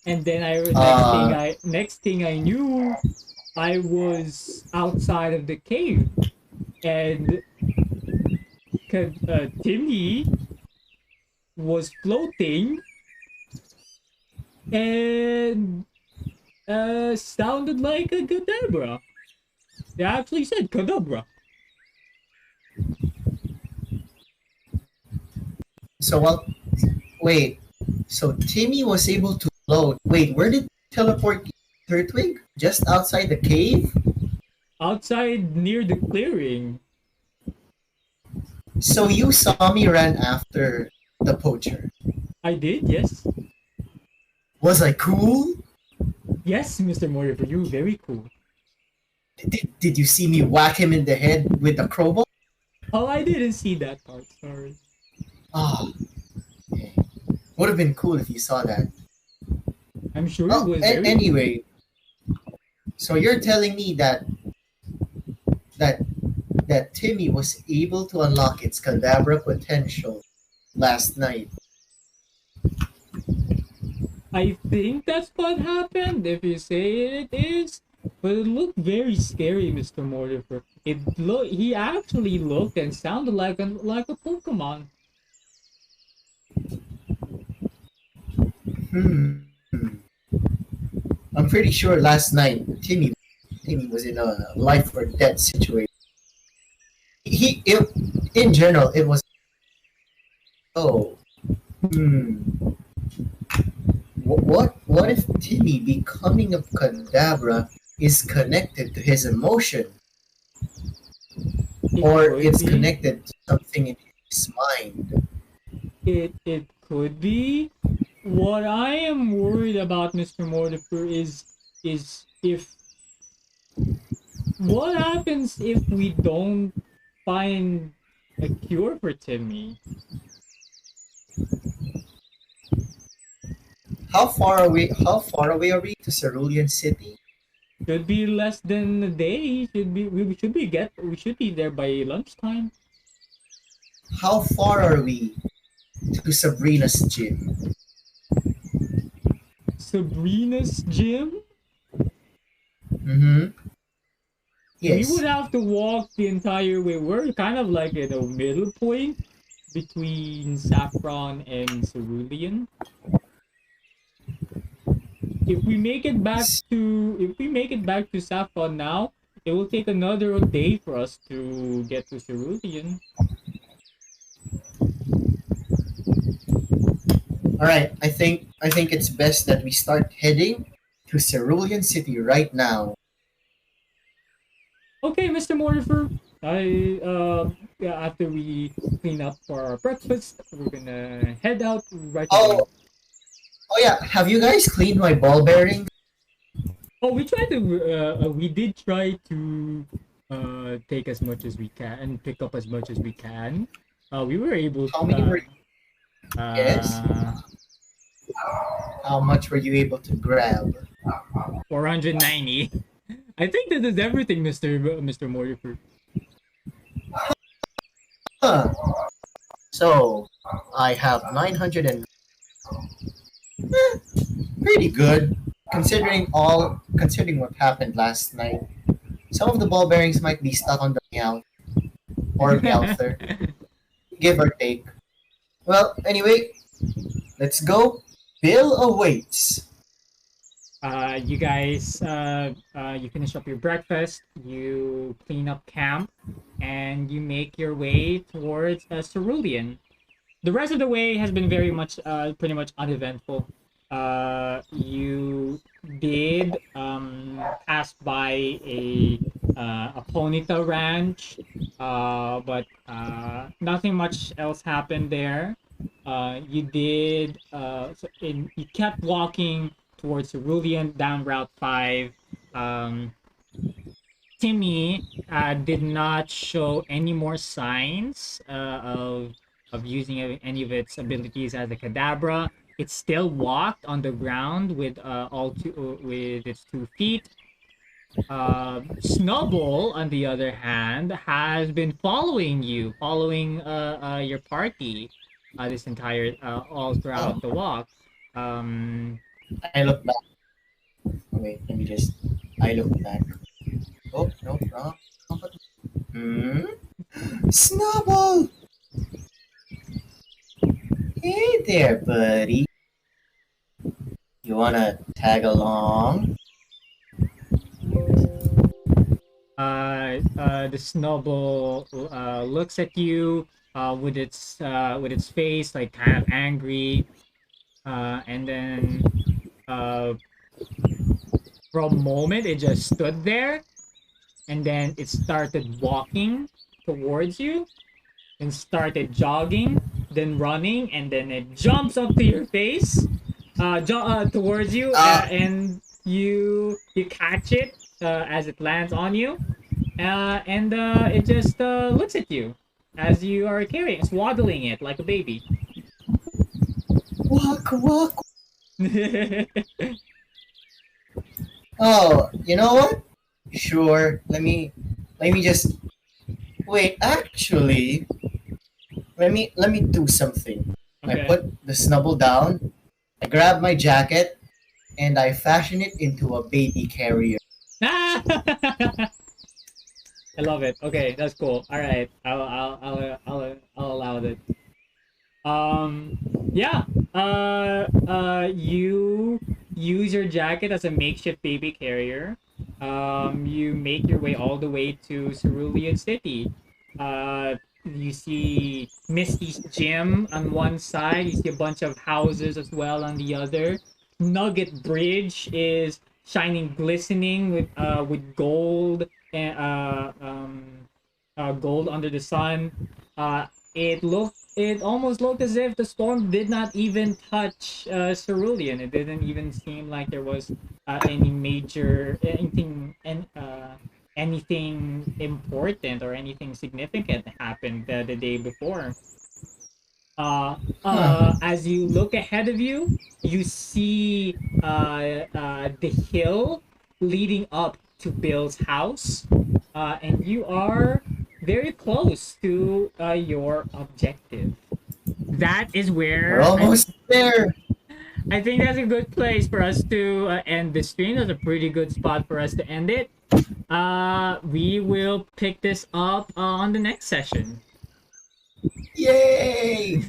and then I Uh. next thing I knew, I was outside of the cave, and Timmy was floating and sounded like a cadabra. They actually said cadabra. So well. Wait. So Timmy was able to float. Wait. Where did he teleport Turtwig? Just outside the cave? Outside near the clearing. So you saw me run after the poacher. I did, yes. Was I cool? Yes, Mr. Mortifer, you were very cool. Did you see me whack him in the head with the crowbar? Oh, I didn't see that part, sorry. Oh, okay. Would have been cool if you saw that. I'm sure it Oh, was very cool. anyway, so you're telling me that that Timmy was able to unlock its cadabra potential last night. I think that's what happened, if you say it is. But it looked very scary, Mr. Mortifer. He actually looked and sounded like a Pokemon. Hmm. I'm pretty sure last night Timmy was in a life or death situation. In general, it was. Oh, hmm. What if Timmy becoming a cadabra is connected to his emotion, It or could it's be. connected to something in his mind? It could be. What I am worried about, Mr. Mortifer, is if what happens if we don't find a cure for Timmy? How far away are we to Cerulean City? Should be less than a day. We should be there by lunchtime. How far are we to Sabrina's gym? Sabrina's gym? Mm-hmm. We would Yes. have to walk the entire way. We're kind of like in a middle point between Saffron and Cerulean. If we make it back to Saffron now, it will take another day for us to get to Cerulean. All right. I think it's best that we start heading to Cerulean City right now. Okay, Mr. Mortifer. Yeah, after we clean up for our breakfast, we're gonna head out right away. Oh, oh yeah. Have you guys cleaned my ball bearings? Oh, we did try to take as much as we can and pick up as much as we can. We were able How many were? Yes. uh How much were you able to grab? 490. I think that is everything, Mr. Mortifer. Huh. So I have 900 and pretty good considering what happened last night. Some of the ball bearings might be stuck on the meow or meowther, give or take. Well, anyway, let's go. Bill awaits. You guys, you finish up your breakfast, you clean up camp, and you make your way towards Cerulean. The rest of the way has been very much, pretty much uneventful. You did pass by a ponytail ranch, but nothing much else happened there. You kept walking towards Cerulean down Route 5. Um, Timmy did not show any more signs of using any of its abilities as a Kadabra. It still walked on the ground with its 2 feet. Snubbull, on the other hand, has been following you, following your party this entire all throughout Oh, the walk. Um, I look back. Wait, let me just. I look back. Oh no, wrong. Hmm. Snubble. Hey there, buddy. You wanna tag along? the Snubbull looks at you with its face like kind of angry, and then uh, for a moment it just stood there, and then it started walking towards you. and started jogging, then running, and then it jumps up to your face, towards you, Uh, and you catch it as it lands on you, and it just looks at you as you are carrying, swaddling it like a baby. Walk, walk. Oh, you know what? Sure. Let me just wait. Actually, let me do something. I Okay. put the snubble down. I grab my jacket and I fashion it into a baby carrier. I love it. Okay, that's cool. All right, I'll allow that. Um, yeah. You use your jacket as a makeshift baby carrier. You make your way all the way to Cerulean City. You see Misty's gym on one side. You see a bunch of houses as well on the other. Nugget Bridge is shining, glistening with gold and gold under the sun. It almost looked as if the storm did not even touch Cerulean. It didn't even seem like there was any major anything important or anything significant happened the day before. Huh. As you look ahead of you, you see the hill leading up to Bill's house, and you are very close to your objective. That is We're where almost there. I think that's a good place for us to end the stream. That's a pretty good spot for us to end it. We will pick this up on the next session. Yay!